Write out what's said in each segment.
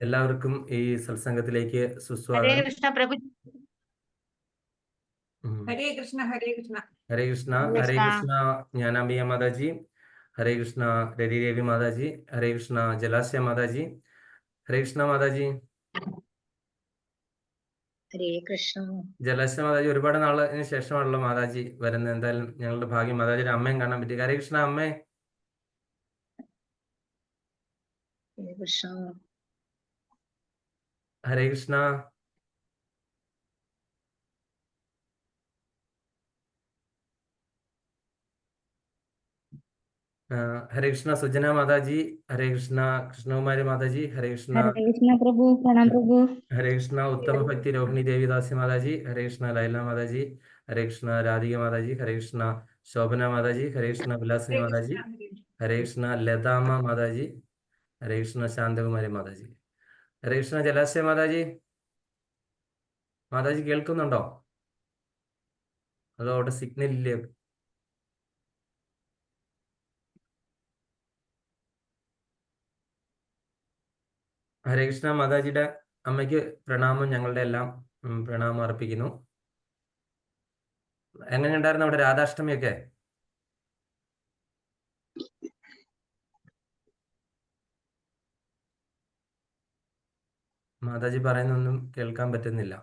എല്ലാവർക്കും ഈ സത്സംഗത്തിലേക്ക് ഹരേ സുസ്വാഗതം. കൃഷ്ണ പ്രഭു. ഹരേ കൃഷ്ണ ഹരേ കൃഷ്ണ ഹരേ കൃഷ്ണ. ഹരേ കൃഷ്ണ ജ്ഞാനാംബിക മാതാജി. ഹരേ കൃഷ്ണ രതിദേവി മാതാജി. ഹരേ കൃഷ്ണ ജലാശയ മാതാജി. ഹരേ കൃഷ്ണ മാതാജി. ഹരേ കൃഷ്ണ. ജലാശയ മാതാജി ഒരുപാട് നാളിന് ശേഷമാണല്ലോ മാതാജി വരുന്നത്. എന്തായാലും ഞങ്ങളുടെ ഭാഗ്യം മാതാജിയുടെ അമ്മയും കാണാൻ പറ്റി. ഹരേ കൃഷ്ണ അമ്മേ. ഹരേ കൃഷ്ണ. ഹരേ കൃഷ്ണ. ഹരേ കൃഷ്ണ സുജന മാതാജി. ഹരേ കൃഷ്ണ കൃഷ്ണകുമാരി മാതാജി. ഹരേ കൃഷ്ണ. ഹരേ കൃഷ്ണ പ്രഭു. പ്രണാം പ്രഭു. ഹരേ കൃഷ്ണ ഉത്തമ ഭക്തി രോഹിണി ദേവിദാസി മാതാജി. ഹരേ കൃഷ്ണ ലൈല മാതാജി. ഹരേ കൃഷ്ണ രാധിക മാതാജി. ഹരേ കൃഷ്ണ ശോഭന മാതാജി. ഹരേ കൃഷ്ണ വിലാസിനി മാതാജി. ഹരേ കൃഷ്ണ ലതാമ മാതാജി. ഹരേ കൃഷ്ണ ശാന്തകുമാരി മാതാജി. ഹരേ കൃഷ്ണ ജലാശയ മാതാജി. മാതാജി കേൾക്കുന്നുണ്ടോ? അതോ അവിടെ സിഗ്നൽ ഇല്ലേ? ഹരേ കൃഷ്ണ മാതാജിയുടെ അമ്മയ്ക്ക് പ്രണാമം, ഞങ്ങളുടെ എല്ലാം പ്രണാമം അർപ്പിക്കുന്നു. എങ്ങനെയുണ്ടായിരുന്നു അവിടെ രാധാഷ്ടമിയൊക്കെ? മാതാജി പറയുന്നൊന്നും കേൾക്കാൻ പറ്റുന്നില്ല.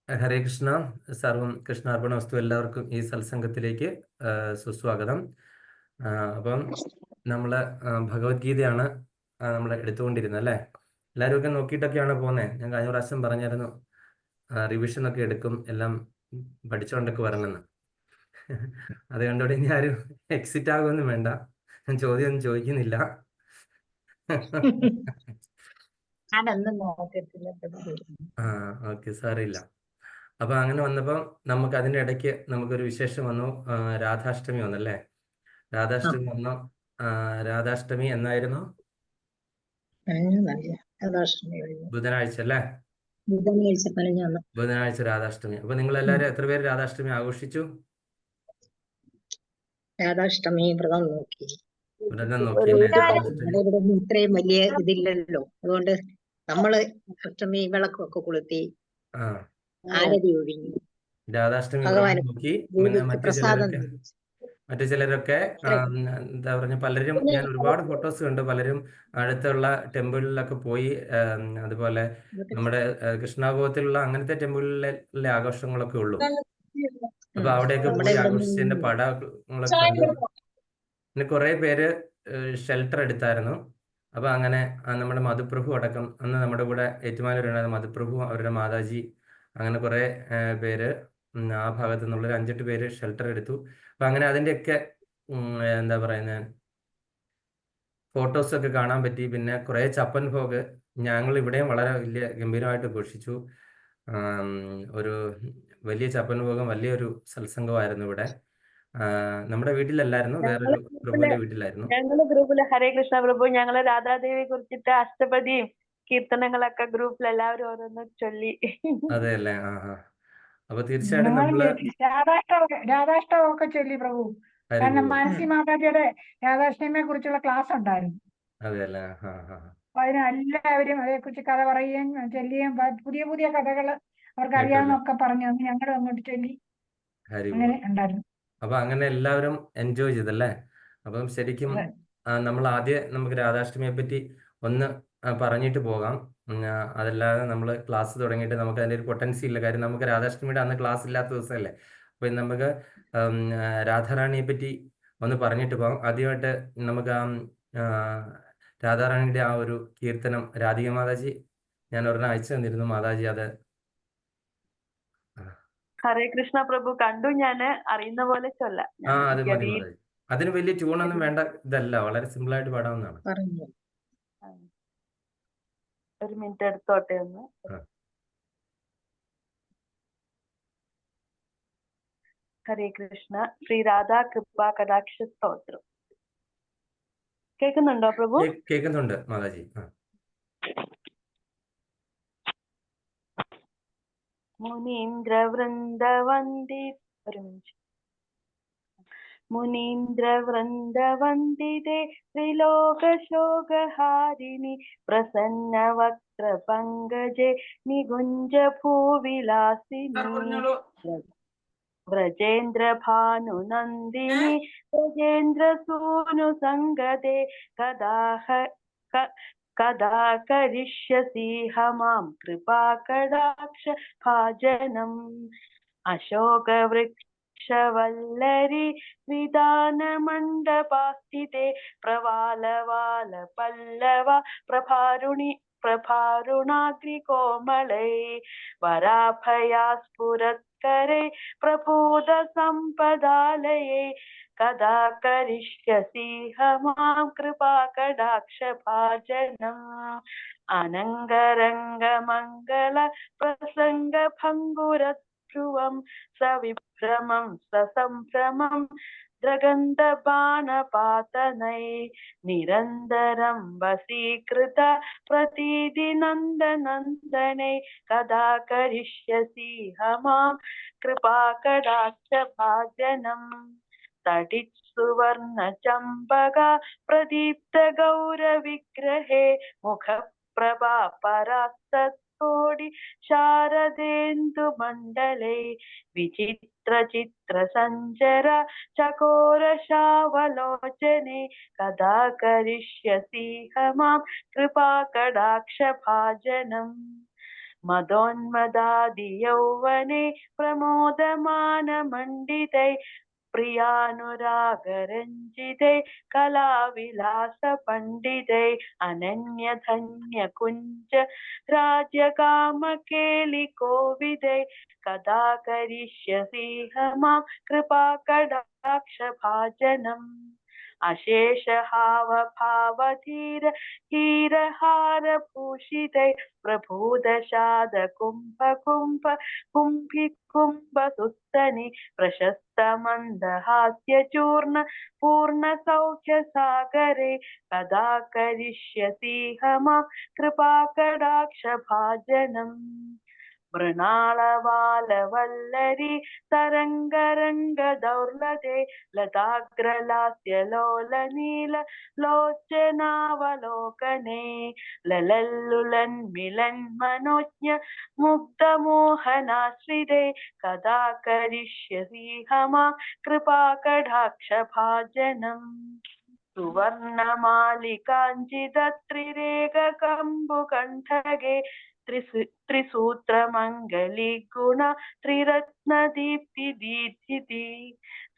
ഹരേ കൃഷ്ണ. സർവം കൃഷ്ണാർപ്പണ വസ്തു. എല്ലാവർക്കും ഈ സത്സംഗത്തിലേക്ക് സുസ്വാഗതം. അപ്പം നമ്മള് ഭഗവത്ഗീതയാണ് നമ്മൾ എടുത്തുകൊണ്ടിരുന്നത് അല്ലേ? എല്ലാവരും ഒക്കെ നോക്കിയിട്ടൊക്കെയാണ് പോകുന്നത്. ഞാൻ കഴിഞ്ഞ പ്രാവശ്യം പറഞ്ഞായിരുന്നു റിവിഷൻ ഒക്കെ എടുക്കും, എല്ലാം പഠിച്ചുകൊണ്ടൊക്കെ വരണമെന്ന്. അത് കണ്ടോടെ ഇനി ആരും എക്സിറ്റ് ആകുമൊന്നും വേണ്ട, ഞാൻ ചോദ്യമൊന്നും ചോദിക്കുന്നില്ല. ഓക്കെ, സാറില്ല. അപ്പൊ അങ്ങനെ വന്നപ്പം നമുക്ക് അതിന്റെ ഇടയ്ക്ക് നമുക്കൊരു വിശേഷം വന്നു. രാധാഷ്ടമി വന്നല്ലേ? രാധാഷ്ടമി വന്നു. രാധാഷ്ടമി എന്നായിരുന്നു? ബുധനാഴ്ച അല്ലേ? ബുധനാഴ്ച രാധാഷ്ടമി. അപ്പൊ നിങ്ങൾ എല്ലാവരും എത്ര പേര് രാധാഷ്ടമി ആഘോഷിച്ചു? രാധാഷ്ടമി വ്രതം നോക്കി. വ്രതം നോക്കിയല്ലേ? ഇത്രയും വലിയ ഇതില്ലല്ലോ, അതുകൊണ്ട് നമ്മള് അഷ്ടമി വിളക്കൊക്കെ കൊളുത്തി ആരതി ഒഴിഞ്ഞു രാധാഷ്ടമി വ്രതം നോക്കി. പിന്നെ പ്രസാദം. മറ്റു ചിലരൊക്കെ എന്താ പറഞ്ഞ, പലരും ഞാൻ ഒരുപാട് ഫോട്ടോസ് കണ്ടു. പലരും അടുത്തുള്ള ടെമ്പിളിലൊക്കെ പോയി. അതുപോലെ നമ്മുടെ കൃഷ്ണാഗോപത്തിലുള്ള അങ്ങനത്തെ ടെമ്പിളിലെ ആഘോഷങ്ങളൊക്കെ ഉള്ളൂ. അപ്പൊ അവിടെയൊക്കെ പോയി ആഘോഷിച്ചതിന്റെ പടങ്ങളൊക്കെ കണ്ടു. പിന്നെ കുറെ പേര് ഷെൽട്ടർ എടുത്തായിരുന്നു. അപ്പൊ അങ്ങനെ നമ്മുടെ മധുപ്രഭു അടക്കം, അന്ന് നമ്മുടെ കൂടെ ഏറ്റുമാനൂരുണ്ടായിരുന്ന മധുപ്രഭു, അവരുടെ മാതാജി, അങ്ങനെ കുറെ പേര് ആ ഭാഗത്തു നിന്നുള്ള ഒരു 5-8 പേര് ഷെൽട്ടർ എടുത്തു. അപ്പൊ അങ്ങനെ അതിന്റെയൊക്കെ എന്താ പറയുന്നത്, ഫോട്ടോസൊക്കെ കാണാൻ പറ്റി. പിന്നെ കുറെ ചപ്പൻ ഭോഗ് ഞങ്ങൾ ഇവിടെയും വളരെ വലിയ ഗംഭീരമായിട്ട് ഘോഷിച്ചു. ഒരു വലിയ ചപ്പൻ ഭോഗം, വലിയൊരു സത്സംഗമായിരുന്നു ഇവിടെ. നമ്മുടെ വീട്ടിലല്ലായിരുന്നു, വേറൊരു പ്രഭുവിന്റെ വീട്ടിലായിരുന്നു. ഞങ്ങള് ഗ്രൂപ്പില് ഹരേ കൃഷ്ണ പ്രഭു, ഞങ്ങള് രാധാദേവിയെ കുറിച്ചിട്ട് അഷ്ടപതിയും കീർത്തനങ്ങളൊക്കെ ഗ്രൂപ്പിൽ എല്ലാവരും ഓരോന്ന് ചൊല്ലി. അതെ അല്ലേ? അപ്പൊ തീർച്ചയായിട്ടും നമ്മള് രാധാഷ്ടമൊക്കെ ചൊല്ലി പ്രഭു. കാരണം മാനസി മാതാജിയുടെ രാധാഷ്ടമിയെ കുറിച്ചുള്ള ക്ലാസ് ഉണ്ടായിരുന്നു. അതെ അല്ലേ? അപ്പൊ അതിന് എല്ലാവരും അതേക്കുറിച്ച് കഥ പറയുകയും ചൊല്ലുകയും പുതിയ പുതിയ കഥകള് അവർക്ക് അറിയാവുന്നൊക്കെ പറഞ്ഞു തന്നു. ഞങ്ങളും അങ്ങോട്ട് ചൊല്ലി. അങ്ങനെ ഉണ്ടായിരുന്നു. അപ്പൊ അങ്ങനെ എല്ലാവരും എൻജോയ് ചെയ്തല്ലേ? അപ്പം ശരിക്കും നമ്മൾ ആദ്യം നമുക്ക് രാധാഷ്ടമിയെ പറ്റി ഒന്ന് പറഞ്ഞിട്ട് പോകാം. അതല്ലാതെ നമ്മൾ ക്ലാസ് തുടങ്ങിയിട്ട് നമുക്ക് അതിൻ്റെ ഒരു പൊട്ടൻസി ഇല്ല. കാര്യം നമുക്ക് രാധാഷ്ടമിയുടെ അന്ന് ക്ലാസ് ഇല്ലാത്ത ദിവസമല്ലേ. അപ്പൊ നമുക്ക് രാധാറാണിയെ പറ്റി ഒന്ന് പറഞ്ഞിട്ട് പോകാം. ആദ്യമായിട്ട് നമുക്ക് രാധാറാണിയുടെ ആ ഒരു കീർത്തനം രാധിക മാതാജി ഞാൻ ഒരെണ്ണം അയച്ചു തന്നിരുന്നു. മാതാജി അത് ഹരേ കൃഷ്ണ പ്രഭു കണ്ടു, ഞാന് അറിയുന്ന പോലെ ചൊല്ലാം. അത് മതി മാതാജി. അതിന് വലിയ ട്യൂണൊന്നും വേണ്ട, ഇതല്ല, വളരെ സിമ്പിൾ ആയിട്ട് പാടാവുന്നതാണ്. ഒരു മിനിറ്റ് എടുത്തോട്ടെ ഒന്ന്. ഹരേ കൃഷ്ണ. ശ്രീ രാധാ കൃപാ കടാക്ഷ സ്തോത്രം. കേൾക്കുന്നുണ്ടോ പ്രഭു? കേൾക്കുന്നുണ്ട് മാതാജി. മുനീന്ദ്ര വൃന്ദ വന്ദി. ഒരു മിനിറ്റ്. മുനീന്ദ്രവൃന്ദവന്ദിതേ ത്രിലോകശോകഹാരിണി പ്രസന്നവക്ത്രപങ്കജേ നികുഞ്ജഭൂവിലാസിനി വ്രജേന്ദ്രഭാനുനന്ദിനി വ്രജേന്ദ്രസൂനുസംഗതേ കഥാ കരിഷ്യസിഹ മാം കൃപാകടാക്ഷ ഭാജനം. അശോകവൃക്ഷവല്ലരി വിധാനമണ്ഡപാസ്ഥിതേ പ്രവാലവാല പല്ലവ പ്രഭാരുണാഗ്രികോമളൈ വരാഭയാ സ്ഫുരത്കരൈ പ്രഭൂത സമ്പദാലയൈ കഥാ കരിഷ്യസിഹ മാം കൃപാകടാക്ഷ ഭാജനം. അനംഗരംഗമംഗള പ്രസംഗഭംഗുരധ്രുവം സവിഭ്രമം സസംഭ്രമം ദ്രഗന്ധബാണപാതനൈ നിരന്തരം വസീകൃത പ്രതീതിനന്ദനന്ദനൈ കഥാ കരിഷ്യസിഹ മാം കൃപാകടാക്ഷ ഭാജനം. തടിത്സുവർണ ചമ്പക പ്രദീപ്ത ഗൗരവിഗ്രഹേ മുഖപ്രഭാ പരാസ്തോടി ശാരദേന്ദുമണ്ഡലേ വിചിത്ര ചിത്ര സഞ്ചര ചകോരശാവലോചനേ കഥാ കരിഷ്യസിഹ മാം കൃപാകടാക്ഷ ഭാജനം. മദോന്മദാദി യൗവനേ പ്രമോദമാനമണ്ഡിതൈ പ്രിയാനുരാഗരഞ്ജിതൈ കലാവിലാസ പണ്ഡിതൈ അനന്യധന്യകുഞ്ച രാജ്യകാമകേളികോവിദൈ കഥാ കരിഷ്യസിഹ മാം കൃപാകടാക്ഷ ഭാജനം. അശേഷഹാവഭാവധീര ഹീരഹാരഭൂഷിതൈ പ്രഭൂതശാദ കുംഭ കുംഭികുംഭസുസ്തനി പ്രശസ്തമന്ദഹാസ്യചൂർണ പൂർണ്ണസൗഖ്യസാഗരേ കഥാ കരിഷ്യസിഹ മാം കൃപാകടാക്ഷ ഭാജനം. മൃണാളവാലവല്ലരി തരംഗരംഗദൗർലതേ ലതാഗ്രലാസ്യലോലനീല ലോചനാവലോകനേ ലലല്ലുലന്മിലൻ മനോജ്ഞ മുഗ്ധമോഹനാശ്രിതേ കഥാ കരിഷ്യസിഹ മാം കൃപാകടാക്ഷ ഭാജനം. സുവർണമാലികാഞ്ചിത ത്രിരേഖകമ്പുകണ്ഠകേ ത്രിസൂത്രമംഗലി ഗുണ ത്രിരത്നദീപ്തി ദീപ്തി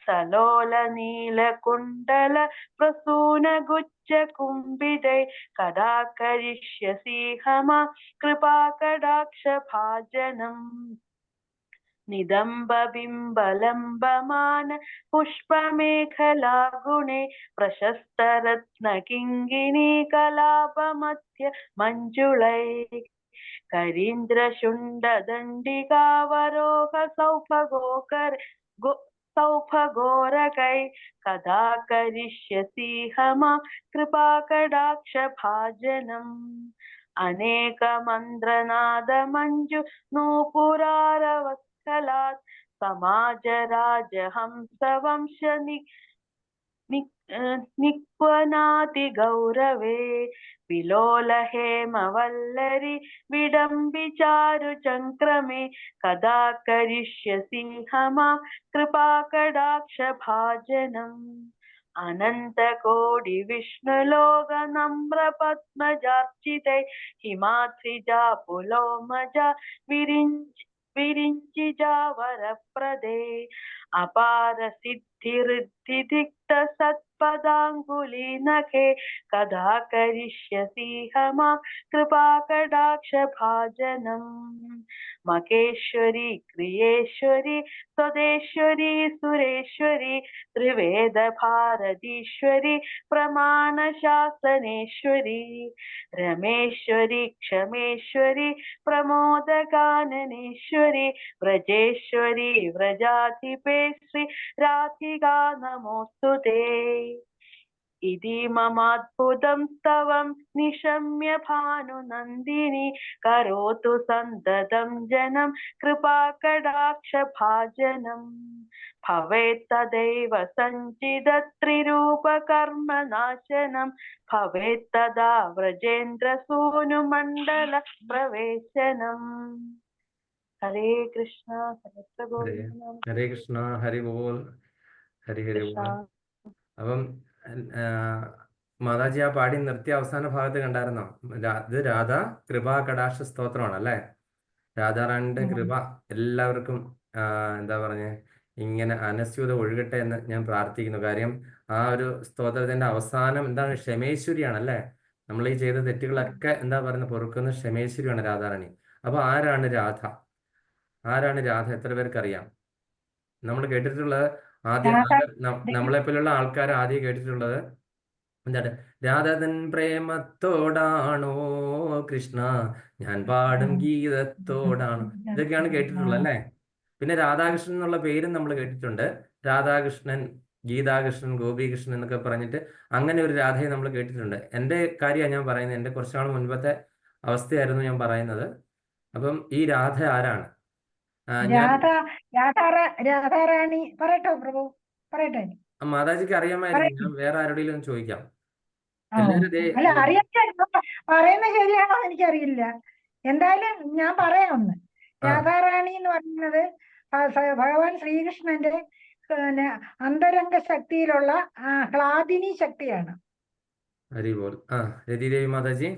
സലോല നീലകുണ്ടല പ്രസൂനഗുച്ഛ കുംഭിതൈ കഥാ കരിഷ്യസിഹ മാം കൃപാകടാക്ഷ ഭാജനം. നിദംബബിംബലംബമാന പുഷ്പമേഖലാഗുണേ പ്രശസ്തരത്നകിങ്കിണീ കലാപമധ്യ മഞ്ജുളൈ കരീന്ദ്രശുണ്ഡദണ്ഡികാവരോഹ സൗഭഗോരകൈ കഥാ കരിഷ്യസിഹ മാം കൃപാകടാക്ഷ ഭാജനം. അനേകമന്ത്രനാദ മഞ്ജു നൂപുരാരവസ്കലാത് സമാജരാജഹംസവംശ നിക്വനാതി ഗൗരവേ വിലോല ഹേമവല്ലരി വിടംബിചാരു ചക്രമേ കഥാ കരിഷ്യസിഹ മാം കൃപാകടാക്ഷ ഭാജനം. അനന്തകോടി വിഷ്ണുലോക നമ്ര പത്മജാർച്ചിതൈ ഹിമാദ്രിജാ പുലോമജ വിരിഞ്ചിജാവരപ്രദേ അപാര സിദ്ധിഋദ്ധിദിക്ത സത്പദാംഗുലീനഖേ കഥാ കരിഷ്യസിഹ മാം കൃപാകടാക്ഷ ഭാജനം. മഹേശ്വരി ക്രിയേശ്വരി സ്വദേശ്വരി സുരേശ്വരി ത്രിവേദ ഭാരതീശ്വരി പ്രമാണശാസനേശ്വരി രമേശ്വരി ക്ഷമേശ്വരി പ്രമോദകാനനേശ്വരി വ്രജേശ്വരി വ്രജാധിപേ ശ്രീ രാധികാ നമോസ്തുതേ. इति ममाद्भुतं स्तवं निशम्य भानुनन्दिनी करोतु सन्ततं जनं कृपाकटाक्षभाजनम् भवेत् तदैव सञ्चिदत्रिरूपकर्मनाशनं भवेत् तदा व्रजेन्द्रसूनुमण्डल प्रवेशनम् हरे कृष्ण हरे प्रभु ഹരേ കൃഷ്ണ ഹരി ബോൾ ഹരി ഹരി ബോൾ. അപ്പം മാതാജി ആ പാടി നിർത്തിയ അവസാന ഭാഗത്ത് കണ്ടായിരുന്നോ? ഇത് രാധാ കൃപാ കടാക്ഷ സ്തോത്രമാണ് അല്ലേ? രാധാറാണിന്റെ കൃപ എല്ലാവർക്കും എന്താ പറഞ്ഞേ ഇങ്ങനെ അനസ്യൂത ഒഴുകട്ടെ എന്ന് ഞാൻ പ്രാർത്ഥിക്കുന്നു. കാര്യം ആ ഒരു സ്തോത്രത്തിന്റെ അവസാനം എന്താണ്? ക്ഷമേശ്വരിയാണ് അല്ലേ? നമ്മൾ ഈ ചെയ്ത തെറ്റുകളൊക്കെ എന്താ പറയുന്നത് പൊറുക്കുന്ന ക്ഷമേശ്വരിയാണ് രാധാറാണി. അപ്പൊ ആരാണ് രാധ? ആരാണ് രാധ? എത്ര പേർക്ക് അറിയാം? നമ്മൾ കേട്ടിട്ടുള്ളത് ആദ്യം നമ്മളെപ്പോലുള്ള ആൾക്കാർ ആദ്യം കേട്ടിട്ടുള്ളത് എന്താണ്? രാധതൻ പ്രേമത്തോടാണോ കൃഷ്ണ ഞാൻ പാടും ഗീതത്തോടാണോ, ഇതൊക്കെയാണ് കേട്ടിട്ടുള്ളത് അല്ലേ? പിന്നെ രാധാകൃഷ്ണൻ എന്നുള്ള പേരും നമ്മൾ കേട്ടിട്ടുണ്ട്. രാധാകൃഷ്ണൻ, ഗീതാകൃഷ്ണൻ, ഗോപികൃഷ്ണൻ എന്നൊക്കെ പറഞ്ഞിട്ട് അങ്ങനെ ഒരു രാധയെ നമ്മൾ കേട്ടിട്ടുണ്ട്. എൻ്റെ കാര്യമാണ് ഞാൻ പറയുന്നത്, എൻ്റെ കുറച്ചുനാൾ മുൻപത്തെ അവസ്ഥയായിരുന്നു ഞാൻ പറയുന്നത്. അപ്പം ഈ രാധ ആരാണ്? രാധാറാണി പറയട്ടോ പ്രഭു, പറയട്ടെ. മാതാജിക്ക് അറിയാമായിരിക്കും, ഞാൻ വേറെ ആരോടെങ്കിലും ചോദിക്കാം. അല്ല, അറിയാൻ പറയുന്നത് ശരിയാണോ എനിക്കറിയില്ല. എന്തായാലും ഞാൻ പറയാം ഒന്ന്. രാധാറാണി എന്ന് പറയുന്നത് ഭഗവാൻ ശ്രീകൃഷ്ണന്റെ അന്തരംഗ ശക്തിയിലുള്ള ഹ്ലാദിനി ശക്തിയാണ്. ഹരിബോൾ. രതിദേവി മാതാജി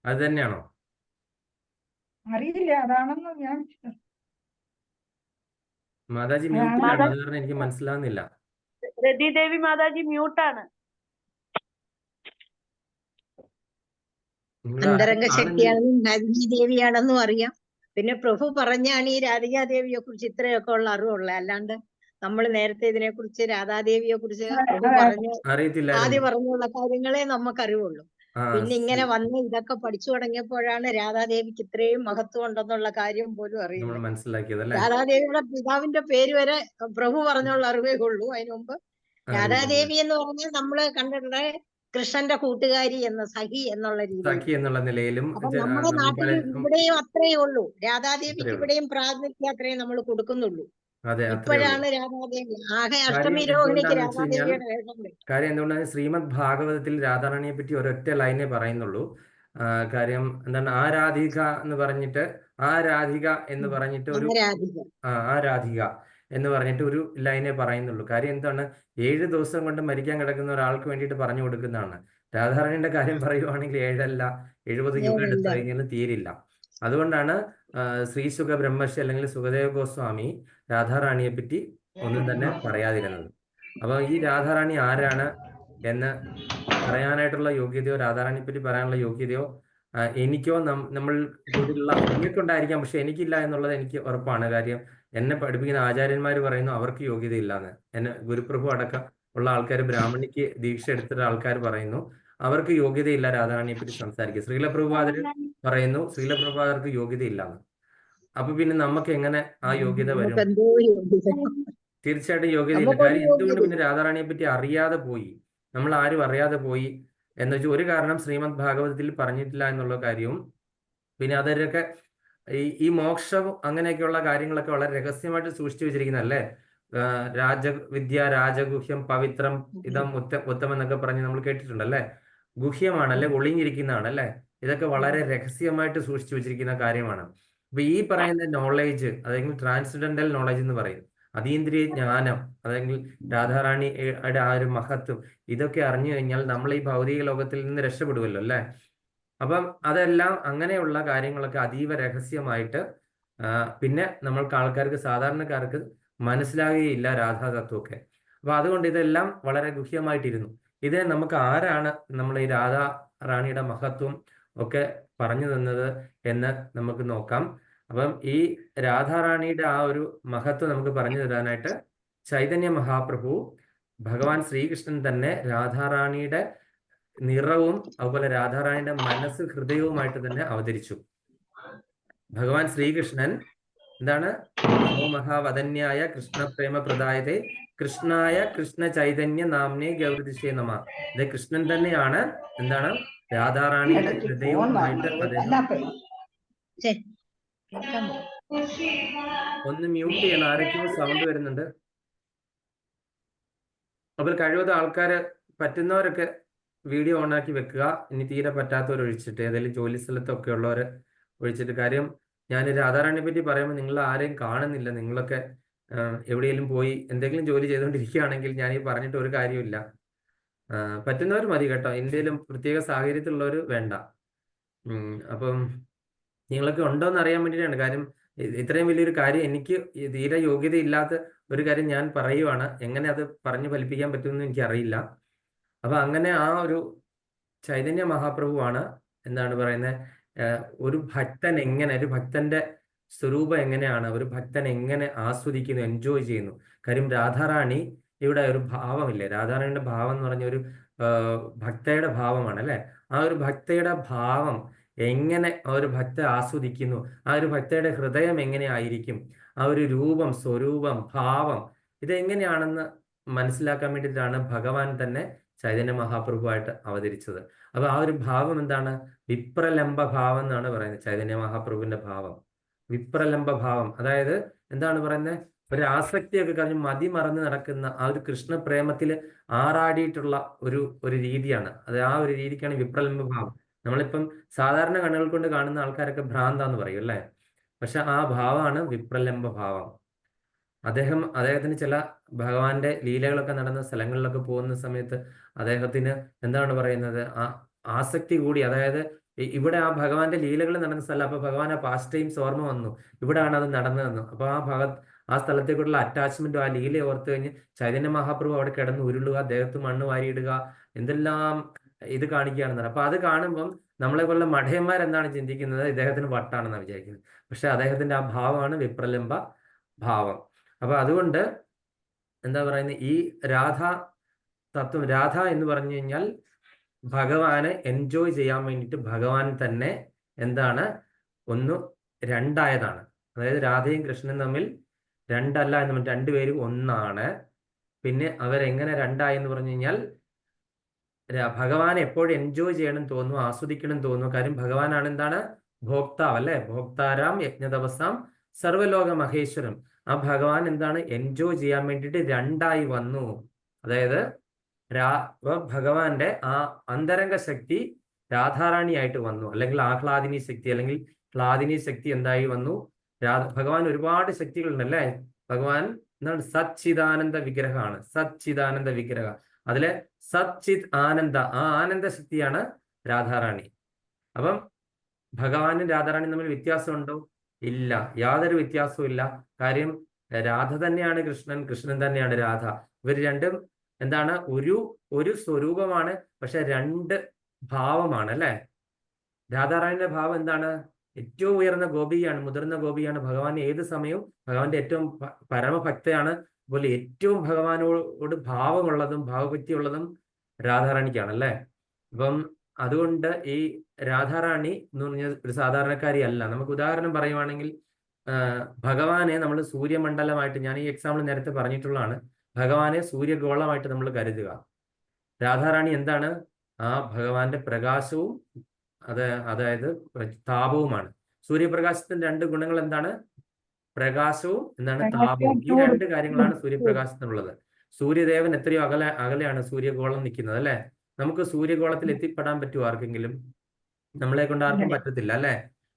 അത് തന്നെയാണോ? അറിയില്ല, അതാണെന്ന് ഞാൻ മാതാജി മ്യൂട്ടിലാണ്, അത് കാരണം എനിക്ക് മനസ്സിലാവുന്നില്ല. രതിദേവി മാതാജി മ്യൂട്ടാണ്. അന്തരംഗ ശക്തിയാണെന്നും രാധികാ ദേവിയാണെന്നും അറിയാം. പിന്നെ പ്രഭു പറഞ്ഞാണ് ഈ രാധികാ ദേവിയെ കുറിച്ച് ഇത്രയൊക്കെ ഉള്ള അറിവുള്ളത്. അല്ലാണ്ട് നമ്മൾ നേരത്തെ ഇതിനെ കുറിച്ച് രാധാദേവിയെ കുറിച്ച് പ്രഭു പറഞ്ഞു ആദ്യം പറഞ്ഞുള്ള കാര്യങ്ങളെ നമുക്കറിവുള്ളൂ. പിന്നെ ഇങ്ങനെ വന്ന് ഇതൊക്കെ പഠിച്ചു തുടങ്ങിയപ്പോഴാണ് രാധാദേവിക്ക് ഇത്രയും മഹത്വം ഉണ്ടെന്നുള്ള കാര്യം പോലും അറിയുന്നത്. രാധാദേവിയുടെ പിതാവിന്റെ പേര് വരെ പ്രഭു പറഞ്ഞുള്ള അറിവേ ഉള്ളൂ. അതിനു മുമ്പ് രാധാദേവി എന്ന് പറഞ്ഞാൽ നമ്മള് കണ്ടിട്ടുള്ള കൃഷ്ണന്റെ കൂട്ടുകാരി എന്ന സഖി എന്നുള്ള നിലയിലും നമ്മുടെ നാട്ടിൽ ഇവിടെയും അത്രയേ ഉള്ളൂ. രാധാദേവിക്ക് ഇവിടെയും പ്രാതിനിധ്യം അത്രയും നമ്മൾ കൊടുക്കുന്നുള്ളൂ. ഇപ്പോഴാണ് രാധാദേവി ആകെ അഷ്ടമി രോഹിണിക്ക് രാധാദേവിയുടെ കാര്യം എന്തുകൊണ്ടാണ്? ശ്രീമദ് ഭാഗവതത്തിൽ രാധാറാണിയെ പറ്റി ഒരൊറ്റ ലൈനേ പറയുന്നുള്ളൂ. കാര്യം എന്താണ്? ആരാധിക എന്ന് പറഞ്ഞിട്ട് ആരാധിക എന്ന് പറഞ്ഞിട്ട് ഒരു ആരാധിക എന്ന് പറഞ്ഞിട്ട് ഒരു ലൈനേ പറയുന്നുള്ളൂ. കാര്യം എന്താണ്? 7 ദിവസം കൊണ്ട് മരിക്കാൻ കിടക്കുന്ന ഒരാൾക്ക് വേണ്ടിയിട്ട് പറഞ്ഞു കൊടുക്കുന്നതാണ്. രാധാറാണിയുടെ കാര്യം പറയുവാണെങ്കിൽ 7 അല്ല 70 യുഗം എടുത്തു കഴിഞ്ഞാലും തീരില്ല. അതുകൊണ്ടാണ് ശ്രീശുഖ ബ്രഹ്മർഷി അല്ലെങ്കിൽ സുഖദേവ ഗോസ്വാമി രാധാറാണിയെ പറ്റി ഒന്നും തന്നെ പറയാതിരുന്നത്. അപ്പൊ ഈ രാധാറാണി ആരാണ് എന്ന് പറയാനായിട്ടുള്ള യോഗ്യതയോ രാധാറാണിയെ പറ്റി പറയാനുള്ള യോഗ്യതയോ എനിക്കോ നമ്മൾ കൂടെയുള്ള എനിക്കുണ്ടായിരിക്കാം, പക്ഷെ എനിക്കില്ല എന്നുള്ളത് എനിക്ക് ഉറപ്പാണ്. കാര്യം എന്നെ പഠിപ്പിക്കുന്ന ആചാര്യന്മാർ പറയുന്നു അവർക്ക് യോഗ്യതയില്ല എന്ന്. എന്നെ ഗുരുപ്രഭു അടക്കം ഉള്ള ആൾക്കാർ, ബ്രാഹ്മണിക്ക് ദീക്ഷ എടുത്തിട്ട് ആൾക്കാർ പറയുന്നു അവർക്ക് യോഗ്യതയില്ല രാധാറാണിയെ പറ്റി സംസാരിക്കുക. ശ്രീലപ്രഭുപാദർ പറയുന്നു ശ്രീലപ്രഭുപാദർക്ക് യോഗ്യതയില്ലാന്ന്. അപ്പൊ പിന്നെ നമുക്ക് എങ്ങനെ ആ യോഗ്യത വരും? തീർച്ചയായിട്ടും യോഗ്യതയില്ല. കാര്യം എന്തുകൊണ്ട് പിന്നെ രാധാറാണിയെ പറ്റി അറിയാതെ പോയി, നമ്മൾ ആരും അറിയാതെ പോയി എന്ന് വെച്ചാൽ ഒരു കാരണം ശ്രീമദ് ഭാഗവതത്തിൽ പറഞ്ഞിട്ടില്ല എന്നുള്ള കാര്യവും, പിന്നെ അതൊക്കെ ഈ മോക്ഷവും അങ്ങനെയൊക്കെയുള്ള കാര്യങ്ങളൊക്കെ വളരെ രഹസ്യമായിട്ട് സൂക്ഷിച്ചു വെച്ചിരിക്കുന്നതല്ലേ. രാജവിദ്യ രാജഗുഹ്യം പവിത്രം ഇതം ഉത്തമം എന്നൊക്കെ പറഞ്ഞ് നമ്മൾ കേട്ടിട്ടുണ്ടല്ലേ. ഗുഹ്യമാണല്ലേ, ഒളിഞ്ഞിരിക്കുന്നതാണല്ലേ. ഇതൊക്കെ വളരെ രഹസ്യമായിട്ട് സൂക്ഷിച്ചു വെച്ചിരിക്കുന്ന കാര്യമാണ്. അപ്പൊ ഈ പറയുന്ന നോളേജ്, അല്ലെങ്കിൽ ട്രാൻസ്ഡെന്റൽ നോളേജ് എന്ന് പറയും, അതീന്ദ്രിയ ജ്ഞാനം, അല്ലെങ്കിൽ രാധാറാണിയുടെ ആ ഒരു മഹത്വം, ഇതൊക്കെ അറിഞ്ഞു കഴിഞ്ഞാൽ നമ്മൾ ഈ ഭൗതിക ലോകത്തിൽ നിന്ന് രക്ഷപ്പെടുമല്ലോ അല്ലേ. അപ്പം അതെല്ലാം അങ്ങനെയുള്ള കാര്യങ്ങളൊക്കെ അതീവ രഹസ്യമായിട്ട് പിന്നെ നമ്മൾക്ക് ആൾക്കാർക്ക്, സാധാരണക്കാർക്ക് മനസ്സിലാകുകയില്ല രാധാതത്വമൊക്കെ. അപ്പൊ അതുകൊണ്ട് ഇതെല്ലാം വളരെ ഗുഹ്യമായിട്ടിരുന്നു. ഇത് നമുക്ക് ആരാണ് നമ്മൾ ഈ രാധാ റാണിയുടെ മഹത്വം ഒക്കെ പറഞ്ഞു തന്നത് എന്ന് നമുക്ക് നോക്കാം. അപ്പം ഈ രാധാറാണിയുടെ ആ ഒരു മഹത്വം നമുക്ക് പറഞ്ഞു തരാനായിട്ട് ചൈതന്യ മഹാപ്രഭു ഭഗവാൻ ശ്രീകൃഷ്ണൻ തന്നെ രാധാറാണിയുടെ നിറവും അതുപോലെ രാധാറാണിയുടെ മനസ്സ് ഹൃദയവുമായിട്ട് തന്നെ അവതരിച്ചു. ഭഗവാൻ ശ്രീകൃഷ്ണൻ എന്താണ്? നമോ മഹാവദന്യായ കൃഷ്ണപ്രേമ പ്രദായതേ കൃഷ്ണായ കൃഷ്ണ ചൈതന്യ നാംനേ ഗൗരിദിശേ നമ. ഇത് കൃഷ്ണൻ തന്നെയാണ് എന്താണ് രാധാറാണിയുടെ ഹൃദയവുമായിട്ട് അദ്ദേഹം. ഒന്ന് മ്യൂട്ട് ചെയ്യണം, ആരൊക്കെയോ സൗണ്ട് വരുന്നുണ്ട്. അപ്പോൾ കഴിവതും ആൾക്കാര് പറ്റുന്നവരൊക്കെ വീഡിയോ ഓണാക്കി വെക്കുക. ഇനി തീരെ പറ്റാത്തവർ ഒഴിച്ചിട്ട്, ഏതെങ്കിലും ജോലി സ്ഥലത്തൊക്കെ ഉള്ളവർ ഒഴിച്ചിട്ട്. കാര്യം ഞാൻ രാധാറാണിയെ പറ്റി പറയുമ്പോൾ നിങ്ങൾ ആരെയും കാണുന്നില്ല. നിങ്ങളൊക്കെ എവിടെയെങ്കിലും പോയി എന്തെങ്കിലും ജോലി ചെയ്തുകൊണ്ടിരിക്കുകയാണെങ്കിൽ ഞാൻ ഈ പറഞ്ഞിട്ട് ഒരു കാര്യമില്ല. പറ്റുന്നവർ മതി കേട്ടോ. ഇന്ത്യയിലും പ്രത്യേക സാഹചര്യത്തിലുള്ളവർ വേണ്ട. അപ്പം നിങ്ങളൊക്കെ ഉണ്ടോ എന്ന് അറിയാൻ വേണ്ടിയിട്ടാണ്. കാര്യം ഇത്രയും വലിയൊരു കാര്യം എനിക്ക് തീരെ യോഗ്യതയില്ലാത്ത ഒരു കാര്യം ഞാൻ പറയുവാണ്. എങ്ങനെ അത് പറഞ്ഞു ഫലിപ്പിക്കാൻ പറ്റുമെന്ന് എനിക്കറിയില്ല. അപ്പൊ അങ്ങനെ ആ ഒരു ചൈതന്യ മഹാപ്രഭുവാണ് എന്താണ് പറയുന്നത്, ഒരു ഭക്തൻ എങ്ങനെ, ഒരു ഭക്തന്റെ സ്വരൂപം എങ്ങനെയാണ്, ഒരു ഭക്തൻ എങ്ങനെ ആസ്വദിക്കുന്നു, എൻജോയ് ചെയ്യുന്നു. കാര്യം രാധാറാണി ഇവിടെ ഒരു ഭാവമില്ലേ, രാധാറാണിയുടെ ഭാവം എന്ന് പറഞ്ഞ ഒരു ഭക്തയുടെ ഭാവമാണ് അല്ലെ. ആ ഒരു ഭക്തയുടെ ഭാവം എങ്ങനെ ആ ഒരു ഭക്ത ആസ്വദിക്കുന്നു, ആ ഒരു ഭക്തയുടെ ഹൃദയം എങ്ങനെയായിരിക്കും, ആ ഒരു രൂപം, സ്വരൂപം, ഭാവം ഇതെങ്ങനെയാണെന്ന് മനസ്സിലാക്കാൻ വേണ്ടിയിട്ടാണ് ഭഗവാൻ തന്നെ ചൈതന്യ മഹാപ്രഭുവായിട്ട് അവതരിച്ചത്. അപ്പൊ ആ ഒരു ഭാവം എന്താണ്? വിപ്രലംബ ഭാവം എന്നാണ് പറയുന്നത്. ചൈതന്യ മഹാപ്രഭുവിന്റെ ഭാവം വിപ്രലംബ ഭാവം. അതായത് എന്താണ് പറയുന്നത്, ഒരു ആസക്തിയൊക്കെ കഴിഞ്ഞ് മതിമറന്ന് നടക്കുന്ന ആ ഒരു കൃഷ്ണപ്രേമത്തിൽ ആറാടിയിട്ടുള്ള ഒരു രീതിയാണ് അത്. ആ ഒരു രീതിക്കാണ് വിപ്രലംബ ഭാവം. നമ്മളിപ്പം സാധാരണ കണ്ണുകൾ കൊണ്ട് കാണുന്ന ആൾക്കാരൊക്കെ ഭ്രാന്താന്ന് പറയും അല്ലേ. പക്ഷെ ആ ഭാവമാണ് വിപ്രലംബ ഭാവം. അദ്ദേഹത്തിന് ചില ഭഗവാന്റെ ലീലകളൊക്കെ നടന്ന സ്ഥലങ്ങളിലൊക്കെ പോകുന്ന സമയത്ത് അദ്ദേഹത്തിന് എന്താണ് പറയുന്നത്, ആ ആസക്തി കൂടി. അതായത് ഇവിടെ ആ ഭഗവാന്റെ ലീലകൾ നടന്ന സ്ഥലം, അപ്പൊ ഭഗവാൻ ആ പാസ്റ്റ് ടൈംസ് ഓർമ്മ വന്നു, ഇവിടെയാണ് അത് നടന്നതെന്ന്. അപ്പൊ ആ സ്ഥലത്തേക്കുള്ള അറ്റാച്ച്മെന്റും ആ ലീല ഓർത്ത് കഴിഞ്ഞ് ചൈതന്യ മഹാപ്രഭു അവിടെ കിടന്ന് ഉരുളുക, ദേഹത്ത് മണ്ണ് വാരിയിടുക, എന്തെല്ലാം ഇത് കാണിക്കുകയാണെന്നാണ്. അപ്പൊ അത് കാണുമ്പം നമ്മളെ പോലുള്ള മഠയന്മാർ എന്താണ് ചിന്തിക്കുന്നത്, ഇദ്ദേഹത്തിന് വട്ടാണെന്നാണ് വിചാരിക്കുന്നത്. പക്ഷെ അദ്ദേഹത്തിന്റെ ആ ഭാവമാണ് വിപ്രലംബ ഭാവം. അപ്പൊ അതുകൊണ്ട് എന്താ പറയുന്നത്, ഈ രാധ തത്വം, രാധ എന്ന് പറഞ്ഞു കഴിഞ്ഞാൽ ഭഗവാനെ എൻജോയ് ചെയ്യാൻ വേണ്ടിയിട്ട് ഭഗവാൻ തന്നെ എന്താണ് രണ്ടായതാണ്. അതായത് രാധയും കൃഷ്ണനും തമ്മിൽ രണ്ടല്ല എന്ന് പറഞ്ഞാൽ രണ്ടുപേരും ഒന്നാണ്. പിന്നെ അവരെങ്ങനെ രണ്ടായി എന്ന് പറഞ്ഞു കഴിഞ്ഞാൽ ഭഗവാനെ എപ്പോഴും എൻജോയ് ചെയ്യണം തോന്നുന്നു, ആസ്വദിക്കണം തോന്നുന്നു. കാര്യം ഭഗവാനാണ് എന്താണ് ഭോക്താവ് അല്ലെ. ഭോക്താരാം യജ്ഞതപസാം സർവലോക മഹേശ്വരം. ആ ഭഗവാൻ എന്താണ് എൻജോയ് ചെയ്യാൻ വേണ്ടിയിട്ട് രണ്ടായി വന്നു. അതായത് ഭഗവാന്റെ ആ അന്തരംഗ ശക്തി രാധാറാണിയായിട്ട് വന്നു, അല്ലെങ്കിൽ ആഹ്ലാദിനി ശക്തി, അല്ലെങ്കിൽ ഹ്ലാദിനി ശക്തി എന്തായി വന്നു. ഭഗവാൻ ഒരുപാട് ശക്തികളുണ്ട് അല്ലേ. ഭഗവാൻ എന്താണ് സച്ചിദാനന്ദ വിഗ്രഹമാണ്. സച്ചിദാനന്ദ വിഗ്രഹ, അതിലെ സച്ചിത് ആനന്ദ, ആ ആനന്ദ ശക്തിയാണ് രാധാറാണി. അപ്പം ഭഗവാനും രാധാറാണിയും തമ്മിൽ വ്യത്യാസമുണ്ടോ? ഇല്ല, യാതൊരു വ്യത്യാസവും ഇല്ല. കാര്യം രാധ തന്നെയാണ് കൃഷ്ണൻ, കൃഷ്ണൻ തന്നെയാണ് രാധ. ഇവർ രണ്ടും എന്താണ് ഒരു സ്വരൂപമാണ്, പക്ഷെ രണ്ട് ഭാവമാണ് അല്ലെ. രാധാറാണിയുടെ ഭാവം എന്താണ്? ഏറ്റവും ഉയർന്ന ഗോപിയാണ്, മുതിർന്ന ഗോപിയാണ്. ഭഗവാൻ ഏത് സമയവും ഭഗവാന്റെ ഏറ്റവും പരമഭക്തയാണ്. അതുപോലെ ഏറ്റവും ഭഗവാനോട് ഭാവമുള്ളതും ഭാവഭക്തിയുള്ളതും രാധാറാണിക്കാണ് അല്ലെ. അപ്പം അതുകൊണ്ട് ഈ രാധാറാണി എന്ന് പറഞ്ഞ ഒരു സാധാരണക്കാരി അല്ല. നമുക്ക് ഉദാഹരണം പറയുവാണെങ്കിൽ ഭഗവാനെ നമ്മൾ സൂര്യമണ്ഡലമായിട്ട്, ഞാൻ ഈ എക്സാമ്പിൾ നേരത്തെ പറഞ്ഞിട്ടുള്ളതാണ്, ഭഗവാനെ സൂര്യഗോളമായിട്ട് നമ്മൾ കരുതുക. രാധാറാണി എന്താണ്? ആ ഭഗവാന്റെ പ്രകാശവും അതായത് താപവുമാണ്. സൂര്യപ്രകാശത്തിന്റെ രണ്ട് ഗുണങ്ങൾ എന്താണ്? പ്രകാശവും എന്താണ് താപവും. ഈ രണ്ട് കാര്യങ്ങളാണ് സൂര്യപ്രകാശത്തിനുള്ളത്. സൂര്യദേവൻ എത്രയോ അകലെയാണ് സൂര്യഗോളം നിൽക്കുന്നത് അല്ലെ. നമുക്ക് സൂര്യഗോളത്തിൽ എത്തിപ്പെടാൻ പറ്റുമോ ആർക്കെങ്കിലും? നമ്മളെ കൊണ്ട് ആർക്കും പറ്റത്തില്ല അല്ലെ.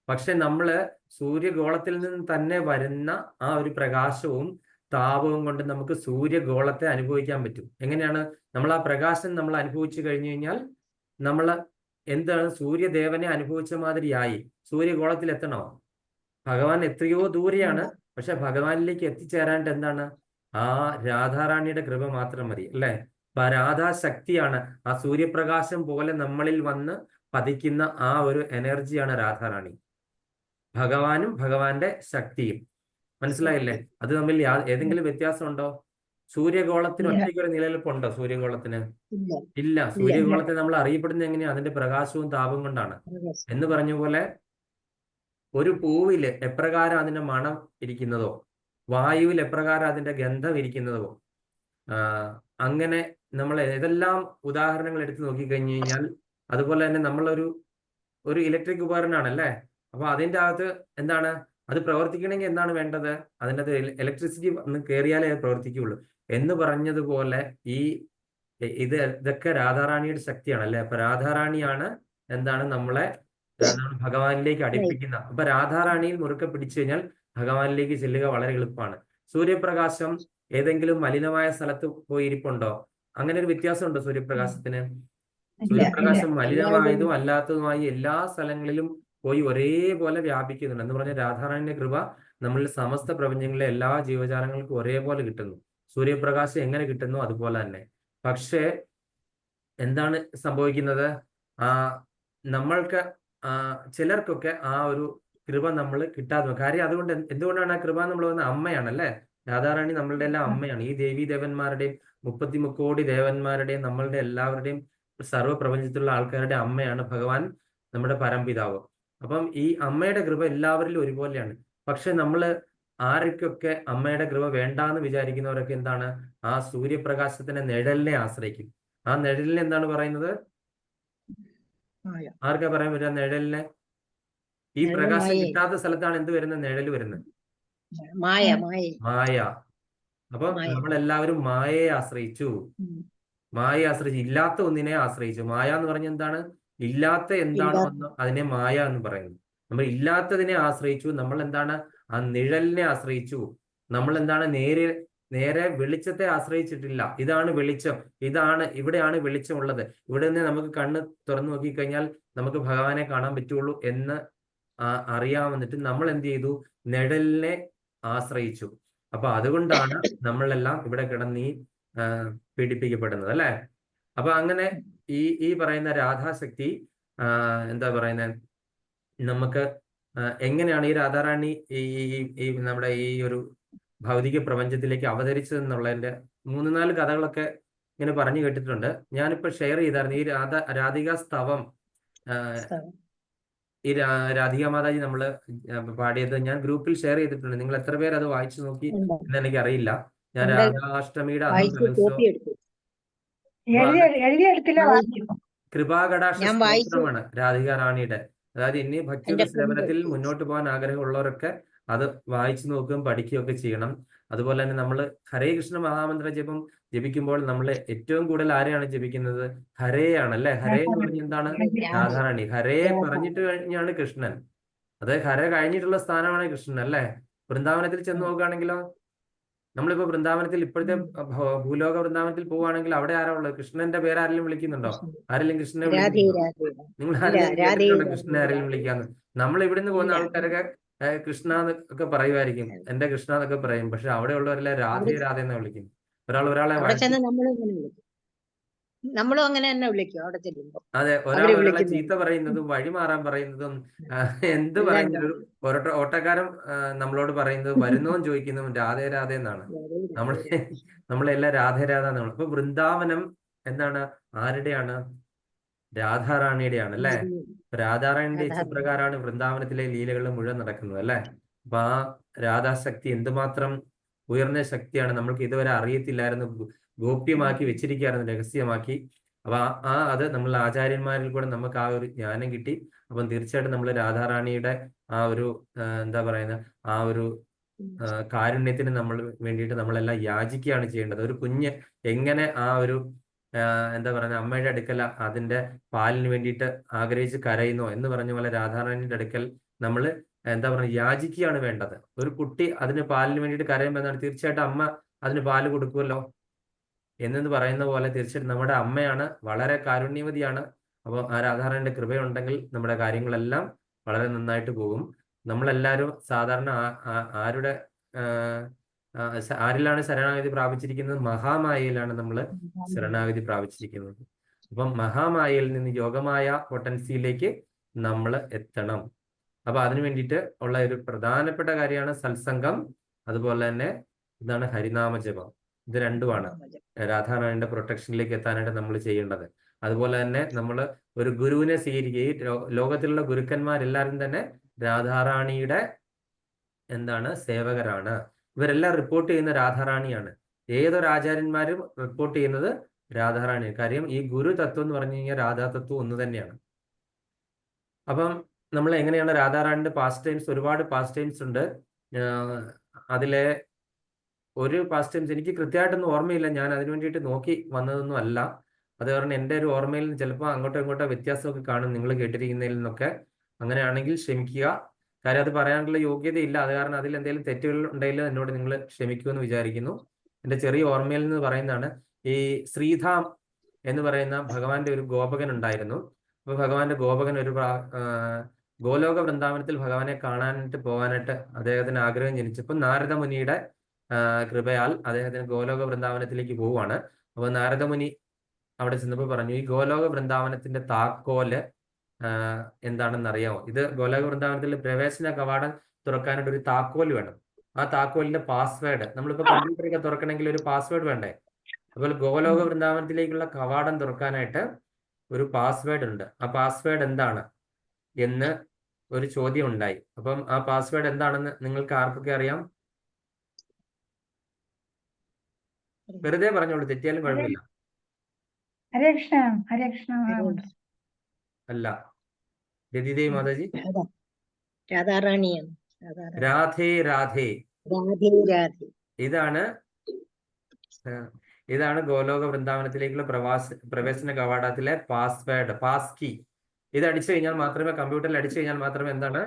പക്ഷെ നമ്മള് സൂര്യഗോളത്തിൽ നിന്ന് തന്നെ വരുന്ന ആ ഒരു പ്രകാശവും താപവും കൊണ്ട് നമുക്ക് സൂര്യഗോളത്തെ അനുഭവിക്കാൻ പറ്റും. എങ്ങനെയാണ്? നമ്മൾ ആ പ്രകാശം നമ്മൾ അനുഭവിച്ചു കഴിഞ്ഞു കഴിഞ്ഞാൽ നമ്മൾ എന്താണ് സൂര്യദേവനെ അനുഭവിച്ച മാതിരിയായി. സൂര്യഗോളത്തിൽ എത്തണോ? ഭഗവാൻ എത്രയോ ദൂരെയാണ്. പക്ഷെ ഭഗവാനിലേക്ക് എത്തിച്ചേരാണ്ട് എന്താണ്? ആ രാധാറാണിയുടെ കൃപ മാത്രം മതി അല്ലെ. അപ്പൊ രാധാശക്തിയാണ്, ആ സൂര്യപ്രകാശം പോലെ നമ്മളിൽ വന്ന് പതിക്കുന്ന ആ ഒരു എനർജിയാണ് രാധാറാണി. ഭഗവാനും ഭഗവാന്റെ ശക്തിയും. മനസ്സിലായില്ലേ? അത് തമ്മിൽ ഏതെങ്കിലും വ്യത്യാസം ഉണ്ടോ? സൂര്യഗോളത്തിന് ഒറ്റയ്ക്കൊരു നിലനിൽപ്പുണ്ടോ? സൂര്യഗോളത്തിന് ഇല്ല. സൂര്യഗോളത്തെ നമ്മൾ അറിയപ്പെടുന്നത് എങ്ങനെയാ? അതിന്റെ പ്രകാശവും താപം കൊണ്ടാണ്. എന്ന് പറഞ്ഞ പോലെ ഒരു പൂവിൽ എപ്രകാരം അതിന്റെ മണം ഇരിക്കുന്നതോ, വായുവിൽ എപ്രകാരം അതിന്റെ ഗന്ധം ഇരിക്കുന്നതോ, അങ്ങനെ നമ്മൾ ഏതെല്ലാം ഉദാഹരണങ്ങൾ എടുത്ത് നോക്കിക്കഴിഞ്ഞു കഴിഞ്ഞാൽ, അതുപോലെ തന്നെ ഒരു ഇലക്ട്രിക് ഉപകരണമാണ് അല്ലേ. അപ്പൊ അതിന്റെ അകത്ത് എന്താണ്, അത് പ്രവർത്തിക്കണമെങ്കിൽ എന്താണ് വേണ്ടത്, അതിൻ്റെ അകത്ത് ഇലക്ട്രിസിറ്റി ഒന്ന് കയറിയാലേ അത് പ്രവർത്തിക്കുകയുള്ളൂ എന്ന് പറഞ്ഞതുപോലെ ഇതൊക്കെ രാധാറാണിയുടെ ശക്തിയാണ് അല്ലെ. അപ്പൊ രാധാറാണിയാണ് എന്താണ് നമ്മളെ ഭഗവാനിലേക്ക് അടുപ്പിക്കുന്ന. അപ്പൊ രാധാറാണിയിൽ മുറുക്കെ പിടിച്ചു കഴിഞ്ഞാൽ ഭഗവാനിലേക്ക് ചെല്ലുക വളരെ എളുപ്പമാണ്. സൂര്യപ്രകാശം ഏതെങ്കിലും മലിനമായ സ്ഥലത്ത് പോയി ഇരിപ്പുണ്ടോ? അങ്ങനെ ഒരു വ്യത്യാസമുണ്ടോ സൂര്യപ്രകാശത്തിന്? സൂര്യപ്രകാശം മലിനമായതും അല്ലാത്തതുമായി എല്ലാ സ്ഥലങ്ങളിലും പോയി ഒരേപോലെ വ്യാപിക്കുന്നുണ്ട് എന്ന് പറഞ്ഞാൽ രാധാറാണിന്റെ കൃപ നമ്മളിൽ സമസ്ത പ്രപഞ്ചങ്ങളിലെ എല്ലാ ജീവജാലങ്ങൾക്കും ഒരേപോലെ കിട്ടുന്നു. സൂര്യപ്രകാശം എങ്ങനെ കിട്ടുന്നു അതുപോലെ തന്നെ. പക്ഷേ എന്താണ് സംഭവിക്കുന്നത്, നമ്മൾക്ക് ചിലർക്കൊക്കെ ആ ഒരു കൃപ നമ്മൾ കിട്ടാതെ. കാര്യം അതുകൊണ്ട് എന്തുകൊണ്ടാണ് ആ കൃപ നമ്മൾ വന്ന അമ്മയാണല്ലേ. രാധാറാണി നമ്മളുടെ എല്ലാം അമ്മയാണ്. ഈ ദേവീ ദേവന്മാരുടെയും 33 കോടി ദേവന്മാരുടെയും നമ്മളുടെ എല്ലാവരുടെയും സർവ്വപ്രപഞ്ചത്തിലുള്ള ആൾക്കാരുടെ അമ്മയാണ് ഭഗവാൻ, നമ്മുടെ പരംപിതാവ്. അപ്പം ഈ അമ്മയുടെ കൃപ എല്ലാവരിലും ഒരുപോലെയാണ്. പക്ഷെ നമ്മൾ ആർക്കൊക്കെ അമ്മയുടെ കൃപ വേണ്ടാന്ന് വിചാരിക്കുന്നവരൊക്കെ എന്താണ്, ആ സൂര്യപ്രകാശത്തിന്റെ നിഴലിനെ ആശ്രയിക്കും. ആ നിഴലിനെ എന്താണ് പറയുന്നത്, ആർക്കാ പറയാൻ പറ്റുക നിഴലിനെ? ഈ പ്രകാശം കിട്ടാത്ത സ്ഥലത്താണ് എന്ത് വരുന്നത്, നിഴല് വരുന്നത്, മായ. അപ്പൊ നമ്മളെല്ലാവരും മായയെ ആശ്രയിച്ചു. മായയെ ആശ്രയിച്ചു, ഇല്ലാത്ത ഒന്നിനെ ആശ്രയിച്ചു. മായ എന്ന് പറഞ്ഞ എന്താണ്, ഇല്ലാത്ത എന്താണോ എന്ന് അതിനെ മായ എന്ന് പറയുന്നു. നമ്മൾ ഇല്ലാത്തതിനെ ആശ്രയിച്ചു. നമ്മൾ എന്താണ്, ആ നിഴലിനെ ആശ്രയിച്ചു. നമ്മൾ എന്താണ്, നേരെ വെളിച്ചത്തെ ആശ്രയിച്ചിട്ടില്ല. ഇതാണ് വെളിച്ചം, ഇവിടെയാണ് വെളിച്ചമുള്ളത്, ഇവിടെ നിന്ന് നമുക്ക് കണ്ണ് തുറന്നു നോക്കിക്കഴിഞ്ഞാൽ നമുക്ക് ഭഗവാനെ കാണാൻ പറ്റുള്ളൂ എന്ന് അറിയാമെന്നിട്ട് നമ്മൾ എന്ത് ചെയ്തു, നിഴലിനെ ആശ്രയിച്ചു. അപ്പൊ അതുകൊണ്ടാണ് നമ്മളെല്ലാം ഇവിടെ കിടന്ന് പീഡിപ്പിക്കപ്പെടുന്നത് അല്ലെ. അപ്പൊ അങ്ങനെ ഈ പറയുന്ന രാധാശക്തി എന്താ പറയുന്നത്, നമുക്ക് എങ്ങനെയാണ് ഈ രാധാറാണി ഈ നമ്മുടെ ഈ ഒരു ഭൗതിക പ്രപഞ്ചത്തിലേക്ക് അവതരിച്ചതെന്നുള്ളതിന്റെ 3-4 കഥകളൊക്കെ ഇങ്ങനെ പറഞ്ഞു കേട്ടിട്ടുണ്ട്. ഞാനിപ്പോ ഷെയർ ചെയ്തായിരുന്നു ഈ രാധികാ സ്തവം. ഈ രാധികാ മാതാജി നമ്മള് പാടിയത് ഞാൻ ഗ്രൂപ്പിൽ ഷെയർ ചെയ്തിട്ടുണ്ട്. നിങ്ങൾ എത്ര പേര് അത് വായിച്ചു നോക്കി എന്ന് എനിക്ക് അറിയില്ല. ഞാൻ രാധാഷ്ടമിയുടെ കൃപാകടാക്ഷ സ്തോത്രമാണ് രാധികാ റാണിയുടെ. അതായത് ഇനി ഭക്തിയുടെ സേവനത്തിൽ മുന്നോട്ട് പോകാൻ ആഗ്രഹമുള്ളവരൊക്കെ അത് വായിച്ചു നോക്കുകയും പഠിക്കുകയൊക്കെ ചെയ്യണം. അതുപോലെ തന്നെ നമ്മൾ ഹരേ കൃഷ്ണ മഹാമന്ത്ര ജപിക്കുമ്പോൾ നമ്മൾ ഏറ്റവും കൂടുതൽ ആരെയാണ് ജപിക്കുന്നത്, ഹരേയാണ് അല്ലെ. ഹരേ എന്ന് പറഞ്ഞ എന്താണ്, രാധാറാണി. ഹരയെ പറഞ്ഞിട്ട് കഴിഞ്ഞാണ് കൃഷ്ണൻ. അത് ഹര കഴിഞ്ഞിട്ടുള്ള സ്ഥാനമാണ് കൃഷ്ണൻ അല്ലെ. വൃന്ദാവനത്തിൽ ചെന്ന് നോക്കുകയാണെങ്കിലോ, നമ്മളിപ്പോ വൃന്ദാവനത്തിൽ ഇപ്പോഴത്തെ ഭൂലോക വൃന്ദാവനത്തിൽ പോവുകയാണെങ്കിൽ അവിടെ ആരാ ഉള്ളത്, കൃഷ്ണന്റെ പേര് ആരെങ്കിലും വിളിക്കുന്നുണ്ടോ? ആരെങ്കിലും കൃഷ്ണനെ വിളിക്കുന്നുണ്ടോ? നിങ്ങൾ ആരെങ്കിലും കൃഷ്ണനെ ആരെങ്കിലും വിളിക്കാന്ന്? നമ്മൾ ഇവിടുന്ന് പോകുന്ന ആൾക്കാരൊക്കെ കൃഷ്ണ എന്നൊക്കെ പറയുമായിരിക്കും, എന്റെ കൃഷ്ണ എന്നൊക്കെ പറയും. പക്ഷെ അവിടെ ഉള്ളവരെല്ലാം രാധേ രാധ എന്ന് വിളിക്കും. ഒരാളെ നമ്മളും അങ്ങനെ തന്നെ വിളിക്കും അവിടെ ചെല്ലുമ്പോ. അതെ, ഒരാളെ ചീത്ത പറയുന്നതും വഴി മാറാൻ പറയുന്നതും എന്ത് പറയുന്നതും, ഓട്ടക്കാരൻ നമ്മളോട് പറയുന്നത് വരുന്നോന്ന് ചോദിക്കുന്നതും രാധേ രാധ എന്നാണ്. നമ്മളെല്ലാം രാധേ രാധ എന്നാണ്. അപ്പൊ വൃന്ദാവനം എന്താണ്, ആരുടെയാണ്, രാധാറാണിയുടെയാണ് അല്ലെ. രാധാറാണിയുടെ ഇഷ്ടപ്രകാരമാണ് വൃന്ദാവനത്തിലെ ലീലകൾ മുഴുവൻ നടക്കുന്നത് അല്ലെ. അപ്പൊ ആ രാധാശക്തി എന്തുമാത്രം ഉയർന്ന ശക്തിയാണ്, നമ്മൾക്ക് ഇതുവരെ അറിയത്തില്ലായിരുന്നു, ഗോപ്യമാക്കി വെച്ചിരിക്കുകയായിരുന്നു, രഹസ്യമാക്കി. അപ്പൊ അത് നമ്മൾ ആചാര്യന്മാരിൽ കൂടെ നമുക്ക് ആ ഒരു ജ്ഞാനം കിട്ടി. അപ്പം തീർച്ചയായിട്ടും നമ്മൾ രാധാറാണിയുടെ ആ ഒരു എന്താ പറയുന്ന ആ ഒരു കാരുണ്യത്തിന് നമ്മൾ വേണ്ടിയിട്ട് നമ്മളെല്ലാം യാചിക്കുകയാണ് ചെയ്യേണ്ടത്. ഒരു കുഞ്ഞ് എങ്ങനെ ആ ഒരു എന്താ പറയുക അമ്മയുടെ അടുക്കൽ അതിന്റെ പാലിന് വേണ്ടിയിട്ട് ആഗ്രഹിച്ച് കരയുന്നോ എന്ന് പറഞ്ഞ പോലെ രാധാറാണിയുടെ അടുക്കൽ നമ്മൾ എന്താ പറയുക യാചിക്കുകയാണ് വേണ്ടത്. ഒരു കുട്ടി അതിന് പാലിന് വേണ്ടിയിട്ട് കരയുമ്പോൾ എന്താണ്, തീർച്ചയായിട്ടും അമ്മ അതിന് പാല് കൊടുക്കുമല്ലോ എന്നു പറയുന്ന പോലെ തീർച്ചയായിട്ടും നമ്മുടെ അമ്മയാണ്, വളരെ കാരുണ്യവതിയാണ്. അപ്പോൾ ആ രാധാറാണിയുടെ കൃപയുണ്ടെങ്കിൽ നമ്മുടെ കാര്യങ്ങളെല്ലാം വളരെ നന്നായിട്ട് പോകും. നമ്മളെല്ലാവരും സാധാരണ ആരിലാണ് ശരണാഗതി പ്രാപിച്ചിരിക്കുന്നത്, മഹാമായയിലാണ് നമ്മൾ ശരണാഗതി പ്രാപിച്ചിരിക്കുന്നത്. അപ്പം മഹാമായയിൽ നിന്ന് യോഗമായ പൊട്ടൻസിയിലേക്ക് നമ്മൾ എത്തണം. അപ്പൊ അതിനു വേണ്ടിയിട്ട് ഉള്ള ഒരു പ്രധാനപ്പെട്ട കാര്യമാണ് സത്സംഗം. അതുപോലെ തന്നെ ഇതാണ് ഹരിനാമജപം. ഇത് രണ്ടുമാണ് രാധാറാണിയുടെ പ്രൊട്ടക്ഷനിലേക്ക് എത്താനായിട്ട് നമ്മൾ ചെയ്യേണ്ടത്. അതുപോലെ തന്നെ നമ്മൾ ഒരു ഗുരുവിനെ സ്വീകരിക്കുക. ഈ ലോകത്തിലുള്ള ഗുരുക്കന്മാരെല്ലാവരും തന്നെ രാധാറാണിയുടെ എന്താണ് സേവകരാണ്. ഇവരെല്ലാം റിപ്പോർട്ട് ചെയ്യുന്ന രാധാറാണിയാണ്. ഏതൊരു ആചാര്യന്മാരും റിപ്പോർട്ട് ചെയ്യുന്നത് രാധാറാണി. കാര്യം ഈ ഗുരു തത്വം എന്ന് പറഞ്ഞു കഴിഞ്ഞാൽ രാധാ തത്വം ഒന്ന് തന്നെയാണ്. അപ്പം നമ്മൾ എങ്ങനെയാണ് രാധാറാണിന്റെ പാസ്റ്റ് ടൈംസ്, ഒരുപാട് പാസ്റ്റ് ടൈംസ് ഉണ്ട്. അതിലെ ഒരു പാസ്റ്റ് ടൈംസ് എനിക്ക് കൃത്യമായിട്ടൊന്നും ഓർമ്മയില്ല, ഞാൻ അതിനു വേണ്ടിയിട്ട് നോക്കി വന്നതൊന്നും അല്ല. അത് കാരണം എൻ്റെ ഒരു ഓർമ്മയിൽ ചിലപ്പോൾ അങ്ങോട്ടോ ഇങ്ങോട്ടോ വ്യത്യാസമൊക്കെ കാണും നിങ്ങൾ കേട്ടിരിക്കുന്നതിൽ നിന്നൊക്കെ. അങ്ങനെയാണെങ്കിൽ ക്ഷമിക്കുക. കാര്യം അത് പറയാനുള്ള യോഗ്യതയില്ല. അത് കാരണം അതിൽ എന്തെങ്കിലും തെറ്റുകൾ ഉണ്ടെങ്കിൽ എന്നോട് നിങ്ങൾ ക്ഷമിക്കുമെന്ന് വിചാരിക്കുന്നു. എൻ്റെ ചെറിയ ഓർമ്മയിൽ നിന്ന് പറയുന്നതാണ്. ഈ ശ്രീധാം എന്ന് പറയുന്ന ഭഗവാന്റെ ഒരു ഗോപകൻ ഉണ്ടായിരുന്നു. അപ്പൊ ഭഗവാന്റെ ഗോപകൻ ഒരു ഗോലോക വൃന്ദാവനത്തിൽ ഭഗവാനെ കാണാനായിട്ട് പോകാനായിട്ട് അദ്ദേഹത്തിന് ആഗ്രഹം ജനിച്ചപ്പോൾ നാരദ മുനിയുടെ കൃപയാൽ അദ്ദേഹത്തിന് ഗോലോക വൃന്ദാവനത്തിലേക്ക് പോവുകയാണ്. അപ്പൊ നാരദ മുനി അവിടെ ചെന്നപ്പോൾ പറഞ്ഞു, ഈ ഗോലോക വൃന്ദാവനത്തിന്റെ താക്കോല് എന്താണെന്ന് അറിയാമോ? ഇത് ഗോലോക വൃന്ദാവനത്തിൽ പ്രവേശന കവാടം തുറക്കാനായിട്ട് ഒരു താക്കോൽ വേണം. ആ താക്കോലിന്റെ പാസ്വേഡ്, നമ്മളിപ്പോ കമ്പ്യൂട്ടറൊക്കെ തുറക്കണമെങ്കിൽ ഒരു പാസ്വേഡ് വേണ്ടേ? അതുപോലെ ഗോലോക വൃന്ദാവനത്തിലേക്കുള്ള കവാടം തുറക്കാനായിട്ട് ഒരു പാസ്വേഡ് ഉണ്ട്. ആ പാസ്വേഡ് എന്താണ് എന്ന് ഒരു ചോദ്യം ഉണ്ടായി. അപ്പം ആ പാസ്വേഡ് എന്താണെന്ന് നിങ്ങൾക്ക് ആർക്കൊക്കെ അറിയാം? വെറുതെ പറഞ്ഞോളൂ, തെറ്റിയാലും കുഴപ്പമില്ല. ഹരേ കൃഷ്ണ, ഹരേ കൃഷ്ണ. അല്ല, രതിദേവി മാതാജി. രാധാറാണിയാണ്. രാധേ രാധേ. ഇതാണ് ഗോലോക വൃന്ദാവനത്തിലേക്കുള്ള പ്രവേശന കവാടത്തിലെ പാസ്വേഡ്, പാസ് കീ. ഇത് അടിച്ചു കഴിഞ്ഞാൽ മാത്രമേ, കമ്പ്യൂട്ടറിൽ അടിച്ചു കഴിഞ്ഞാൽ മാത്രമേ എന്താണ്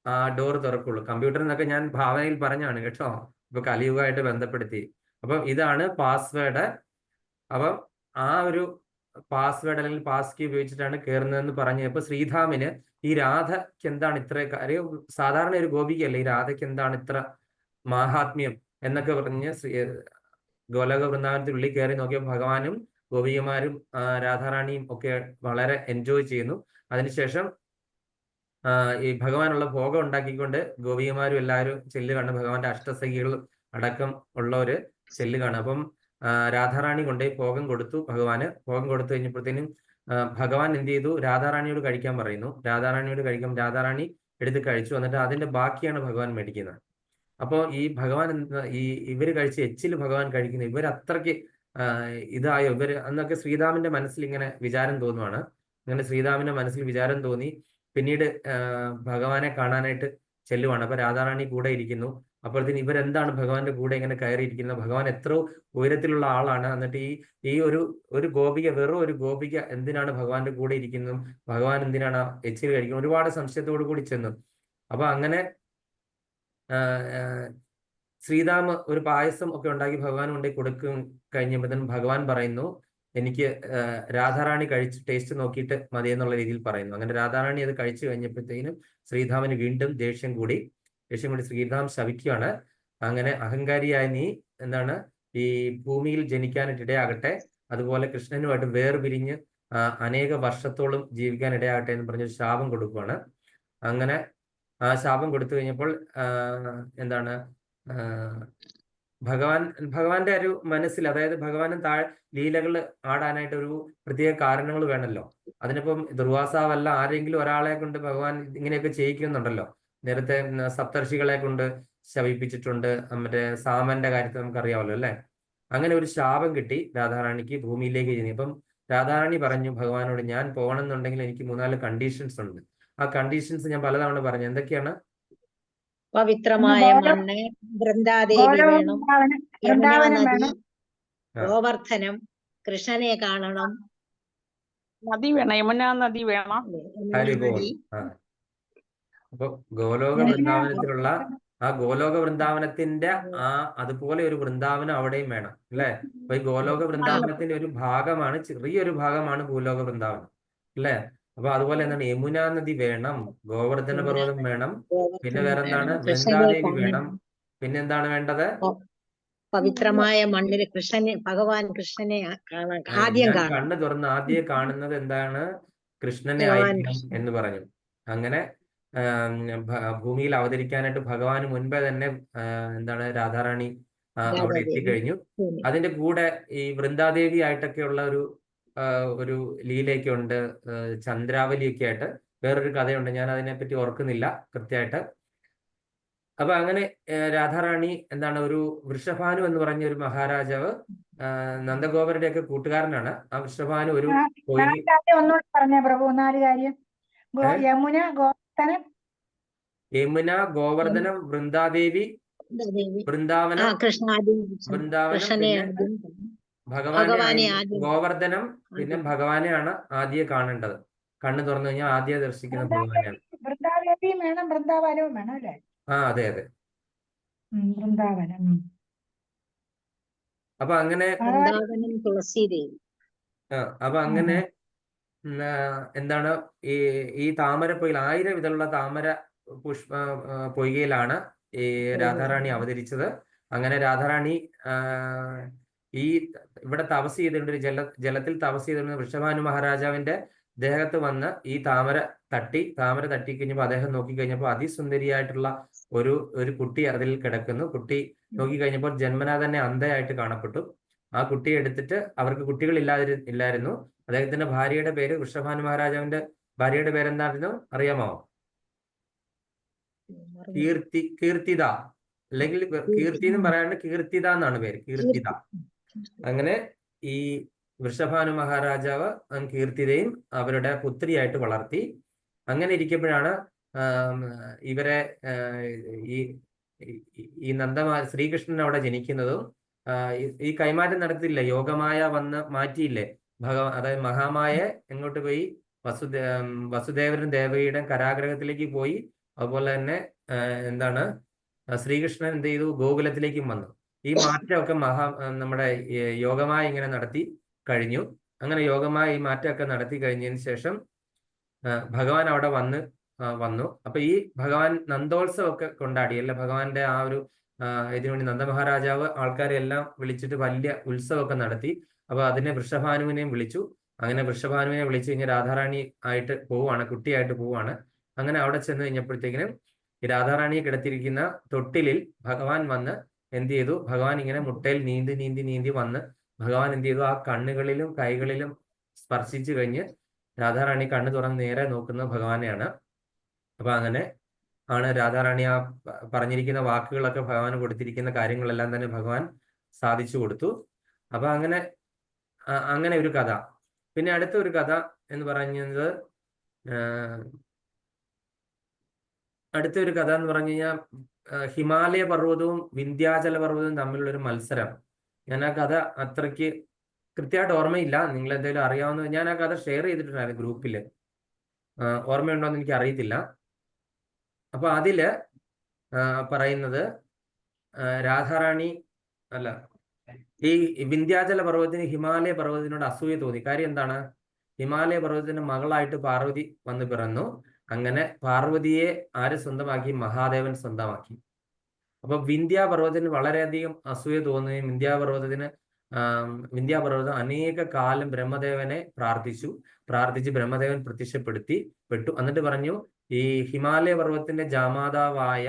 ആ ഡോർ തുറക്കുള്ളൂ. കമ്പ്യൂട്ടറിൽ നിന്നൊക്കെ ഞാൻ ഭാവനയിൽ പറഞ്ഞാണ് കേട്ടോ, ഇപ്പൊ കലിയുഗമായിട്ട് ബന്ധപ്പെടുത്തി. അപ്പം ഇതാണ് പാസ്വേഡ്. അപ്പം ആ ഒരു പാസ്വേഡ് അല്ലെങ്കിൽ പാസ് കീ ഉപയോഗിച്ചിട്ടാണ് കയറുന്നതെന്ന് പറഞ്ഞപ്പോൾ ശ്രീധാമിന് ഈ രാധയ്ക്ക് എന്താണ് ഇത്ര കാര്യം, സാധാരണ ഒരു ഗോപികയല്ലേ, ഈ രാധയ്ക്ക് എന്താണ് ഇത്ര മാഹാത്മ്യം എന്നൊക്കെ പറഞ്ഞ് ഗോലോക വൃന്ദാവനത്തിനുള്ളിൽ കയറി നോക്കിയപ്പോൾ ഭഗവാനും ഗോപികമാരും രാധാറാണിയും ഒക്കെ വളരെ എൻജോയ് ചെയ്യുന്നു. അതിനുശേഷം ഈ ഭഗവാനുള്ള ഭോഗം ഉണ്ടാക്കിക്കൊണ്ട് ഗോപികമാരും എല്ലാവരും ചെല്ലുകയാണ്. ഭഗവാന്റെ അഷ്ടസഖികളും അടക്കം ഉള്ളവര് ചെല്ലുകയാണ്. അപ്പം രാധാറാണി കൊണ്ടുപോയി ഭോഗം കൊടുത്തു. ഭോഗം കൊടുത്തു കഴിഞ്ഞപ്പോഴത്തേനും ഭഗവാൻ എന്ത് ചെയ്തു, രാധാറാണിയോട് കഴിക്കാൻ പറയുന്നു. രാധാറാണിയോട് കഴിക്കാൻ രാധാറാണി എടുത്ത് കഴിച്ചു. എന്നിട്ട് അതിന്റെ ബാക്കിയാണ് ഭഗവാൻ മേടിക്കുന്നത്. അപ്പോൾ ഈ ഭഗവാൻ ഇവര് കഴിച്ച് എച്ചില് ഭഗവാൻ കഴിക്കുന്നു. ഇവർ അത്രയ്ക്ക് ഇതായോ ഇവര് എന്നൊക്കെ ശ്രീരാമന്റെ മനസ്സിൽ ഇങ്ങനെ വിചാരം തോന്നുവാണ്. അങ്ങനെ ശ്രീരാമന്റെ മനസ്സിൽ വിചാരം തോന്നി. പിന്നീട് ഭഗവാനെ കാണാനായിട്ട് ചെല്ലുവാണ്. അപ്പൊ രാധാറാണി കൂടെ ഇരിക്കുന്നു. അപ്പോഴത്തേന് ഇവരെന്താണ് ഭഗവാന്റെ കൂടെ ഇങ്ങനെ കയറിയിരിക്കുന്നത്? ഭഗവാൻ എത്ര ഉയരത്തിലുള്ള ആളാണ്. എന്നിട്ട് ഈ ഒരു ഗോപിക, വെറും ഒരു ഗോപിക എന്തിനാണ് ഭഗവാന്റെ കൂടെ ഇരിക്കുന്നത്? ഭഗവാൻ എന്തിനാണ് എച്ചിൽ കഴിക്കുന്നത്? ഒരുപാട് സംശയത്തോടു കൂടി ചെന്നു. അപ്പൊ അങ്ങനെ ശ്രീരാമ ഒരു പായസം ഒക്കെ ഉണ്ടാക്കി ഭഗവാൻ കൊണ്ടേ കൊടുക്കും. കഴിഞ്ഞപ്പോഴത്തേനും ഭഗവാൻ പറയുന്നു, എനിക്ക് രാധാറാണി കഴിച്ച് ടേസ്റ്റ് നോക്കിയിട്ട് മതി എന്നുള്ള രീതിയിൽ പറയുന്നു. അങ്ങനെ രാധാറാണി അത് കഴിച്ചു കഴിഞ്ഞപ്പോഴത്തേനും ശ്രീധാമന് വീണ്ടും ദേഷ്യം കൂടി ശ്രീധാം ശപിക്കുകയാണ്. അങ്ങനെ അഹങ്കാരിയായ നീ എന്താണ് ഈ ഭൂമിയിൽ ജനിക്കാനായിട്ട് ഇടയാകട്ടെ, അതുപോലെ കൃഷ്ണനുമായിട്ട് വേർപിരിഞ്ഞ് അനേക വർഷത്തോളം ജീവിക്കാൻ ഇടയാകട്ടെ എന്ന് പറഞ്ഞൊരു ശാപം കൊടുക്കുകയാണ്. അങ്ങനെ ആ ശാപം കൊടുത്തു കഴിഞ്ഞപ്പോൾ എന്താണ് ഭഗവാന്റെ ഒരു മനസ്സിൽ, അതായത് ഭഗവാനും ലീലകൾ ആടാനായിട്ട് ഒരു പ്രത്യേക കാരണങ്ങൾ വേണമല്ലോ. അതിനിപ്പം ദുർവാസാവല്ല, ആരെങ്കിലും ഒരാളെ കൊണ്ട് ഭഗവാൻ ഇങ്ങനെയൊക്കെ ചെയ്യിക്കുന്നുണ്ടല്ലോ. നേരത്തെ സപ്തർഷികളെ കൊണ്ട് ശപിപ്പിച്ചിട്ടുണ്ട്. മറ്റേ സാമന്റെ കാര്യത്തിൽ നമുക്കറിയാമല്ലോ അല്ലെ. അങ്ങനെ ഒരു ശാപം കിട്ടി രാധാറാണിക്ക് ഭൂമിയിലേക്ക് ചെയ്യുന്നു. അപ്പം രാധാറാണി പറഞ്ഞു ഭഗവാനോട്, ഞാൻ പോകണമെന്നുണ്ടെങ്കിൽ എനിക്ക് 3-4 കണ്ടീഷൻസ് ഉണ്ട്. ആ കണ്ടീഷൻസ് ഞാൻ പലതവണ പറഞ്ഞു. എന്തൊക്കെയാണ്? പവിത്രമായ മണ്ണ്, വൃന്ദാദേവി വേണം, യമുനാ നദി, ഗോവർദ്ധനം, കൃഷ്ണനെ കാണണം, നദി വേണം, യമുനാ നദി വേണം. അപ്പൊ ഗോലോക വൃന്ദാവനത്തിലുള്ള ആ ഗോലോക വൃന്ദാവനത്തിന്റെ അതുപോലെ ഒരു വൃന്ദാവനം അവിടെയും വേണം അല്ലെ. അപ്പൊ ഈ ഗോലോക വൃന്ദാവനത്തിന്റെ ഒരു ഭാഗമാണ്, ചെറിയൊരു ഭാഗമാണ് ഭൂലോക വൃന്ദാവനം അല്ലെ. അപ്പൊ അതുപോലെ എന്താണ്, യമുനാ നദി വേണം, ഗോവർദ്ധന പർവ്വതം വേണം, പിന്നെ വേറെന്താണ്, വൃന്ദാദേവി വേണം, പിന്നെന്താണ് വേണ്ടത്? പവിത്രമായ മണ്ണിൽ ഭഗവാൻ കൃഷ്ണനെ ആദ്യം കണ്ണ് തുറന്ന് ആദ്യം കാണുന്നത് എന്താണ്? കൃഷ്ണനെ ആയിരിക്കണം എന്ന് പറഞ്ഞു. അങ്ങനെ ഭൂമിയിൽ അവതരിക്കാനായിട്ട് ഭഗവാന് മുൻപേ തന്നെ എന്താണ് രാധാറാണി അവിടെ എത്തിക്കഴിഞ്ഞു. അതിന്റെ കൂടെ ഈ വൃന്ദാദേവി ആയിട്ടൊക്കെ ഉള്ള ഒരു ലീലയൊക്കെ ഉണ്ട്, ചന്ദ്രാവലിയൊക്കെ ആയിട്ട് വേറൊരു കഥയുണ്ട്, ഞാൻ അതിനെപ്പറ്റി ഓർക്കുന്നില്ല കൃത്യമായിട്ട്. അപ്പൊ അങ്ങനെ രാധാറാണി എന്താണ്, ഒരു വൃഷഭാനു എന്ന് പറഞ്ഞ ഒരു മഹാരാജാവ് നന്ദഗോപരുടെ ഒക്കെ കൂട്ടുകാരനാണ്. ആ വൃഷഭാനു ഒരു നാല് കാര്യം ഒന്നുകൂടി പറഞ്ഞേ പ്രഭു, 4 കാര്യം. യമുന, ഗോവർദ്ധനം, യമുന, ഗോവർദ്ധനം, വൃന്ദാദേവി, വൃന്ദാവനം, വൃന്ദാവനം, പിന്നെ ഭഗവാനെ, ഗോവർദ്ധനം, പിന്നെ ഭഗവാനെയാണ് ആദ്യം കാണേണ്ടത്. കണ്ണ് തുറന്നു കഴിഞ്ഞാൽ ആദ്യം ദർശിക്കുന്ന ഭഗവാനെയാണ്. വൃന്ദാദേവിയും വേണം, വൃന്ദാവനവും വേണം അല്ലേ? അതെ അതെ. വൃന്ദാവനം. അപ്പൊ അങ്ങനെ അപ്പൊ അങ്ങനെ എന്താണ്, ഈ താമരപ്പൊയ്യിൽ 1000 വിധമുള്ള താമര പൊയ്കയിലാണ് ഈ രാധാറാണി അവതരിച്ചത്. അങ്ങനെ രാധാറാണി ഈ ഇവിടെ തപസ് ചെയ്തിട്ടുണ്ട്, ജലത്തിൽ തപസ് ചെയ്തിട്ടുണ്ട്. വൃഷഭാനു മഹാരാജാവിന്റെ ദേഹത്ത് വന്ന് ഈ താമര തട്ടി കഴിഞ്ഞപ്പോൾ അദ്ദേഹം നോക്കിക്കഴിഞ്ഞപ്പോൾ അതിസുന്ദരിയായിട്ടുള്ള ഒരു കുട്ടി അതിൽ കിടക്കുന്നു. കുട്ടി നോക്കിക്കഴിഞ്ഞപ്പോൾ ജന്മനാ തന്നെ അന്ധയായിട്ട് കാണപ്പെട്ടു. ആ കുട്ടിയെ എടുത്തിട്ട്, അവർക്ക് കുട്ടികൾ ഇല്ലായിരുന്നു. അദ്ദേഹത്തിന്റെ ഭാര്യയുടെ പേര്, വൃഷഭാനു മഹാരാജാവിന്റെ ഭാര്യയുടെ പേരെന്തായിരുന്നു അറിയാമോ? കീർത്തിത, അല്ലെങ്കിൽ കീർത്തി എന്നും പറയാണ്ട് കീർത്തിത എന്നാണ് പേര്, കീർത്തിത. അങ്ങനെ ഈ വൃഷഭാനു മഹാരാജാവ് കീർത്തിതയും അവരുടെ പുത്രിയായിട്ട് വളർത്തി. അങ്ങനെ ഇരിക്കുമ്പോഴാണ് ഇവരെ ഈ ശ്രീകൃഷ്ണൻ അവിടെ ജനിക്കുന്നതും ഈ കൈമാറ്റം നടത്തിയില്ലേ, യോഗമായ വന്ന് മാറ്റിയില്ലേ അതായത് മഹാമായെ എങ്ങോട്ട് പോയി, വസുദേവരും ദേവകിയുടെ കരാഗ്രഹത്തിലേക്ക് പോയി. അതുപോലെ തന്നെ എന്താണ്, ശ്രീകൃഷ്ണൻ എന്ത് ചെയ്തു, ഗോകുലത്തിലേക്കും വന്നു. ഈ മാറ്റമൊക്കെ നമ്മുടെ യോഗമായ ഇങ്ങനെ നടത്തി കഴിഞ്ഞു. അങ്ങനെ യോഗമായ ഈ മാറ്റമൊക്കെ നടത്തി കഴിഞ്ഞതിന് ശേഷം ഭഗവാൻ അവിടെ വന്നു. അപ്പൊ ഈ ഭഗവാൻ നന്ദോത്സവമൊക്കെ കൊണ്ടാടി അല്ലെ, ഭഗവാന്റെ ആ ഒരു ഇതിനുവേണ്ടി നന്ദമഹാരാജാവ് ആൾക്കാരെ എല്ലാം വിളിച്ചിട്ട് വലിയ ഉത്സവമൊക്കെ നടത്തി. അപ്പൊ അതിനെ വൃഷഭാനുവിനെയും വിളിച്ചു. അങ്ങനെ വൃഷഭാനുവിനെ വിളിച്ചു കഴിഞ്ഞാൽ രാധാറാണി ആയിട്ട് പോവാണ്, കുട്ടിയായിട്ട് പോവാണ്. അങ്ങനെ അവിടെ ചെന്ന് കഴിഞ്ഞപ്പോഴത്തേക്കിനും ഈ രാധാറാണിയെ കിടത്തിയിരിക്കുന്ന തൊട്ടിലിൽ ഭഗവാൻ വന്ന് എന്ത് ചെയ്തു, ഭഗവാൻ ഇങ്ങനെ മുട്ടയിൽ നീന്തി വന്ന് ഭഗവാൻ എന്ത് ചെയ്തു, ആ കണ്ണുകളിലും കൈകളിലും സ്പർശിച്ചു കഴിഞ്ഞ് രാധാറാണി കണ്ണ് തുറന്ന് നേരെ നോക്കുന്ന ഭഗവാനെയാണ്. അപ്പൊ അങ്ങനെ ആണ് രാധാറാണി ആ പറഞ്ഞിരിക്കുന്ന വാക്കുകളൊക്കെ, ഭഗവാൻ കൊടുത്തിരിക്കുന്ന കാര്യങ്ങളെല്ലാം തന്നെ ഭഗവാൻ സാധിച്ചു കൊടുത്തു. അപ്പൊ അങ്ങനെ ഒരു കഥ. പിന്നെ അടുത്ത ഒരു കഥ എന്ന് പറയുന്നത് പറഞ്ഞു കഴിഞ്ഞാൽ ഹിമാലയ പർവ്വതവും വിന്ധ്യാചല പർവ്വതവും തമ്മിലുള്ള ഒരു മത്സരം. ഞാൻ ആ കഥ അത്രയ്ക്ക് കൃത്യമായിട്ട് ഓർമ്മയില്ല, നിങ്ങൾ എന്തെങ്കിലും അറിയാവുന്ന, ഞാൻ ആ കഥ ഷെയർ ചെയ്തിട്ടുണ്ടായിരുന്നു ഗ്രൂപ്പിൽ, ഓർമ്മയുണ്ടോ എന്ന് എനിക്ക് അറിയത്തില്ല. അപ്പൊ അതില് പറയുന്നത് രാധാറാണി അല്ല, ഈ വിന്ധ്യാചല പർവ്വതത്തിന് ഹിമാലയ പർവ്വതത്തിനോട് അസൂയ തോന്നി. കാര്യം എന്താണ്, ഹിമാലയ പർവ്വതത്തിന്റെ മകളായിട്ട് പാർവതി വന്ന് പിറന്നു. അങ്ങനെ പാർവതിയെ ആര് സ്വന്തമാക്കി, മഹാദേവൻ സ്വന്തമാക്കി. അപ്പൊ വിന്ധ്യാപർവ്വതത്തിന് വളരെയധികം അസൂയ തോന്നുകയും വിന്ധ്യാപർവ്വതം അനേക കാലം ബ്രഹ്മദേവനെ പ്രാർത്ഥിച്ച് ബ്രഹ്മദേവൻ പെട്ടു. എന്നിട്ട് പറഞ്ഞു, ഈ ഹിമാലയ പർവ്വതത്തിന്റെ ജാമാതാവായ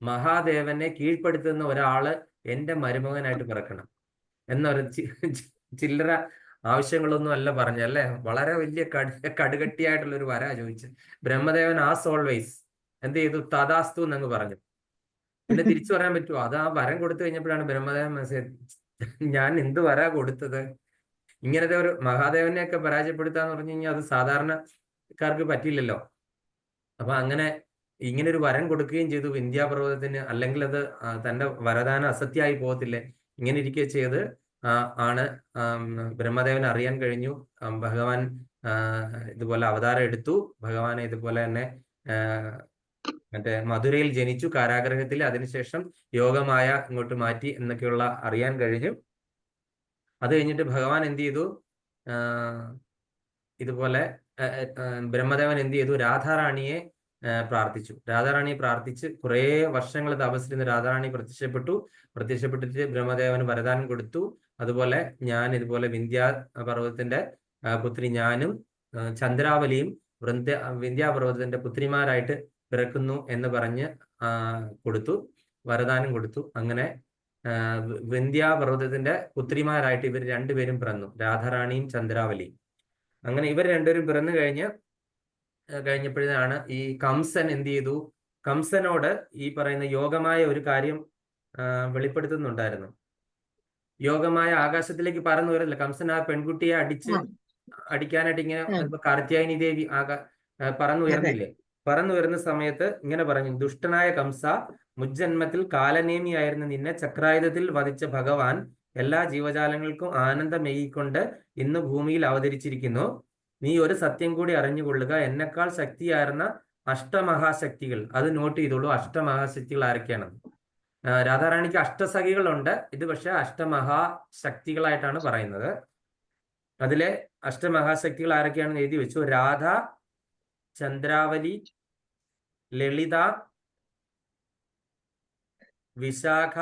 മഹാദേവനെ കീഴ്പ്പെടുത്തുന്ന ഒരാള് എന്റെ മരുമകനായിട്ട് പിറക്കണം എന്നൊരു ചില്ലറ ആവശ്യങ്ങളൊന്നും അല്ല പറഞ്ഞല്ലേ, വളരെ വലിയ കടുകട്ടിയായിട്ടുള്ള ഒരു വര ചോദിച്ചു. ബ്രഹ്മദേവൻ ആസ് ഓൾവേസ് എന്ത് ചെയ്തു, തഥാസ്തു എന്നങ്ങ് പറഞ്ഞു. പിന്നെ തിരിച്ചു പറയാൻ പറ്റുമോ? അത് ആ വരം കൊടുത്തു കഴിഞ്ഞപ്പോഴാണ് ബ്രഹ്മദേവൻ ഞാൻ എന്ത് വരാ കൊടുത്തത്, ഇങ്ങനത്തെ ഒരു മഹാദേവനെയൊക്കെ പരാജയപ്പെടുത്താന്ന് പറഞ്ഞു കഴിഞ്ഞാൽ അത് സാധാരണക്കാർക്ക് പറ്റില്ലല്ലോ. അപ്പൊ അങ്ങനെ ഇങ്ങനെ ഒരു വരം കൊടുക്കുകയും ചെയ്തു വിന്ധ്യാപർവ്വതത്തിന്, അല്ലെങ്കിൽ അത് തന്റെ വരദാനം അസത്യമായി പോകത്തില്ലേ. ഇങ്ങനെ ഇരിക്കുക ചെയ്ത് ആണ് ബ്രഹ്മദേവൻ അറിയാൻ കഴിഞ്ഞു, ഭഗവാൻ ഇതുപോലെ അവതാരം എടുത്തു. ഭഗവാനെ ഇതുപോലെ തന്നെ മറ്റേ മധുരയിൽ ജനിച്ചു, കാരാഗ്രഹത്തിൽ, അതിനുശേഷം യോഗമായ ഇങ്ങോട്ട് മാറ്റി എന്നൊക്കെയുള്ള അറിയാൻ കഴിഞ്ഞു. അത് കഴിഞ്ഞിട്ട് ഭഗവാൻ എന്ത് ചെയ്തു, ഇതുപോലെ ബ്രഹ്മദേവൻ എന്ത് ചെയ്തു, രാധാറാണിയെ പ്രാർത്ഥിച്ച് കുറേ വർഷങ്ങൾ തപസ്സിരുന്ന് രാധാറാണി പ്രത്യക്ഷപ്പെട്ടിട്ട് ബ്രഹ്മദേവന് വരദാനം കൊടുത്തു. അതുപോലെ ഞാൻ ഇതുപോലെ വിന്ധ്യാപർവ്വതത്തിന്റെ പുത്രി ഞാനും ചന്ദ്രാവലിയും വിന്ധ്യാപർവ്വതത്തിന്റെ പുത്രിമാരായിട്ട് പിറക്കുന്നു എന്ന് പറഞ്ഞ് വരദാനം കൊടുത്തു. അങ്ങനെ വിന്ധ്യാപർവ്വതത്തിന്റെ പുത്രിമാരായിട്ട് ഇവർ രണ്ടുപേരും പിറന്നു, രാധാറാണിയും ചന്ദ്രാവലിയും. അങ്ങനെ ഇവർ രണ്ടുപേരും പിറന്നു കഴിഞ്ഞ് കഴിഞ്ഞപ്പോഴാണ് ഈ കംസൻ എന്ത് ചെയ്തു, കംസനോട് ഈ പറയുന്ന യോഗമായ ഒരു കാര്യം വെളിപ്പെടുത്തുന്നുണ്ടായിരുന്നു. യോഗമായ ആകാശത്തിലേക്ക് പറന്നു വരുന്നില്ല. കംസൻ ആ പെൺകുട്ടിയെ അടിക്കാനായിട്ട് ഇങ്ങനെ കാർത്യായനി ദേവി പറന്നു ഉയർന്നില്ലേ? പറന്നു വരുന്ന സമയത്ത് ഇങ്ങനെ പറഞ്ഞു, ദുഷ്ടനായ കംസ, മുജ്ജന്മത്തിൽ കാലനേമിയായിരുന്ന നിന്നെ ചക്രായുധത്തിൽ വധിച്ച ഭഗവാൻ എല്ലാ ജീവജാലങ്ങൾക്കും ആനന്ദമേകിക്കൊണ്ട് ഇന്ന് ഭൂമിയിൽ അവതരിച്ചിരിക്കുന്നു. നീ ഒരു സത്യം കൂടി അറിഞ്ഞുകൊള്ളുക, എന്നെക്കാൾ ശക്തിയായിരുന്ന അഷ്ടമഹാശക്തികൾ, അത് നോട്ട് ചെയ്തോളൂ, അഷ്ടമഹാശക്തികൾ ആരൊക്കെയാണ്? രാധാറാണിക്ക് അഷ്ടസഖികളുണ്ട്, ഇത് പക്ഷെ അഷ്ടമഹാശക്തികളായിട്ടാണ് പറയുന്നത്. അതിലെ അഷ്ടമഹാശക്തികൾ ആരൊക്കെയാണെന്ന് എഴുതി വെച്ചു. രാധ, ചന്ദ്രാവലി, ലളിത, വിശാഖ.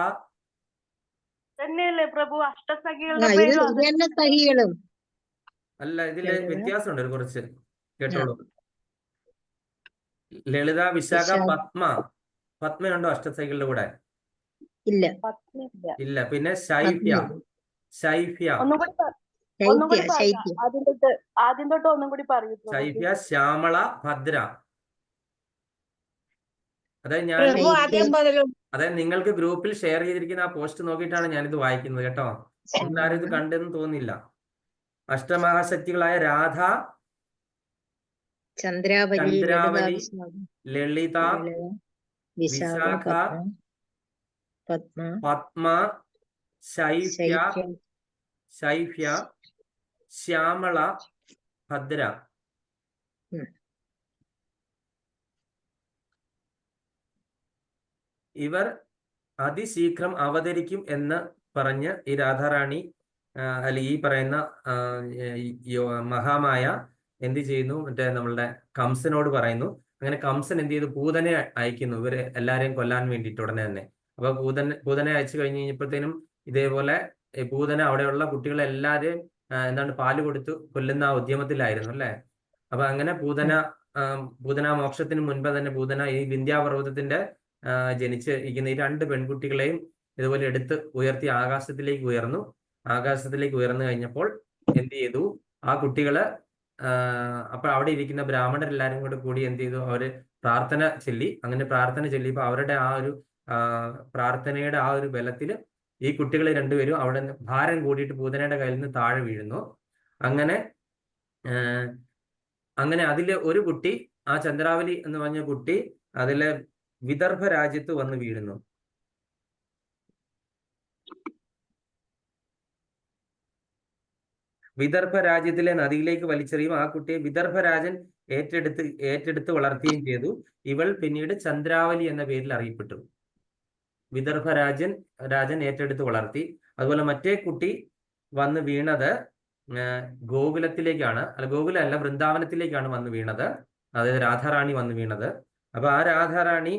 തന്നെയല്ലേ പ്രഭു അഷ്ടസഖികളുടെ പേരും? സഖികളും അല്ല, ഇതില് വ്യത്യാസമുണ്ട് ഒരു കുറച്ച്, കേട്ടോളൂ. ലളിത, വിശാഖ, പത്മ. പത്മയുണ്ടോ അഷ്ടസഖികളുടെ കൂടെ? ഇല്ല. ഇല്ല. പിന്നെ ശൈഫ്യ. ആദ്യം തൊട്ട് ഒന്നും കൂടി പറയൂ. ശൈഫ്യ, ശ്യാമള, ഭദ്ര. അതായത് നിങ്ങൾക്ക് ഗ്രൂപ്പിൽ ഷെയർ ചെയ്തിരിക്കുന്ന ആ പോസ്റ്റ് നോക്കിയിട്ടാണ് ഞാനിത് വായിക്കുന്നത് കേട്ടോ. എല്ലാവരും ഇത് കണ്ടെന്ന് തോന്നുന്നില്ല. അഷ്ടമഹാശക്തികളായ രാധ, ചന്ദ്രാവലി, ലളിത, വിശാഖ, പത്മ, ശൈഫ്യ, ശ്യാമള, ഭദ്ര. ഇവർ അതിശീഘ്രം അവതരിക്കും എന്ന് പറഞ്ഞ് ഈ രാധാറാണി അല്ല ഈ പറയുന്ന മഹാമായ എന്ത് ചെയ്യുന്നു, മറ്റേ നമ്മളുടെ കംസനോട് പറയുന്നു. അങ്ങനെ കംസൻ എന്ത് ചെയ്തു, പൂതനെ അയക്കുന്നു ഇവരെ എല്ലാരെയും കൊല്ലാൻ വേണ്ടിയിട്ട് ഉടനെ തന്നെ. അപ്പൊ പൂതനെ അയച്ചു കഴിഞ്ഞ് കഴിഞ്ഞപ്പോഴത്തേനും ഇതേപോലെ പൂതന അവിടെയുള്ള കുട്ടികളെല്ലാരെയും എന്താണ് പാല് കൊടുത്തു കൊല്ലുന്ന ആ ഉദ്യമത്തിലായിരുന്നു അല്ലെ. അപ്പൊ അങ്ങനെ പൂതന മോക്ഷത്തിന് മുൻപ് തന്നെ പൂതന ഈ വിന്ധ്യാപർവ്വതത്തിന്റെ ജനിച്ച് ഇരിക്കുന്ന ഈ 2 പെൺകുട്ടികളെയും ഇതുപോലെ എടുത്ത് ഉയർത്തി ആകാശത്തിലേക്ക് ഉയർന്നു കഴിഞ്ഞപ്പോൾ എന്ത് ചെയ്തു, ആ കുട്ടികള് അപ്പൊ അവിടെ ഇരിക്കുന്ന ബ്രാഹ്മണരെല്ലാരും കൂടി എന്ത് ചെയ്തു, അവര് പ്രാർത്ഥന ചൊല്ലി. അങ്ങനെ പ്രാർത്ഥന ചൊല്ലിയപ്പോ അവരുടെ ആ ഒരു പ്രാർത്ഥനയുടെ ആ ഒരു ബലത്തില് ഈ കുട്ടികൾ രണ്ടുപേരും അവിടെ നിന്ന് ഭാരം കൂടിയിട്ട് പൂതനയുടെ കയ്യിൽ നിന്ന് താഴെ വീഴുന്നു. അങ്ങനെ അതിലെ ഒരു കുട്ടി, ആ ചന്ദ്രാവലി എന്ന് പറഞ്ഞ കുട്ടി അതിലെ വിദർഭ രാജ്യത്ത് വന്ന് വീഴുന്നു. വിദർഭ രാജ്യത്തിലെ നദിയിലേക്ക് വലിച്ചെറിയും. ആ കുട്ടിയെ വിദർഭരാജൻ ഏറ്റെടുത്ത് വളർത്തുകയും ചെയ്തു. ഇവൾ പിന്നീട് ചന്ദ്രാവലി എന്ന പേരിൽ അറിയപ്പെട്ടു. രാജൻ ഏറ്റെടുത്ത് വളർത്തി. അതുപോലെ മറ്റേ കുട്ടി വന്ന് വീണത് ഗോകുലത്തിലേക്കാണ്, ഗോകുലമല്ല വൃന്ദാവനത്തിലേക്കാണ് വന്ന് വീണത്. അതായത് രാധാറാണി വന്ന് വീണത്. അപ്പൊ ആ രാധാറാണി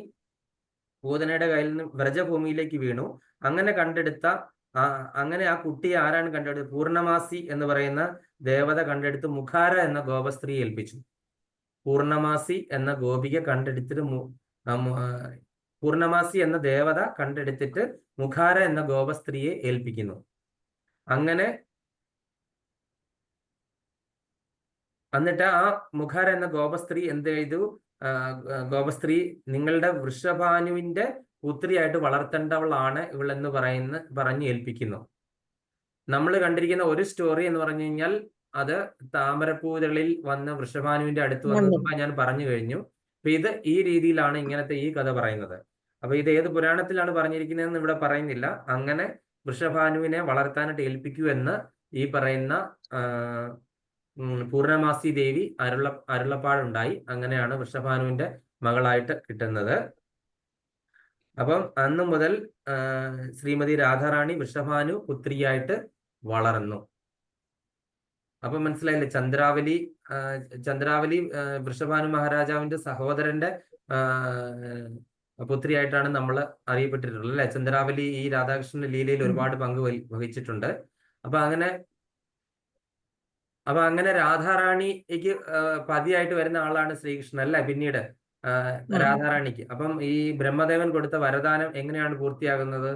പൂതനയുടെ കയ്യിൽ നിന്ന് വ്രജഭൂമിയിലേക്ക് വീണു. അങ്ങനെ ആ കുട്ടിയെ ആരാണ് കണ്ടെടുത്തത്? പൂർണ്ണമാസി എന്ന് പറയുന്ന ദേവത കണ്ടെടുത്ത് മുഖാര എന്ന ഗോപസ്ത്രീയെ ഏൽപ്പിച്ചു. പൂർണ്ണമാസി എന്ന ഗോപിക കണ്ടെടുത്തിട്ട് പൂർണ്ണമാസി എന്ന ദേവത കണ്ടെടുത്തിട്ട് മുഖാര എന്ന ഗോപസ്ത്രീയെ ഏൽപ്പിക്കുന്നു. എന്നിട്ട് ആ മുഖാര എന്ന ഗോപസ്ത്രീ എന്ത് ചെയ്തു? ഗോപസ്ത്രീ നിങ്ങളുടെ വൃഷഭാനുവിന്റെ പുത്രിയായിട്ട് വളർത്തേണ്ടവളാണ് ഇവളെന്ന് പറഞ്ഞ് ഏൽപ്പിക്കുന്നു. നമ്മൾ കണ്ടിരിക്കുന്ന ഒരു സ്റ്റോറി എന്ന് പറഞ്ഞു കഴിഞ്ഞാൽ അത് താമരപ്പൂതളിൽ വന്ന് വൃഷഭാനുവിന്റെ അടുത്ത് വന്നപ്പോൾ ഞാൻ പറഞ്ഞു കഴിഞ്ഞു. അപ്പൊ ഇത് ഈ രീതിയിലാണ് ഇങ്ങനത്തെ ഈ കഥ പറയുന്നത്. അപ്പൊ ഇത് ഏത് പുരാണത്തിലാണ് പറഞ്ഞിരിക്കുന്നതെന്ന് ഇവിടെ പറയുന്നില്ല. അങ്ങനെ വൃഷഭാനുവിനെ വളർത്താനായിട്ട് ഏൽപ്പിക്കൂ എന്ന് ഈ പറയുന്ന പൂർണ്ണമാസി ദേവി അരുളപ്പാടുണ്ടായി. അങ്ങനെയാണ് വൃഷഭാനുവിന്റെ മകളായിട്ട് കിട്ടുന്നത്. അപ്പം അന്നു മുതൽ ശ്രീമതി രാധാറാണി വൃഷഭാനു പുത്രിയായിട്ട് വളർന്നു. അപ്പൊ മനസ്സിലായില്ലേ? ചന്ദ്രാവലി വൃഷഭാനു മഹാരാജാവിന്റെ സഹോദരന്റെ പുത്രിയായിട്ടാണ് നമ്മൾ അറിയപ്പെട്ടിട്ടുള്ളത് അല്ലെ. ചന്ദ്രാവലി ഈ രാധാകൃഷ്ണന്റെ ലീലയിൽ ഒരുപാട് പങ്ക് വഹിച്ചിട്ടുണ്ട്. അപ്പൊ അങ്ങനെ രാധാറാണിക്ക് പതിയായിട്ട് വരുന്ന ആളാണ് ശ്രീകൃഷ്ണൻ അല്ലെ. പിന്നീട് രാധാറാണിക്ക് അപ്പം ഈ ബ്രഹ്മദേവൻ കൊടുത്ത വരദാനം എങ്ങനെയാണ് പൂർത്തിയാകുന്നത്?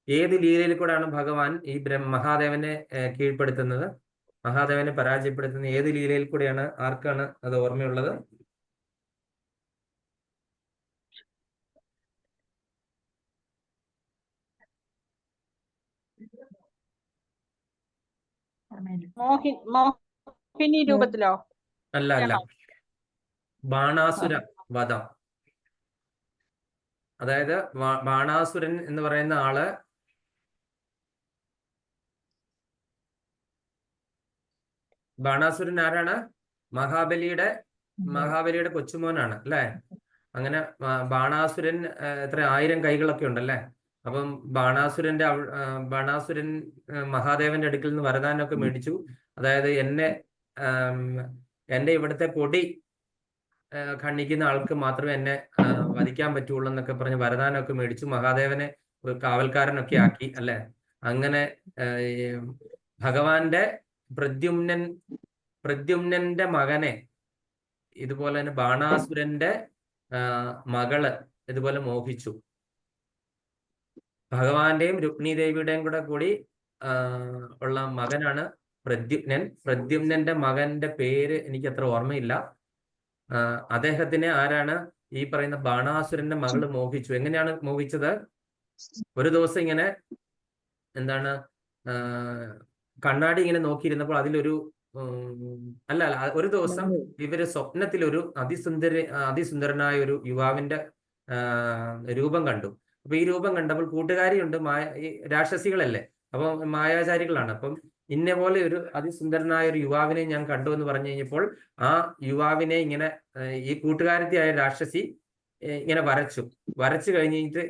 ഏത് ലീലയിൽ കൂടെയാണ് ഭഗവാൻ ഈ മഹാദേവനെ കീഴ്പ്പെടുത്തുന്നത്, മഹാദേവനെ പരാജയപ്പെടുത്തുന്നത്? ഏത് ലീലയിൽ കൂടെയാണ്? ആർക്കാണ് അത് ഓർമ്മയുള്ളത്? ഓർമ്മയില്ല. മോഹിനി രൂപത്തിലോ? അല്ല അല്ല, ബാണാസുര വധം. അതായത് ബാണാസുരൻ എന്ന് പറയുന്ന ആള് ബാണാസുരൻ ആരാണ്? മഹാബലിയുടെ കൊച്ചുമോനാണ് അല്ലെ? അങ്ങനെ ബാണാസുരൻ എത്ര 1000 കൈകളൊക്കെ ഉണ്ടല്ലേ? അപ്പം ബാണാസുരൻ മഹാദേവന്റെ അടുക്കൽ നിന്ന് വരദാനമൊക്കെ മേടിച്ചു. അതായത് എന്റെ ഇവിടുത്തെ കൊടി ഖണ്ഡിക്കുന്ന ആൾക്ക് മാത്രമേ എന്നെ വധിക്കാൻ പറ്റുള്ളൂ എന്നൊക്കെ പറഞ്ഞ് വരദാനമൊക്കെ മേടിച്ചു. മഹാദേവനെ ഒരു കാവൽക്കാരനൊക്കെ ആക്കി അല്ലെ? അങ്ങനെ ഭഗവാന്റെ പ്രദ്യുമ്നന്റെ മകനെ ഇതുപോലെ തന്നെ ബാണാസുരന്റെ മകള് ഇതുപോലെ മോഹിച്ചു. ഭഗവാന്റെയും രുക്മിണി ദേവിയുടെയും കൂടി ഉള്ള മകനാണ് പ്രദ്യുമ്നന്റെ മകന്റെ പേര് എനിക്ക് അത്ര ഓർമ്മയില്ല. അദ്ദേഹത്തിനെ ആരാണ് ഈ പറയുന്ന ബാണാസുരന്റെ മകള് മോഹിച്ചു. എങ്ങനെയാണ് മോഹിച്ചത്? ഒരു ദിവസം ഇങ്ങനെ എന്താണ് കണ്ണാടി ഇങ്ങനെ നോക്കിയിരുന്നപ്പോൾ അതിലൊരു ഒരു ദിവസം ഇവര് സ്വപ്നത്തിൽ ഒരു അതിസുന്ദരനായ ഒരു യുവാവിന്റെ രൂപം കണ്ടു. അപ്പൊ ഈ രൂപം കണ്ടപ്പോൾ കൂട്ടുകാരിയുണ്ട്, ഈ രാക്ഷസികളല്ലേ, അപ്പം മായാചാരികളാണ്. അപ്പം ഇന്ന പോലെ ഒരു അതിസുന്ദരനായ ഒരു യുവാവിനെ ഞാൻ കണ്ടു എന്ന് പറഞ്ഞു കഴിഞ്ഞപ്പോൾ ആ യുവാവിനെ ഇങ്ങനെ ഈ കൂട്ടുകാരത്തിയായ രാക്ഷസി ഇങ്ങനെ വരച്ചു കഴിഞ്ഞിട്ട്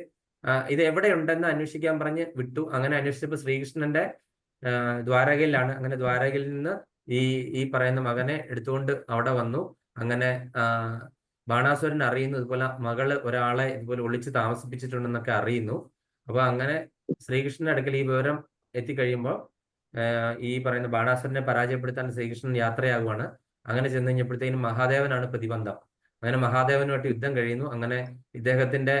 ഇത് എവിടെയുണ്ടെന്ന് അന്വേഷിക്കാൻ പറഞ്ഞ് വിട്ടു. അങ്ങനെ അന്വേഷിച്ചപ്പോൾ ശ്രീകൃഷ്ണന്റെ ദ്വാരകയിലാണ്. അങ്ങനെ ദ്വാരകയിൽ നിന്ന് ഈ പറയുന്ന മകനെ എടുത്തുകൊണ്ട് അവിടെ വന്നു. അങ്ങനെ ബാണാസുരൻ അറിയുന്നു ഇതുപോലെ മകള് ഒരാളെ ഇതുപോലെ ഒളിച്ച് താമസിപ്പിച്ചിട്ടുണ്ടെന്നൊക്കെ അറിയുന്നു. അപ്പൊ അങ്ങനെ ശ്രീകൃഷ്ണന്റെ അടുക്കൽ ഈ വിവരം എത്തിക്കഴിയുമ്പോൾ ഈ പറയുന്ന ബാണാസുരനെ പരാജയപ്പെടുത്താൻ ശ്രീകൃഷ്ണൻ യാത്രയാകുവാണ്. അങ്ങനെ ചെന്ന് കഴിഞ്ഞപ്പോഴത്തേക്കും മഹാദേവനാണ് പ്രതിബന്ധം. അങ്ങനെ മഹാദേവനുമായിട്ട് യുദ്ധം കഴിയുന്നു. അങ്ങനെ ഇദ്ദേഹത്തിന്റെ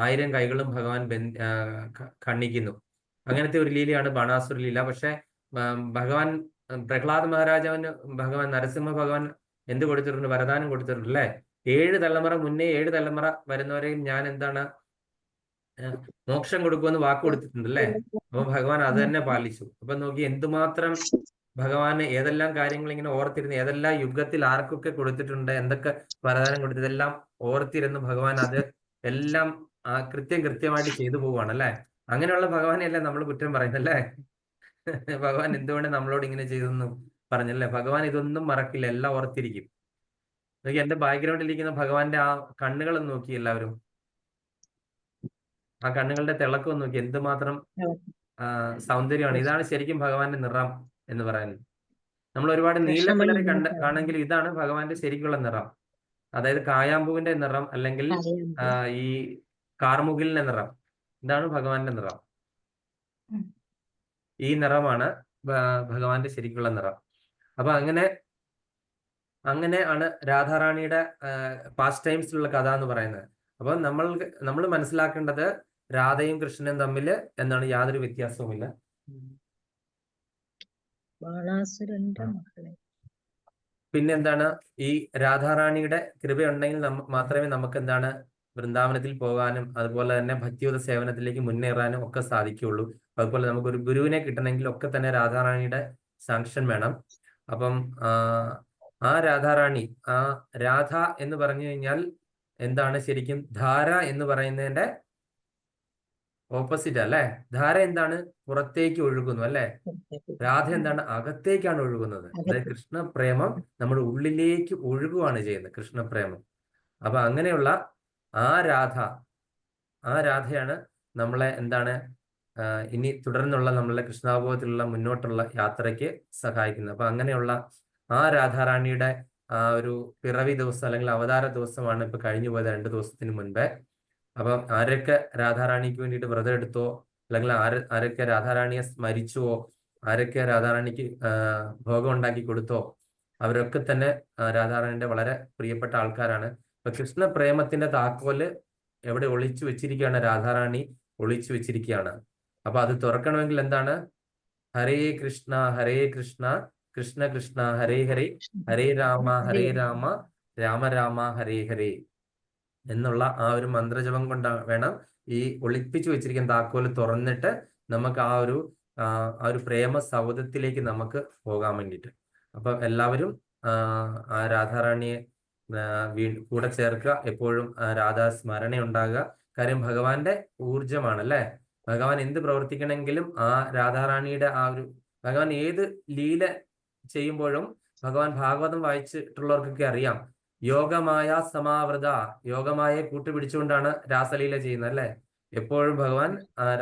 1000 കൈകളും ഭഗവാൻ ഖണ്ഡിക്കുന്നു. അങ്ങനത്തെ ഒരു ലീലയാണ് ബാണാസുര ലീല. പക്ഷെ ഭഗവാൻ പ്രഹ്ലാദ മഹാരാജാവിന് ഭഗവാൻ നരസിംഹ ഭഗവാൻ എന്ത് കൊടുത്തിട്ടുണ്ട്? വരദാനം കൊടുത്തിട്ടുണ്ട് അല്ലെ? 7 തലമുറ മുന്നേ 7 തലമുറ വരുന്നവരെയും ഞാൻ എന്താണ് മോക്ഷം കൊടുക്കുമെന്ന് വാക്ക് കൊടുത്തിട്ടുണ്ട് അല്ലെ? അപ്പൊ ഭഗവാൻ അത് തന്നെ പാലിച്ചു. അപ്പൊ നോക്കി എന്തുമാത്രം ഭഗവാന് ഏതെല്ലാം കാര്യങ്ങൾ ഇങ്ങനെ ഓർത്തിരുന്ന്, ഏതെല്ലാം യുഗത്തിൽ ആർക്കൊക്കെ കൊടുത്തിട്ടുണ്ട്, എന്തൊക്കെ വരദാനം കൊടുത്തു, ഇതെല്ലാം ഓർത്തിരുന്ന് ഭഗവാൻ അത് എല്ലാം കൃത്യമായിട്ട് ചെയ്തു പോവുകയാണ് അല്ലെ? അങ്ങനെയുള്ള ഭഗവാനെയല്ലേ നമ്മൾ കുറ്റം പറയുന്നല്ലേ? ഭഗവാൻ എന്തുകൊണ്ട് നമ്മളോട് ഇങ്ങനെ ചെയ്തെന്ന് പറഞ്ഞല്ലേ? ഭഗവാൻ ഇതൊന്നും മറക്കില്ല, എല്ലാം ഓർത്തിരിക്കും. നോക്കി എന്റെ ബാക്ക്ഗ്രൗണ്ടിലിരിക്കുന്ന ഭഗവാന്റെ ആ കണ്ണുകളൊന്നും നോക്കി എല്ലാവരും. ആ കണ്ണുകളുടെ തിളക്കം നോക്കി, എന്തുമാത്രം സൗന്ദര്യമാണ്. ഇതാണ് ശരിക്കും ഭഗവാന്റെ നിറം എന്ന് പറയുന്നത്. നമ്മൾ ഒരുപാട് നീല കളർ കാണെങ്കിൽ ഇതാണ് ഭഗവാന്റെ ശരിക്കുള്ള നിറം. അതായത് കായാമ്പൂവിന്റെ നിറം അല്ലെങ്കിൽ ഈ കാർമുകിലിന്റെ നിറം, ഇതാണ് ഭഗവാന്റെ നിറം. ഈ നിറമാണ് ഭഗവാന്റെ ശരിക്കുള്ള നിറം. അപ്പൊ അങ്ങനെ ആണ് രാധാറാണിയുടെ പാസ്റ്റ് ടൈംസിലുള്ള കഥ എന്ന് പറയുന്നത്. അപ്പൊ നമ്മൾ മനസ്സിലാക്കേണ്ടത് രാധയും കൃഷ്ണനും തമ്മിൽ എന്താണ് യാതൊരു വ്യത്യാസവുമില്ല. പിന്നെന്താണ്, ഈ രാധാറാണിയുടെ കൃപയുണ്ടെങ്കിൽ മാത്രമേ നമുക്ക് എന്താണ് വൃന്ദാവനത്തിൽ പോകാനും അതുപോലെ തന്നെ ഭക്തിയുത സേവനത്തിലേക്ക് മുന്നേറാനും ഒക്കെ സാധിക്കുകയുള്ളൂ. അതുപോലെ നമുക്കൊരു ഗുരുവിനെ കിട്ടണമെങ്കിൽ ഒക്കെ തന്നെ രാധാറാണിയുടെ സാങ്ഷൻ വേണം. അപ്പം ആ രാധാറാണി, ആ രാധ എന്ന് പറഞ്ഞു കഴിഞ്ഞാൽ എന്താണ് ശരിക്കും? ധാര എന്ന് പറയുന്നതിന്റെ ഓപ്പോസിറ്റ് അല്ലെ? ധാര എന്താണ്? പുറത്തേക്ക് ഒഴുകുന്നു അല്ലെ? രാധ എന്താണ്? അകത്തേക്കാണ് ഒഴുകുന്നത്. അതായത് കൃഷ്ണപ്രേമം നമ്മുടെ ഉള്ളിലേക്ക് ഒഴുകുകയാണ് ചെയ്യുന്നത്, കൃഷ്ണപ്രേമം. അപ്പൊ അങ്ങനെയുള്ള ആ രാധയാണ് നമ്മളെ എന്താണ് ഇനി തുടർന്നുള്ള നമ്മളുടെ കൃഷ്ണാവബോധത്തിലുള്ള മുന്നോട്ടുള്ള യാത്രയ്ക്ക് സഹായിക്കുന്നത്. അപ്പൊ അങ്ങനെയുള്ള ആ രാധാറാണിയുടെ ആ ഒരു പിറവി ദിവസം അല്ലെങ്കിൽ അവതാര ദിവസമാണ് ഇപ്പൊ കഴിഞ്ഞു പോയത് 2 ദിവസത്തിന് മുൻപേ. അപ്പം ആരൊക്കെ രാധാറാണിക്ക് വേണ്ടിയിട്ട് വ്രതം എടുത്തോ, അല്ലെങ്കിൽ ആരൊക്കെ രാധാറാണിയെ സ്മരിച്ചുവോ, ആരൊക്കെ രാധാറാണിക്ക് ഭോഗം ഉണ്ടാക്കി കൊടുത്തോ, അവരൊക്കെ തന്നെ രാധാറാണിയുടെ വളരെ പ്രിയപ്പെട്ട ആൾക്കാരാണ്. ഇപ്പൊ കൃഷ്ണ പ്രേമത്തിന്റെ താക്കോല് എവിടെ ഒളിച്ചു വെച്ചിരിക്കുകയാണ്? രാധാറാണി ഒളിച്ചു വെച്ചിരിക്കുകയാണ്. അപ്പൊ അത് തുറക്കണമെങ്കിൽ എന്താണ്? ഹരേ കൃഷ്ണ കൃഷ്ണ കൃഷ്ണ ഹരേ ഹരേ, ഹരേ രാമ രാമ രാമ ഹരേ ഹരേ എന്നുള്ള ആ ഒരു മന്ത്രജപം കൊണ്ട് വേണം ഈ ഒളിപ്പിച്ചു വെച്ചിരിക്കുന്ന താക്കോല് തുറന്നിട്ട് നമുക്ക് ആ ഒരു ആ ഒരു പ്രേമ സൗധത്തിലേക്ക് നമുക്ക് പോകാൻ വേണ്ടിയിട്ട്. അപ്പം എല്ലാവരും ആ രാധാറാണിയെ കൂടെ ചേർക്കുക, എപ്പോഴും രാധാ സ്മരണ ഉണ്ടാകുക. കാര്യം ഭഗവാന്റെ ഊർജമാണ് അല്ലെ. ഭഗവാൻ എന്ത് പ്രവർത്തിക്കണമെങ്കിലും ആ രാധാറാണിയുടെ ഭഗവാൻ ഏത് ലീല ചെയ്യുമ്പോഴും, ഭഗവാൻ ഭാഗവതം വായിച്ചിട്ടുള്ളവർക്കൊക്കെ അറിയാം, യോഗമായ സമാവൃത, യോഗമായ കൂട്ടുപിടിച്ചുകൊണ്ടാണ് രാസലീല ചെയ്യുന്നത് അല്ലെ. എപ്പോഴും ഭഗവാൻ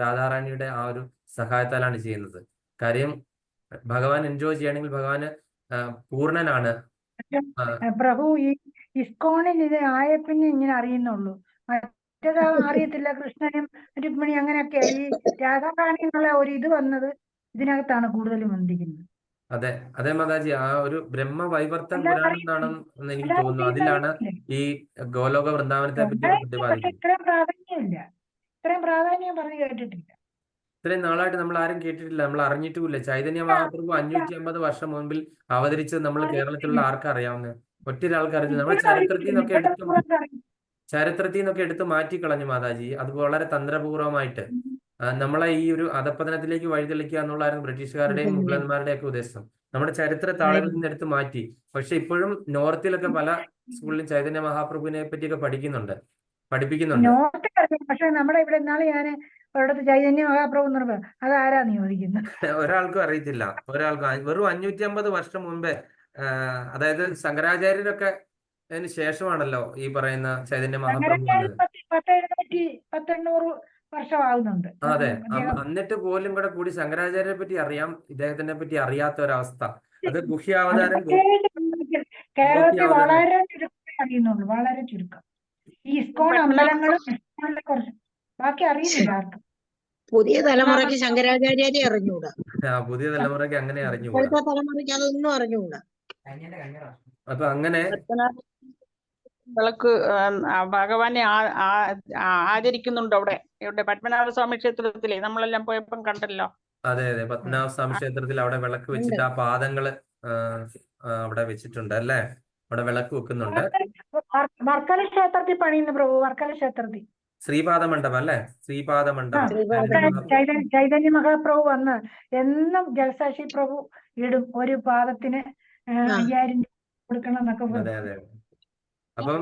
രാധാറാണിയുടെ ആ ഒരു സഹായത്താലാണ് ചെയ്യുന്നത്. കാര്യം ഭഗവാൻ എൻജോയ് ചെയ്യണമെങ്കിൽ ഭഗവാന് പൂർണ്ണനാണ്. പ്രഭു ഈ ഇസ്കോണിൽ ഇത് ആയ പിന്നെ ഇങ്ങനെ അറിയുന്നുള്ളൂ, മറ്റേത് അറിയത്തില്ല. കൃഷ്ണനും രുക്മിണി അങ്ങനെയൊക്കെ ഈ രാധാറാണി എന്നുള്ള ഒരു ഇത് വന്നത് ഇതിനകത്താണ് കൂടുതലും വന്നിരിക്കുന്നത്. അതെ അതെ മാതാജി, ആ ഒരു ബ്രഹ്മവൈവർത്തൻ പുരാണം എന്നാണെന്ന് എനിക്ക് തോന്നുന്നു. അതിലാണ് ഈ ഗോലോക വൃന്ദാവനത്തെ പറ്റി പ്രതിപാദിക്കുന്നത്. ഇത്രയും പ്രാധാന്യമില്ല, ഇത്രയും പ്രാധാന്യം പറഞ്ഞു കേട്ടിട്ടില്ല. ഇത്രയും നാളായിട്ട് നമ്മൾ ആരും കേട്ടിട്ടില്ല, നമ്മൾ അറിഞ്ഞിട്ടുമില്ല. ചൈതന്യ മഹാപ്രഭു 550 വർഷം മുൻപിൽ അവതരിച്ചത് നമ്മൾ കേരളത്തിലുള്ള ആർക്കും അറിയാവുന്നത്? ഒറ്റൊരാൾക്ക് അറിഞ്ഞത്. നമ്മൾ ചരിത്രത്തിൽ നിന്നൊക്കെ എടുത്ത് മാറ്റിക്കളഞ്ഞു മാതാജി. അത് വളരെ തന്ത്രപൂർവമായിട്ട് നമ്മളെ ഈ ഒരു അധപ്പതനത്തിലേക്ക് വഴിതെളിക്കുക എന്നുള്ളതായിരുന്നു ബ്രിട്ടീഷുകാരുടെയും മുഗളന്മാരുടെയും ഒക്കെ ഉദ്ദേശം. നമ്മുടെ ചരിത്ര താളുകളിൽ നിന്ന് എടുത്ത് മാറ്റി. പക്ഷെ ഇപ്പോഴും നോർത്തിലൊക്കെ പല സ്കൂളിലും ചൈതന്യ മഹാപ്രഭുവിനെ പറ്റിയൊക്കെ പഠിപ്പിക്കുന്നുണ്ട്. പക്ഷെ നമ്മുടെ ഇവിടെ ഇന്നാളെ ഞാൻ ഒരിടത്ത് ചൈതന്യ മഹാപ്രഭു എന്ന് പറയുമ്പോൾ അത് ആരാന്ന് ചോദിക്കുന്നത്? ഒരാൾക്കും അറിയത്തില്ല. വെറും 550 വർഷം മുമ്പേ, അതായത് ശങ്കരാചാര്യരൊക്കെ അതിന് ശേഷമാണല്ലോ ഈ പറയുന്ന ചൈതന്യ മഹാപ്രഭു വന്നത്. 1800 വർഷമാകുന്നുണ്ട്. അതെ, എന്നിട്ട് പോലും കൂടി ശങ്കരാചാര്യരെ പറ്റി അറിയാം, ഇദ്ദേഹത്തിനെ പറ്റി അറിയാത്ത ഒരവസ്ഥ. അത് ഗുഹ്യാവതാരം കേരളത്തിൽ വളരെ ചുരുക്കം അറിയുന്നുള്ളൂ, വളരെ ചുരുക്കം. ഈ ഇസ്കോൺ അമ്പലങ്ങളും കുറച്ച്, ബാക്കി അറിയുന്നില്ല ആർക്കും. പുതിയ തലമുറയ്ക്ക് ശങ്കരാചാര്യരെ അറിഞ്ഞുകൂടാ. പുതിയ തലമുറയ്ക്ക് അങ്ങനെ അറിഞ്ഞുകൂടാ. ഇപ്പോഴത്തെ തലമുറയ്ക്ക് അതൊന്നും അറിഞ്ഞുകൂടാ. അപ്പൊ അങ്ങനെ വിളക്ക് ഭഗവാനെ ആചരിക്കുന്നുണ്ട് അവിടെ. ഇവിടെ പത്മനാഭസ്വാമി ക്ഷേത്രത്തിലെ നമ്മളെല്ലാം പോയപ്പം കണ്ടല്ലോ. അതെ അതെ, പത്മനാഭസ്വാമി ക്ഷേത്രത്തിൽ അവിടെ വിളക്ക് വെച്ചിട്ട് ആ പാദങ്ങള് അവിടെ വെച്ചിട്ടുണ്ട് അല്ലേ. അവിടെ വിളക്ക് വെക്കുന്നുണ്ട്. വർക്കല ക്ഷേത്രത്തിൽ പണിയുന്നു പ്രഭു, വർക്കല ക്ഷേത്രത്തിൽ ശ്രീപാദ മണ്ഡപം അല്ലെ, ശ്രീപാദ മണ്ഡപം. ചൈതന്യ മഹാപ്രഭു വന്ന് എന്നും ജലസാക്ഷി പ്രഭു ഇടും, ഒരു പാദത്തിന് 5000 കൊടുക്കണം എന്നൊക്കെ. അതെ അതെ. അപ്പം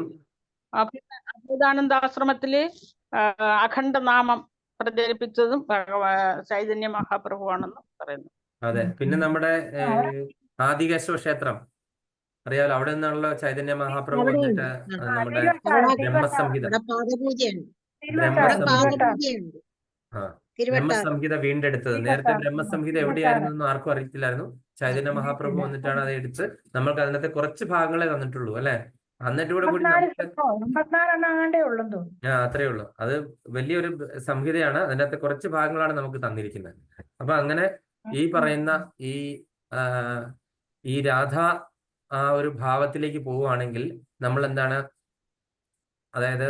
അദ്വൈതാനന്ദാശ്രമത്തില് അഖണ്ഡനാമം പ്രചരിപ്പിച്ചതും ചൈതന്യ മഹാപ്രഭുവാണെന്ന് പറയുന്നു. അതെ, പിന്നെ നമ്മുടെ ആദികേശവ ക്ഷേത്രം അറിയാലോ, അവിടെ നിന്നുള്ള ചൈതന്യ മഹാപ്രഭു വന്നിട്ട് നമ്മുടെ ബ്രഹ്മസംഹിത വീണ്ടെടുത്തത്. നേരത്തെ ബ്രഹ്മസംഹിത എവിടെയായിരുന്നു ആർക്കും അറിയത്തില്ലായിരുന്നു. ചൈതന്യ മഹാപ്രഭു വന്നിട്ടാണ് അത് എടുത്ത് നമ്മൾക്ക് അതിനകത്ത് കുറച്ച് ഭാഗങ്ങളെ തന്നിട്ടുള്ളൂ അല്ലെ. എന്നിട്ട് കൂടി അത്രേ ഉള്ളൂ. അത് വലിയൊരു സംഹിതയാണ്, അതിനകത്ത് കുറച്ച് ഭാഗങ്ങളാണ് നമുക്ക് തന്നിരിക്കുന്നത്. അപ്പൊ അങ്ങനെ ഈ പറയുന്ന ഈ രാധ ആ ഒരു ഭാവത്തിലേക്ക് പോവുകയാണെങ്കിൽ നമ്മൾ എന്താണ്, അതായത്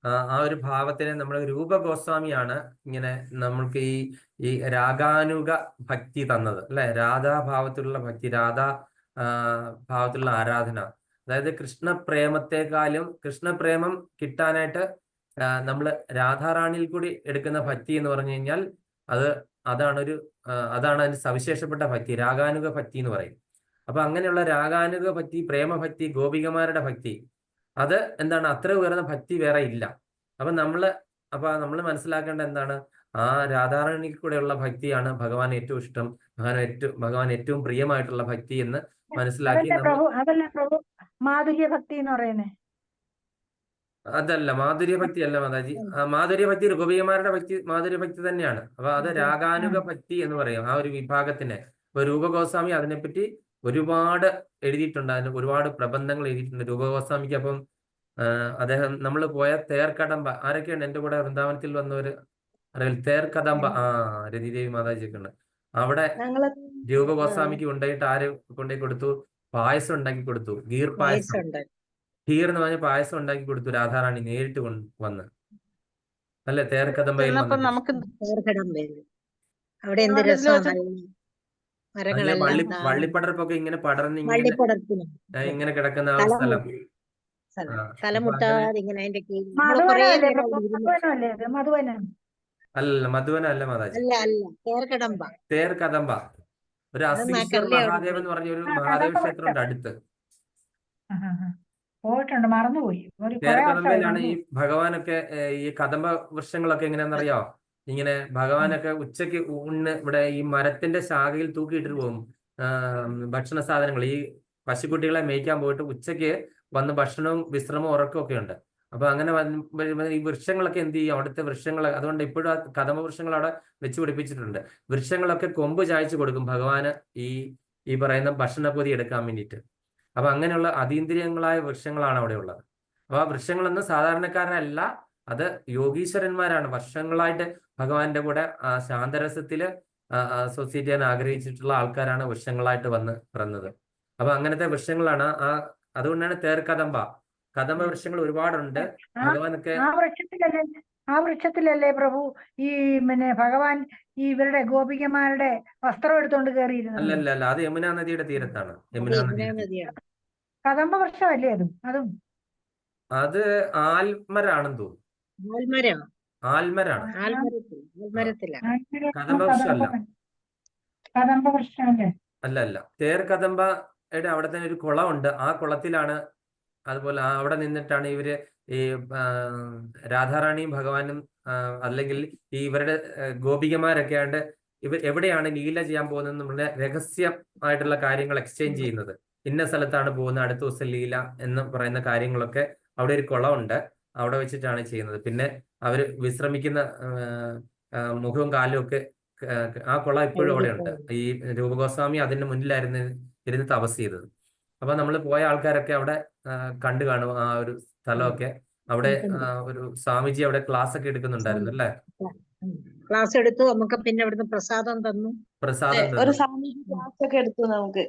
ആ ഒരു ഭാവത്തിനെ നമ്മൾ രൂപഗോസ്വാമിയാണ് ഇങ്ങനെ നമ്മൾക്ക് ഈ രാഗാനുഗ ഭക്തി തന്നത് അല്ലെ. രാധാഭാവത്തിലുള്ള ഭക്തി, രാധാ ഭാവത്തിലുള്ള ആരാധന. അതായത് കൃഷ്ണപ്രേമത്തെക്കാളും കൃഷ്ണപ്രേമം കിട്ടാനായിട്ട് നമ്മൾ രാധാറാണിയിൽ കൂടി എടുക്കുന്ന ഭക്തി എന്ന് പറഞ്ഞു കഴിഞ്ഞാൽ അതാണ് അതിന് സവിശേഷപ്പെട്ട ഭക്തി, രാഗാനുഗ ഭക്തി എന്ന് പറയും. അപ്പൊ അങ്ങനെയുള്ള രാഗാനുഗ ഭക്തി, പ്രേമഭക്തി, ഗോപികമാരുടെ ഭക്തി, അത് എന്താണ്, അത്ര ഉയർന്ന ഭക്തി വേറെ ഇല്ല. അപ്പൊ നമ്മൾ മനസ്സിലാക്കേണ്ട എന്താണ്, ആ രാധാറാണിയിൽ കൂടെയുള്ള ഭക്തിയാണ് ഭഗവാൻ ഏറ്റവും ഇഷ്ടം, ഭഗവാൻ ഏറ്റവും പ്രിയമായിട്ടുള്ള ഭക്തി എന്ന് മനസ്സിലാക്കി. മാധുര്യ ഭക്തി എന്ന് പറയുന്നത് അതല്ല, മാധുര്യഭക്തി അല്ല മാതാജി. മാധുര്യഭക്തി ഗോപികമാരുടെ ഭക്തി മാധുര്യഭക്തി തന്നെയാണ്. അപ്പൊ അത് രാഗാനുഗ ഭക്തി എന്ന് പറയും ആ ഒരു വിഭാഗത്തിനെ. ഇപ്പൊ രൂപഗോസ്വാമി അതിനെപ്പറ്റി ഒരുപാട് എഴുതിയിട്ടുണ്ട്, അതിന് ഒരുപാട് പ്രബന്ധങ്ങൾ എഴുതിയിട്ടുണ്ട് രൂപഗോസ്വാമിക്ക്. അപ്പം അദ്ദേഹം നമ്മൾ പോയ തേർക്കടമ്പ, ആരൊക്കെയാണ് എന്റെ കൂടെ വൃന്ദാവനത്തിൽ വന്നവര് അറിയില്ല, തേർക്കടമ്പ രതിദേവി മാതാജിയൊക്കെ ഉണ്ട് അവിടെ. രൂപഗോസ്വാമിക്ക് കൊണ്ടുപോയിട്ട് ആര് കൊണ്ടുപോയി കൊടുത്തു? പായസം ഉണ്ടാക്കി കൊടുത്തു, ഗീർ പായസം. ഗീർ എന്ന് പറഞ്ഞ പായസം ഉണ്ടാക്കി കൊടുത്തു രാധാറാണി നേരിട്ട് വന്ന് അല്ലെ തേർക്കടമ്പയിൽ. വള്ളിപ്പടർപ്പൊക്കെ ഇങ്ങനെ പടർന്ന് ഇങ്ങനെ കിടക്കുന്ന ആ സ്ഥലം. അല്ലല്ല, മധുവന അല്ല മാതാജി. അല്ല തേർക്കടമ്പ. തേർ കദംബ ഒരു അത് അസീശ്വർ കല്ലേ അവിടെ മഹാദേവ് പോയി. എന്ന് പറഞ്ഞ ഒരു ആ മഹാദേവ കടമ്പ ക്ഷേത്രം ഉണ്ട് വൃക്ഷം. അടുത്ത്. പോയിട്ടുണ്ട്, മറന്നുപോയി. ഒരു തേർ കുറെ വർഷമായി കദംബയിലാണ് ഈ മറന്നുപോയി. ഭഗവാനൊക്കെ ഈ കദംബ വൃക്ഷങ്ങളൊക്കെ എങ്ങനെയാണെന്നറിയോ? ഇങ്ങനെ ഭഗവാനൊക്കെ ഉച്ചയ്ക്ക് ഊണ് ഇവിടെ ഈ മരത്തിന്റെ ശാഖയിൽ തൂക്കിയിട്ടിട്ട് പോകും. ഭക്ഷണ സാധനങ്ങൾ ഈ പശുക്കുട്ടികളെ മേയ്ക്കാൻ പോയിട്ട് ഉച്ചയ്ക്ക് വന്ന് ഭക്ഷണവും വിശ്രമവും ഉറക്കവും ഒക്കെ ഉണ്ട്. അപ്പൊ അങ്ങനെ വരുമ്പോൾ ഈ വൃക്ഷങ്ങളൊക്കെ എന്ത് ചെയ്യും? അവിടുത്തെ വൃക്ഷങ്ങൾ, അതുകൊണ്ട് ഇപ്പോഴും ആ കദംബ വൃക്ഷങ്ങൾ അവിടെ വെച്ച് പിടിപ്പിച്ചിട്ടുണ്ട്. വൃക്ഷങ്ങളൊക്കെ കൊമ്പ് ചായച്ചു കൊടുക്കും ഭഗവാന് ഈ പറയുന്ന ഭക്ഷണപ്പൊതി എടുക്കാൻ വേണ്ടിയിട്ട്. അപ്പൊ അങ്ങനെയുള്ള അതീന്ദ്രിയങ്ങളായ വൃക്ഷങ്ങളാണ് അവിടെ ഉള്ളത്. അപ്പൊ ആ വൃക്ഷങ്ങളൊന്നും സാധാരണക്കാരനല്ല, അത് യോഗീശ്വരന്മാരാണ്. വർഷങ്ങളായിട്ട് ഭഗവാന്റെ കൂടെ ശാന്തരസത്തില് അസോസിയേറ്റ് ചെയ്യാൻ ആഗ്രഹിച്ചിട്ടുള്ള ആൾക്കാരാണ് വൃക്ഷങ്ങളായിട്ട് വന്ന് പിറന്നത്. അപ്പൊ അങ്ങനത്തെ വൃക്ഷങ്ങളാണ് അതുകൊണ്ടാണ് തേർ കദംബ. കദംബ വൃക്ഷങ്ങൾ ഒരുപാടുണ്ട്. ഭഗവാനൊക്കെ ആ വൃക്ഷത്തിലല്ലേ പ്രഭു ഈ പിന്നെ ഭഗവാൻ ഈ ഇവരുടെ ഗോപികമാരുടെ വസ്ത്രം എടുത്തോണ്ട് കയറിയിരുന്നത്? അല്ല, അത് യമുനാ നദിയുടെ തീരത്താണ്. യമുനാ നദിയുടെ നദിയാണ്. കദംബ വൃക്ഷമല്ലേ അതും? അത് ആൽമരാണെന്ന് തോന്നുന്നു. ആൽമരാണ്. കദംബ വൃക്ഷമല്ല. കദംബ വൃക്ഷമല്ലേ? അല്ല. തേർ കദംബയുടെ അവിടെ തന്നെ ഒരു കുളമുണ്ട്. ആ കുളത്തിലാണ്, അതുപോലെ അവിടെ നിന്നിട്ടാണ് ഇവര് ഈ രാധാറാണിയും ഭഗവാനും അല്ലെങ്കിൽ ഈ ഇവരുടെ ഗോപികമാരൊക്കെ ആണ്ട് എവിടെയാണ് ലീല ചെയ്യാൻ പോകുന്നത് നമ്മുടെ രഹസ്യമായിട്ടുള്ള കാര്യങ്ങൾ എക്സ്ചേഞ്ച് ചെയ്യുന്നത്. ഇന്ന സ്ഥലത്താണ് പോകുന്നത്, അടുത്ത ദിവസം ലീല എന്ന് പറയുന്ന കാര്യങ്ങളൊക്കെ അവിടെ ഒരു കുളമുണ്ട്. അവിടെ വെച്ചിട്ടാണ് ചെയ്യുന്നത്. പിന്നെ അവര് വിശ്രമിക്കുന്ന മുഖവും കാലും ഒക്കെ ആ കുളം ഇപ്പോഴും അവിടെ ഉണ്ട്. ഈ രൂപഗോസ്വാമി അതിന്റെ മുന്നിലായിരുന്നു ഇരുന്ന് തപസ് ചെയ്തത്. അപ്പൊ നമ്മൾ പോയ ആൾക്കാരൊക്കെ അവിടെ കണ്ടു കാണും ആ ഒരു സ്ഥലമൊക്കെ. അവിടെ ഒരു സ്വാമിജി അവിടെ ക്ലാസ് ഒക്കെ എടുക്കുന്നുണ്ടായിരുന്നു അല്ലേ? ക്ലാസ് എടുത്തു. നമുക്ക് പിന്നെ അവിടുന്ന് പ്രസാദം തന്നു. ഒരു സാമൂഹിക ക്ലാസ് ഒക്കെ എടുത്തു നമുക്ക്.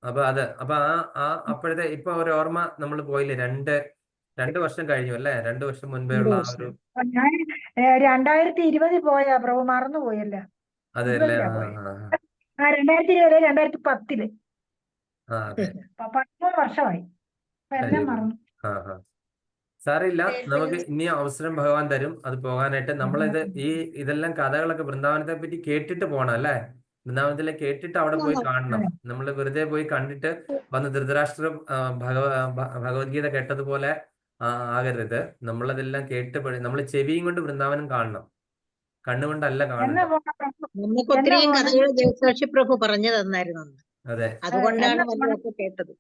അപ്പൊ അപ്പോഴത്തെ ഇപ്പൊ ഒരു ഓർമ്മ നമ്മൾ പോയില്ലേ, രണ്ട് വർഷം കഴിഞ്ഞു അല്ലേ? 2 വർഷം മുൻപേ ഉള്ള ആ ഒരു 2020 പോയാ പ്രഭു, മറന്നുപോയല്ലോ. അതെ അല്ലേ? 2020 2010 അതെ. 13 വർഷമായി. എല്ലാം മറന്നു. സാറില്ല, നമുക്ക് ഇനി അവസരം ഭഗവാൻ തരും അത് പോകാനായിട്ട്. നമ്മളിത് ഇതെല്ലാം കഥകളൊക്കെ വൃന്ദാവനത്തെ പറ്റി കേട്ടിട്ട് പോകണം അല്ലേ? വൃന്ദാവനത്തിലെ കേട്ടിട്ട് അവിടെ പോയി കാണണം. നമ്മൾ വെറുതെ പോയി കണ്ടിട്ട് വന്ന് ധൃതരാഷ്ട്രം ഭഗവത്ഗീത കേട്ടതുപോലെ ആകരുത്. നമ്മളതെല്ലാം കേട്ട് നമ്മൾ ചെവിയും കൊണ്ട് വൃന്ദാവനം കാണണം, കണ്ണുകൊണ്ടല്ല കാണുന്നത്. നമുക്ക് ഒത്തിരിയും കഥകൾ ജയസാക്ഷി പ്രഭു പറഞ്ഞു തന്നായിരുന്നു. അതെ, അതുകൊണ്ടാണ് നമ്മളൊക്കെ കേട്ടത്.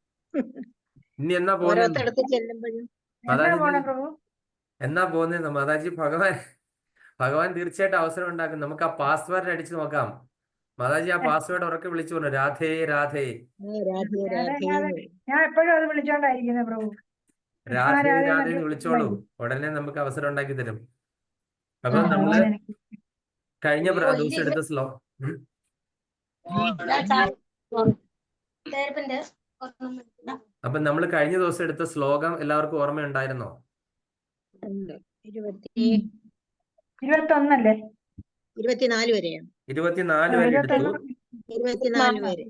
ഇനി എന്നാ പോകുന്നത് ചെല്ലുമ്പോഴും എന്നാ പോകുന്നത് മാതാജി? ഭഗവാൻ തീർച്ചയായിട്ടും അവസരം ഉണ്ടാക്കും. നമുക്ക് ആ പാസ്വേഡ് അടിച്ചു നോക്കാം. മാതാജി ആ പാസ്വേഡ് ഉറക്കെ വിളിച്ചു പറഞ്ഞു, രാധേ രാധേ. ഞാൻ എപ്പോഴും അത് വിളിച്ചോണ്ടായിരിക്കുന്നത് പ്രഭു. രാധേ രാധേ എന്ന് വിളിച്ചോളൂ, ഉടനെ നമുക്ക് അവസരം ഉണ്ടാക്കി തരും. അപ്പൊ നമ്മള് കഴിഞ്ഞ ദിവസം എടുത്ത അപ്പൊ നമ്മൾ കഴിഞ്ഞ ദിവസം എടുത്ത ശ്ലോകം എല്ലാവർക്കും ഓർമ്മയുണ്ടായിരുന്നോ? 24 വരെയാണ്. 24 വരെ എടുത്തു. 24 വരെ.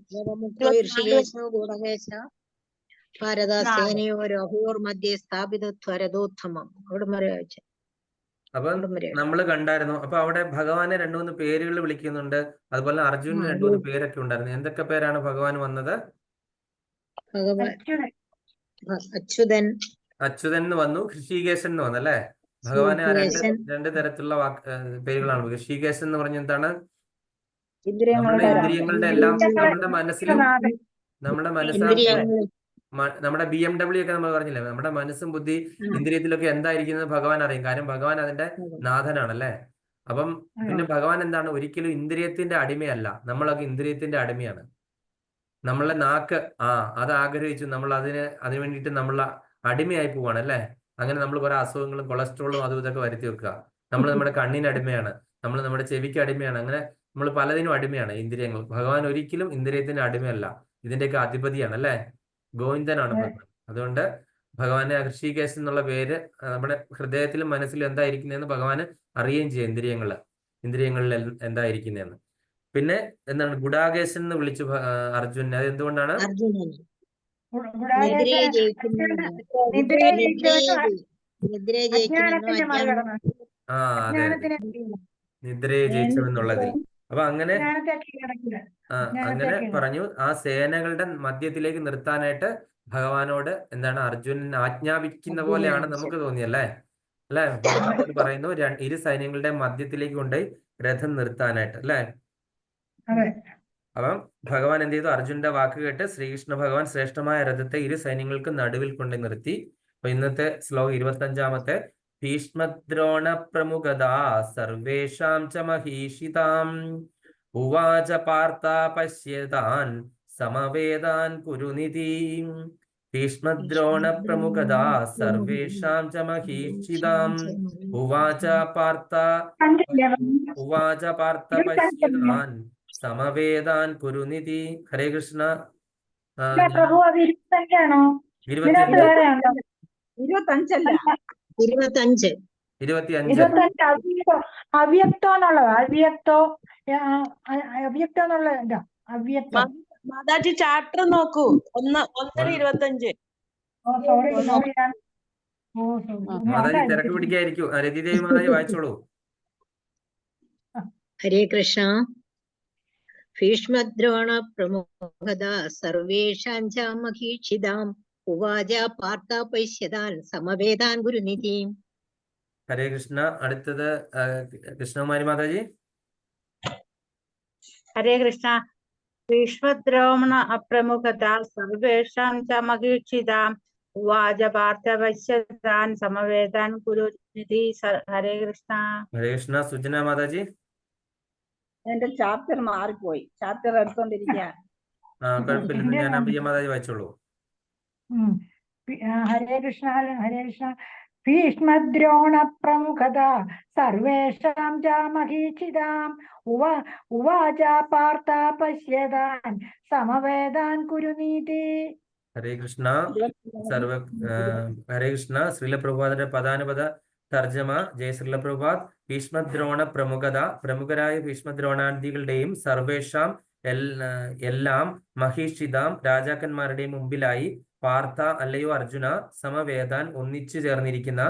ഋഷികേശോ ഗൂഢകേശ ഭാരതസേനയോ രഘുവോർ മധ്യേ സ്ഥാപിതോത്തമം. അവിടെ വരെ വായിച്ചു. അപ്പൊ നമ്മള് കണ്ടായിരുന്നു. അപ്പൊ അവിടെ ഭഗവാനെ 2-3 പേരുകൾ വിളിക്കുന്നുണ്ട്. അതുപോലെ അർജുനന് 2-3 പേരൊക്കെ ഉണ്ടായിരുന്നു. എന്തൊക്കെ പേരാണ് ഭഗവാൻ വന്നത്? അച്യുതൻ എന്ന് വന്നു, ഋഷികേശൻ എന്ന് വന്നു അല്ലെ? ഭഗവാനെ രണ്ട് തരത്തിലുള്ള പേരുകളാണ്. ഋഷികേശൻ എന്ന് പറഞ്ഞ എന്താണ്? നമ്മുടെ ഇന്ദ്രിയങ്ങളുടെ എല്ലാം, നമ്മുടെ മനസ്സിലും നമ്മുടെ BMW ഒക്കെ നമ്മൾ പറഞ്ഞില്ലേ, നമ്മുടെ മനസ്സും ബുദ്ധി ഇന്ദ്രിയത്തിലൊക്കെ എന്തായിരിക്കുന്നത് ഭഗവാൻ അറിയും. കാര്യം ഭഗവാൻ അതിന്റെ നാഥനാണല്ലേ. അപ്പം പിന്നെ ഭഗവാൻ എന്താണ്? ഒരിക്കലും ഇന്ദ്രിയത്തിന്റെ അടിമയല്ല. നമ്മളൊക്കെ ഇന്ദ്രിയത്തിന്റെ അടിമയാണ്. നമ്മളെ നാക്ക് അത് ആഗ്രഹിച്ചു, നമ്മൾ അതിന് വേണ്ടിയിട്ട് നമ്മൾ അടിമയായി പോവാണ് അല്ലേ? അങ്ങനെ നമ്മൾ കുറെ അസുഖങ്ങളും കൊളസ്ട്രോളും അതും ഇതൊക്കെ വരുത്തി വെക്കുക. നമ്മൾ നമ്മുടെ കണ്ണിന് അടിമയാണ്, നമ്മൾ നമ്മുടെ ചെവിക്ക് അടിമയാണ്. അങ്ങനെ നമ്മൾ പലതിനും അടിമയാണ് ഇന്ദ്രിയങ്ങൾ. ഭഗവാൻ ഒരിക്കലും ഇന്ദ്രിയത്തിന്റെ അടിമയല്ല, ഇതിന്റെയൊക്കെ അധിപതിയാണ് അല്ലേ? ഗോവിന്ദനാണ് ഭഗവാൻ. അതുകൊണ്ട് ഭഗവാനെ ഋഷികേശൻ എന്നുള്ള പേര് നമ്മുടെ ഹൃദയത്തിലും മനസ്സിലും എന്തായിരിക്കുന്നതെന്ന് ഭഗവാന് അറിയുകയും ചെയ്യും. ഇന്ദ്രിയങ്ങളിൽ എന്തായിരിക്കുന്നതെന്ന്. പിന്നെ എന്താണ് ഗുഡാകേശൻ എന്ന് വിളിച്ചു അർജുനൻ? അത് എന്തുകൊണ്ടാണ്? ആ അതെ അതെ, അജ്ഞാനത്തിനെ നിദ്രയെ ജയിച്ചുവെന്നുള്ളത്. അപ്പൊ അങ്ങനെ അജ്ഞാനത്തെ കീഴടക്കുക. അങ്ങനെ അജ്ഞാനത്തെ പറഞ്ഞു. ആ സേനകളുടെ മധ്യത്തിലേക്ക് നിർത്താനായിട്ട് ഭഗവാനോട് എന്താണ് അർജുനൻ ആജ്ഞാപിക്കുന്ന പോലെയാണ് നമുക്ക് തോന്നിയല്ലേ? അല്ലെ? ഭഗവാനോട് പറയുന്നു ഇരു സൈന്യങ്ങളുടെ മധ്യത്തിലേക്ക് കൊണ്ടുപോയി രഥം നിർത്താനായിട്ട്, അല്ലെ? അതെ. അപ്പം ഭഗവാൻ എന്ത് ചെയ്തു? അർജുനന്റെ വാക്ക് കേട്ട് ശ്രീകൃഷ്ണ ഭഗവാൻ ശ്രേഷ്ഠമായ രഥത്തെ ഇരു സൈന്യങ്ങൾക്ക് നടുവിൽ കൊണ്ട് നിർത്തി. അപ്പൊ ഇന്നത്തെ ശ്ലോകം 25-ാമത്തെ. ഭീഷ്മദ്രോണ പ്രമുഖദാ സർവേഷാം ച മഹീഷിതാം ഉവാച പാർത്ഥ പശ്യതാൻ സമവേദാൻ കുരുനിധി. ഭീഷ്മദ്രോണ പ്രമുഖദാ സർവേഷാം ച മഹീഷിതാം ഉവാച പാർത്ഥ പശ്യതാൻ സമവേദാൻ കുരുനിധി. ഹരേ കൃഷ്ണ. പ്രഭു അത് 25ആണോ? 25 വേറെ ഉണ്ടോ? 25 25 അവ്യക്തോ എന്നുള്ളത് അവ്യക്തം എന്നുള്ള എന്താ അവ്യക്തം? മാതാജി ചാപ്റ്റർ നോക്കൂ. 1:25. സോറി. മാതാജി തിരക്ക് പിടിക്കായിരിക്കും. രതിദേവി മാതാജി വായിച്ചോളൂ. ഹരേ കൃഷ്ണ. ഭീഷ്മദ്രോണ പ്രമുഖദാ സർവേഷാം ച മഹീഷിതാം ഉവാച പാർത്ഥ പശ്യതാൻ സമവേദാൻ ഗുരുനിധി. ഹരേ കൃഷ്ണ. അടുത്തത് കൃഷ്ണകുമാരി മാതാജി. ഹരേ കൃഷ്ണ. ഭീഷ്മദ്രോണ അപ്രമുഖതാ സർവേഷാം ച മഹീഷിതാം ഉവാച പാർത്ഥ പശ്യതാൻ സമവേദാൻ ഗുരുനിധി. ഹരേ കൃഷ്ണ. ഹരേ കൃഷ്ണ. സുജന മാതാജി. എന്റെ ചാപ്റ്റർ മാറിപ്പോയി. ചാപ്റ്റർ എടുത്തോണ്ടിരിക്കുക. കുഴപ്പമില്ല, ഞാൻ അംബിക മാതാജി വായിച്ചോളൂ. ഹരേ കൃഷ്ണ. ഹരേ കൃഷ്ണ. ഭീഷ്മദ്രോണ പ്രമുഖതാ സർവേഷാം ച മഹീഷിതാം ഉവാച പാർത്ഥ പശ്യതാൻ സമവേദാൻ കുരുനീതി. ഹരേ കൃഷ്ണ. ഹരേ കൃഷ്ണ. ശ്രീല പ്രഭുപാദന്റെ പദാനുപദ തർജ്ജമ. ജയ ശ്രീല പ്രഭുപാദ്. ഭീഷ്മദ്രോണ പ്രമുഖത, പ്രമുഖരായ ഭീഷ്മദ്രോണാദികളുടെയും സർവേഷാം എല്ലാം മഹീഷിതാം രാജാക്കന്മാരുടെയും മുമ്പിലായി പാർത്ഥ അല്ലയോ അർജുന സമവേദാൻ ഒന്നിച്ചു ചേർന്നിരിക്കുന്ന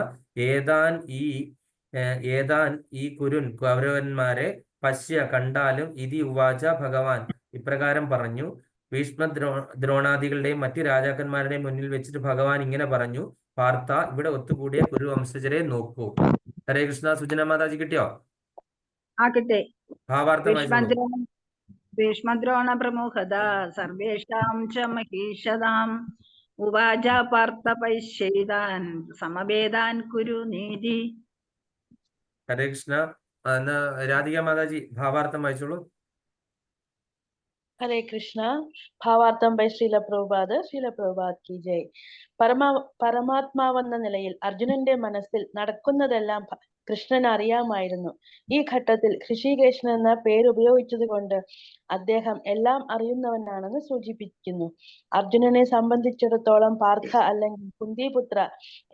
ഏതാൻ ഈ കുരുൻ കൗരവന്മാരെ പശ്യ കണ്ടാലും ഇതി ഉവാച ഭഗവാൻ ഇപ്രകാരം പറഞ്ഞു. ഭീഷ്മദ്രോണാദികളുടെയും മറ്റു രാജാക്കന്മാരുടെയും മുന്നിൽ വെച്ചിട്ട് ഭഗവാൻ ഇങ്ങനെ പറഞ്ഞു, പാർത്ഥ ഇവിടെ ഒത്തുകൂടിയ കുരുവംശജരെ നോക്കൂ. ഹരേ കൃഷ്ണ. സുജന മാതാജി കിട്ടിയോ? കിട്ടേ. ഭാവാർത്ഥം വായിച്ചോളൂ. ഭീഷ്മദ്രോണ പ്രമുഖതാ സർവേഷാം ച മഹീഷതാം ഉവാച പാർത്ഥ പശ്യതാൻ സമവേദാൻ കുരുനീതി. ഹരേ കൃഷ്ണ. രാധിക മാതാജി ഭാവാർത്ഥം വായിച്ചോളൂ. ഹരേ കൃഷ്ണ. ഭാവാർത്ഥം ബൈ ശ്രീല പ്രഭുപാദ്. ശ്രീല പ്രഭുപാദ് കി ജയ്. പരമാത്മാവെന്ന നിലയിൽ അർജുനന്റെ മനസ്സിൽ നടക്കുന്നതെല്ലാം കൃഷ്ണൻ അറിയാമായിരുന്നു. ഈ ഘട്ടത്തിൽ ഹൃഷികേശൻ എന്ന പേരുപയോഗിച്ചത് കൊണ്ട് അദ്ദേഹം എല്ലാം അറിയുന്നവനാണെന്ന് സൂചിപ്പിക്കുന്നു. അർജുനനെ സംബന്ധിച്ചിടത്തോളം പാർത്ഥ അല്ലെങ്കിൽ കുന്തിപുത്ര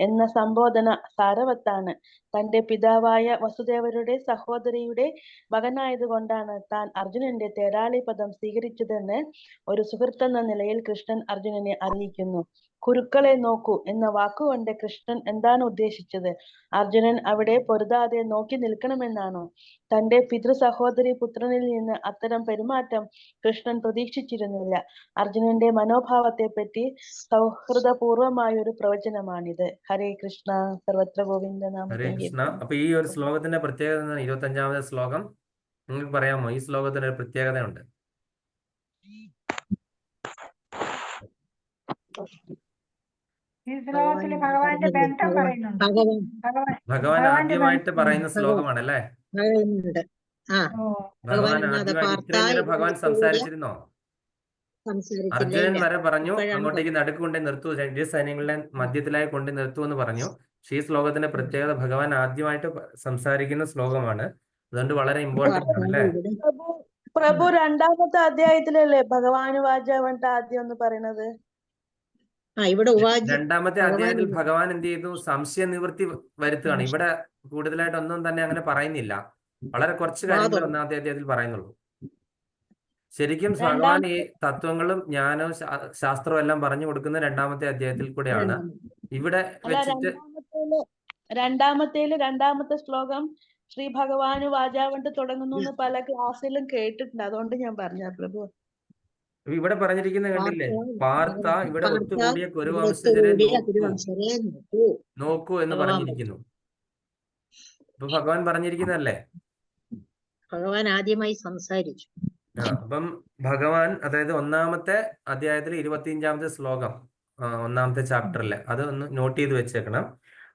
എന്ന സംബോധന സാരവത്താണ്. തന്റെ പിതാവായ വസുദേവരുടെ സഹോദരിയുടെ മകനായതുകൊണ്ടാണ് താൻ അർജുനന്റെ തേരാളി പദം സ്വീകരിച്ചതെന്ന് ഒരു സുഹൃത്തെന്ന നിലയിൽ കൃഷ്ണൻ അർജുനനെ അറിയിക്കുന്നു. കുരുക്കളെ നോക്കൂ എന്ന വാക്കുകൊണ്ട് കൃഷ്ണൻ എന്താണ് ഉദ്ദേശിച്ചത്? അർജുനൻ അവിടെ പൊരുതാതെ നോക്കി നിൽക്കണമെന്നാണോ? തന്റെ പിതൃ സഹോദരി പുത്രനിൽ നിന്ന് അത്തരം പെരുമാറ്റം കൃഷ്ണൻ പ്രതീക്ഷിച്ചിരുന്നില്ല. അർജുനന്റെ മനോഭാവത്തെ പറ്റി സൗഹൃദപൂർവമായ ഒരു പ്രവചനമാണിത്. ഹരേ കൃഷ്ണ. സർവത്ര ഗോവിന്ദ നാമ. ഹരേ കൃഷ്ണ. അപ്പൊ ഈ ഒരു ശ്ലോകത്തിന്റെ പ്രത്യേകത 25-ാമത്തെ ശ്ലോകം നിങ്ങൾക്ക് പറയാമോ? ഈ ശ്ലോകത്തിന് ഒരു പ്രത്യേകതയുണ്ട്. ഈ ശ്ലോകത്തിൽ ഭഗവാന്റെ ബന്ധം പറയുന്നുണ്ട്. ഭഗവാൻ ആദ്യമായിട്ട് പറയുന്ന ശ്ലോകമാണ് അല്ലേ? ഭഗവാൻ ആദ്യമായിട്ട് ഇത്രയും നേരം ഭഗവാൻ സംസാരിച്ചിരുന്നോ? അർജുനൻ വരെ പറഞ്ഞു അങ്ങോട്ടേക്ക് നടുക്ക് കൊണ്ടേ നിർത്തൂ, ഇരു സൈന്യങ്ങളുടെ മധ്യത്തിലായി കൊണ്ട് നിർത്തൂ എന്ന് പറഞ്ഞു. പക്ഷേ ഈ ശ്ലോകത്തിന്റെ പ്രത്യേകത ഭഗവാൻ ആദ്യമായിട്ട് സംസാരിക്കുന്ന ശ്ലോകമാണ്. അതുകൊണ്ട് വളരെ ഇമ്പോർട്ടന്റ് ആണ് അല്ലേ? പ്രഭു 2-ാമത്തെ അധ്യായത്തിലല്ലേ ഭഗവാന് വാചാവണ്ട ആദ്യം എന്ന് പറയുന്നത്? 2-ാമത്തെ അധ്യായത്തിൽ ഭഗവാൻ എന്ത് ചെയ്തു? സംശയ നിവൃത്തി വരുത്തുകയാണ്. ഇവിടെ കൂടുതലായിട്ട് ഒന്നും തന്നെ അങ്ങനെ പറയുന്നില്ല. വളരെ കുറച്ച് കാര്യങ്ങൾ 1-ാമത്തെ അധ്യായത്തിൽ പറയുന്നുള്ളൂ. ശരിക്കും ഭഗവാൻ ഈ തത്വങ്ങളും ജ്ഞാനവും ശാസ്ത്രവും എല്ലാം പറഞ്ഞു കൊടുക്കുന്ന 2-ാമത്തെ അധ്യായത്തിൽ കൂടെയാണ്. ഇവിടെ വെച്ചിട്ട് രണ്ടാമത്തെ ശ്ലോകം ശ്രീ ഭഗവാന് വാചാവണ്ട് തുടങ്ങുന്നു എന്ന് പല ക്ലാസ്സിലും കേട്ടിട്ടുണ്ട്. അതുകൊണ്ട് ഞാൻ പറഞ്ഞ പ്രഭു. ഇവിടെ പറഞ്ഞിരിക്കുന്ന കണ്ടില്ലേ, പാർത്ത ഇവിടെ ഒത്തുകൂടിയ കുരുവംശജരെ ഒത്തുകൂടിയ നോക്കൂ കുരുവംശരെ നോക്കൂ. നോക്കൂ എന്ന് പറഞ്ഞിരിക്കുന്നു. ഇപ്പൊ ഭഗവാൻ പറഞ്ഞിരിക്കുന്നതല്ലേ. ഭഗവാൻ ആദ്യമായി സംസാരിച്ചു. അപ്പം ഭഗവാൻ, അതായത് 1-ാമത്തെ അധ്യായത്തിൽ 25-ാമത്തെ ശ്ലോകം, 1-ാമത്തെ ചാപ്റ്ററിലെ, അത് ഒന്ന് നോട്ട് ചെയ്ത് വെച്ചേക്കണം.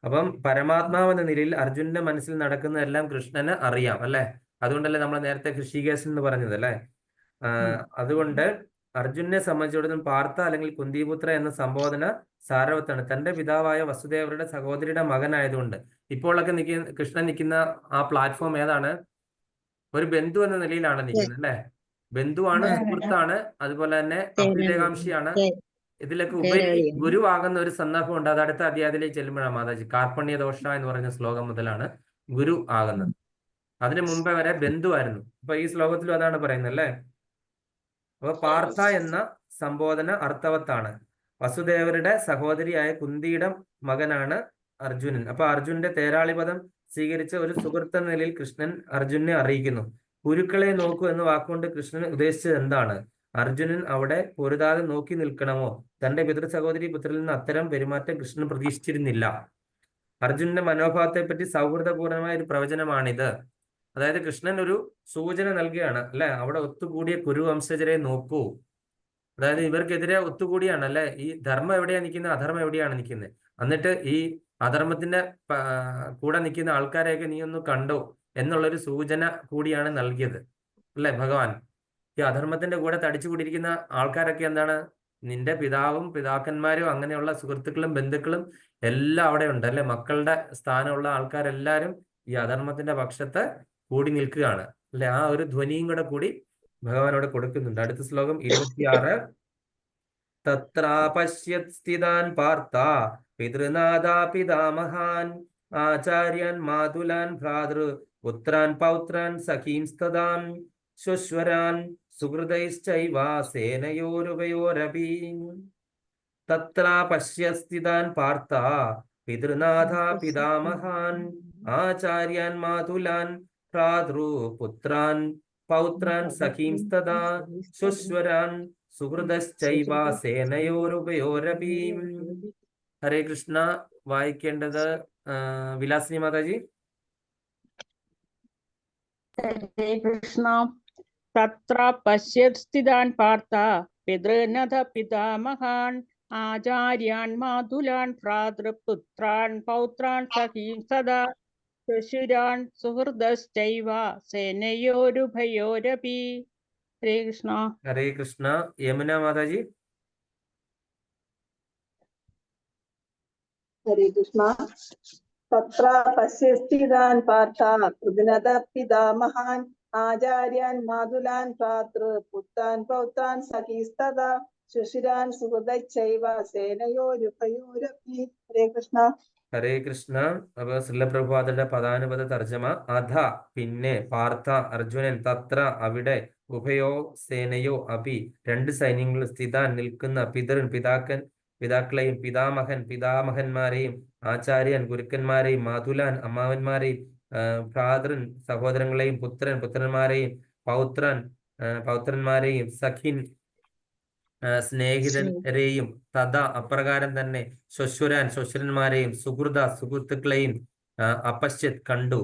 അപ്പം പരമാത്മാവെന്ന നിലയിൽ അർജുനന്റെ മനസ്സിൽ നടക്കുന്നതെല്ലാം കൃഷ്ണന് അറിയാം അല്ലെ. അതുകൊണ്ടല്ലേ നമ്മൾ നേരത്തെ ഋഷികേശൻ എന്ന് പറഞ്ഞത് അല്ലെ. അതുകൊണ്ട് അർജുനെ സംബന്ധിച്ചിടത്തോളം പാർത്ഥ അല്ലെങ്കിൽ കുന്തിപുത്ര എന്ന സംബോധന സാരവത്താണ്. തന്റെ പിതാവായ വസുദേവരുടെ സഹോദരിയുടെ മകനായതുകൊണ്ട്. ഇപ്പോഴൊക്കെ കൃഷ്ണൻ നിൽക്കുന്ന ആ പ്ലാറ്റ്ഫോം ഏതാണ്? ഒരു ബന്ധു എന്ന നിലയിലാണ് നിൽക്കുന്നത് അല്ലെ. ബന്ധുവാണ്, സുഹൃത്താണ്, അതുപോലെ തന്നെ അഭ്യുദയകാംക്ഷിയാണ്. ഇതിലൊക്കെ ഉപരി ഗുരുവാകുന്ന ഒരു സന്ദർഭം ഉണ്ട്. അത് അടുത്ത അധ്യായത്തിലേക്ക് ചെല്ലുമ്പോഴാണ് മാതാജി കാർപ്പണ്യ ദോഷ എന്ന് പറഞ്ഞ ശ്ലോകം മുതലാണ് ഗുരു ആകുന്നത്. അതിനു മുമ്പേ വരെ ബന്ധുവായിരുന്നു. അപ്പൊ ഈ ശ്ലോകത്തിലും അതാണ് പറയുന്നത് അല്ലെ. അപ്പൊ പാർത്ഥ എന്ന സംബോധന അർത്ഥവത്താണ്. വസുദേവരുടെ സഹോദരിയായ കുന്തിയുടെ മകനാണ് അർജുനൻ. അപ്പൊ അർജുനന്റെ തേരാളിപദം സ്വീകരിച്ച ഒരു സുഹൃത്ത് എന്ന നിലയിൽ കൃഷ്ണൻ അർജുനെ അറിയിക്കുന്നു. കുരുക്കളെ നോക്കൂ എന്ന വാക്കുകൊണ്ട് കൃഷ്ണൻ ഉദ്ദേശിച്ചത് എന്താണ്? അർജുനൻ അവിടെ പൊരുതാതെ നോക്കി നിൽക്കണമോ? തന്റെ പിതൃ സഹോദരി പുത്രരിൽ നിന്ന് അത്തരം പെരുമാറ്റം കൃഷ്ണൻ പ്രതീക്ഷിച്ചിരുന്നില്ല. അർജുനന്റെ മനോഭാവത്തെ പറ്റി സൗഹൃദപൂർണമായ ഒരു പ്രവചനമാണിത്. അതായത് കൃഷ്ണൻ ഒരു സൂചന നൽകുകയാണ് അല്ലെ. അവിടെ ഒത്തുകൂടിയ കുരുവംശജരെ നോക്കൂ. അതായത് ഇവർക്കെതിരെ ഒത്തുകൂടിയാണ് അല്ലെ. ഈ ധർമ്മം എവിടെയാണ് നിൽക്കുന്നത്, അധർമ്മം എവിടെയാണ് നിൽക്കുന്നത്. എന്നിട്ട് ഈ അധർമ്മത്തിന്റെ കൂടെ നിൽക്കുന്ന ആൾക്കാരെയൊക്കെ നീ ഒന്ന് കണ്ടോ എന്നുള്ളൊരു സൂചന കൂടിയാണ് നൽകിയത് അല്ലെ ഭഗവാൻ. ഈ അധർമ്മത്തിന്റെ കൂടെ തടിച്ചുകൂടിയിരിക്കുന്ന ആൾക്കാരൊക്കെ എന്താണ്? നിന്റെ പിതാവും പിതാക്കന്മാരും അങ്ങനെയുള്ള സുഹൃത്തുക്കളും ബന്ധുക്കളും എല്ലാം അവിടെ ഉണ്ട് അല്ലെ. മക്കളുടെ സ്ഥാനമുള്ള ആൾക്കാരെല്ലാരും ഈ അധർമ്മത്തിന്റെ പക്ഷത്ത് കൂടി നിൽക്കുകയാണ് അല്ലെ. ആ ഒരു ധ്വനിയും കൂടി ഭഗവാനോട് കൊടുക്കുന്നുണ്ട്. അടുത്ത ശ്ലോകം 26. തത്രാപശ്യത് സ്ഥിതാൻ പാർത്ഥ പിതൃനാഥാ പിതാമഹാൻ ആചാര്യാൻ മാതുലാൻ ഭ്രാതൃ പുത്രാൻ പൗത്രാൻ സഖീംസ്തദാൻ ശ്വശ്വരാൻ സുഹൃദൈശ്ചൈവ സേനയോരുഭയോരപി. തത്രാപശ്യത് സ്ഥിതാൻ പാർത്ഥ പിതൃനാഥാ പിതാമഹാൻ ആചാര്യാൻ മാതുലാൻ ഭ്രാതൃ പുത്രാൻ പൗത്രാൻ സഖീംസ്തദാ ശ്വശ്വരാൻ സുഹൃദശ്ചൈവ സേനയോരുഭയോരപി. ഹരേ കൃഷ്ണ. വായിക്കേണ്ടത് വിലാസിനി മാതാജി. ഹരേ കൃഷ്ണ. തത്ര പശ്യത് സ്ഥിതാൻ പാർത്ഥ പിതൃനഥ പിതാമഹാൻ ആചാര്യാൻ മാതുലാൻ ഭ്രാതൃപുത്രാൻ പൗത്രാൻ സഖീം സദാ ശ്വശുരാൻ സുഹൃദശ്ചൈവ സേനയോരുഭയോരപി. ഹരേ കൃഷ്ണ. ഹരേ കൃഷ്ണ. യമുന മാതാജി. ഹരേ കൃഷ്ണ. തത്ര പശ്യസ്ഥിതാൻ പാർത്ഥ പൃഥ്വിനത പിതാമഹാൻ ആചാര്യാൻ മാതുലാൻ ഭ്രാതൃ പുത്രാൻ പൗത്രാൻ സഖീസ്തദാ ശ്വശുരാൻ സുഹൃദൈശ്ചൈവ സേനയോരുഭയോരപി. ഹരേ കൃഷ്ണ. ഹരേ കൃഷ്ണ. അപ്പൊ ശ്രീലപ്രഭുപാദരുടെ പദാനുപദ തർജ്ജമ. അധ പിന്നെ, പാർത്ഥ അർജുനൻ, തത്ര അവിടെ, ഉഭയോ സേനയോ അപി രണ്ട് സൈന്യങ്ങൾ, സ്ഥിതാൻ നിൽക്കുന്ന, പിതൃൻ പിതാക്കളെയും, പിതാമഹൻ പിതാമഹന്മാരെയും, ആചാര്യൻ ഗുരുക്കന്മാരെയും, മാതുലാൻ അമ്മാവന്മാരെയും, ഭ്രാതൃൻ സഹോദരങ്ങളെയും, പുത്രൻ പുത്രന്മാരെയും, പൗത്രൻ പൗത്രന്മാരെയും, സഖിൻ സ്നേഹിതരെയും, തഥാ അപ്രകാരം തന്നെ, ശ്വശുരാൻ ശ്വശുരന്മാരെയും, സുഹൃത സുഹൃത്തുക്കളെയും അപശ്യത് കണ്ടു.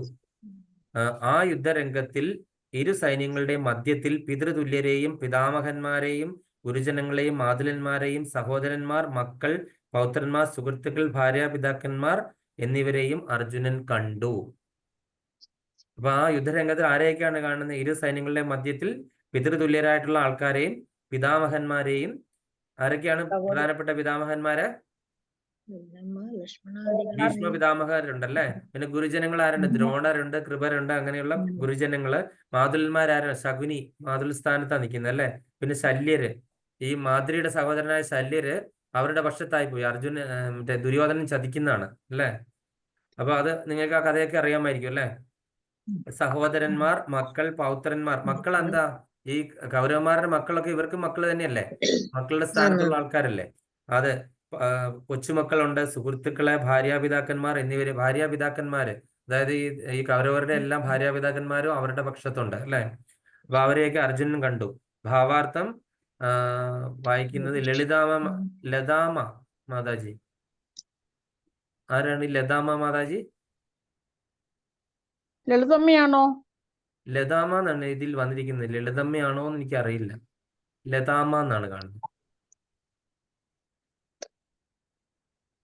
ആ യുദ്ധരംഗത്തിൽ ഇരു സൈന്യങ്ങളുടെയും മധ്യത്തിൽ പിതൃതുല്യരെയും പിതാമഹന്മാരെയും ഗുരുജനങ്ങളെയും മാതുലന്മാരെയും സഹോദരന്മാർ, മക്കൾ, പൗത്രന്മാർ, സുഹൃത്തുക്കൾ, ഭാര്യാപിതാക്കന്മാർ എന്നിവരെയും അർജുനൻ കണ്ടു. അപ്പൊ ആ യുദ്ധരംഗത്തിൽ ആരെയൊക്കെയാണ് കാണുന്നത്? ഇരു സൈന്യങ്ങളുടെ മധ്യത്തിൽ പിതൃതുല്യരായിട്ടുള്ള ആൾക്കാരെയും പിതാമഹന്മാരെയും. ആരൊക്കെയാണ് പ്രധാനപ്പെട്ട പിതാമഹന്മാര്? ഭീഷ്മ പിതാമഹരുണ്ടല്ലേ. പിന്നെ ഗുരുജനങ്ങൾ ആരുണ്ട്? ദ്രോണരുണ്ട്, കൃപരുണ്ട്, അങ്ങനെയുള്ള ഗുരുജനങ്ങള്. മാതുലന്മാരാരാണ്? ശകുനി മാതുൽ സ്ഥാനത്താണ് നിൽക്കുന്നത് അല്ലെ. പിന്നെ ശല്യര്, ഈ മാദ്രിയുടെ സഹോദരനായ ശല്യര് അവരുടെ പക്ഷത്തായി പോയി. മറ്റേ ദുര്യോധനൻ ചതിക്കുന്നതാണ് അല്ലെ. അപ്പൊ അത് നിങ്ങൾക്ക് ആ കഥയൊക്കെ അറിയാമായിരിക്കും അല്ലെ. സഹോദരന്മാർ, മക്കൾ, പൗത്രന്മാർ. മക്കൾ എന്താ? ഈ കൗരവന്മാരുടെ മക്കളൊക്കെ ഇവർക്ക് മക്കൾ തന്നെയല്ലേ, മക്കളുടെ സ്ഥാനത്തുള്ള ആൾക്കാരല്ലേ. അത് കൊച്ചുമക്കളുണ്ട്, സുഹൃത്തുക്കളെ, ഭാര്യാപിതാക്കന്മാർ എന്നിവര്, ഭാര്യാപിതാക്കന്മാര്, അതായത് ഈ കൗരവരുടെ എല്ലാം ഭാര്യാപിതാക്കന്മാരും അവരുടെ പക്ഷത്തുണ്ട് അല്ലെ. അപ്പൊ അവരെയൊക്കെ അർജുനൻ കണ്ടു. ഭാവാർത്ഥം വായിക്കുന്നത് ലതാമ മാതാജി. ആരാണ് ഈ ലതാമ മാതാജി? ലളിതമ്മയാണോ? ലതാമ എന്നാണ് ഇതിൽ വന്നിരിക്കുന്നത്. ലളിതമ്മയാണോ എന്ന് എനിക്ക് അറിയില്ല. ലതാമ എന്നാണ് കാണുന്നത്.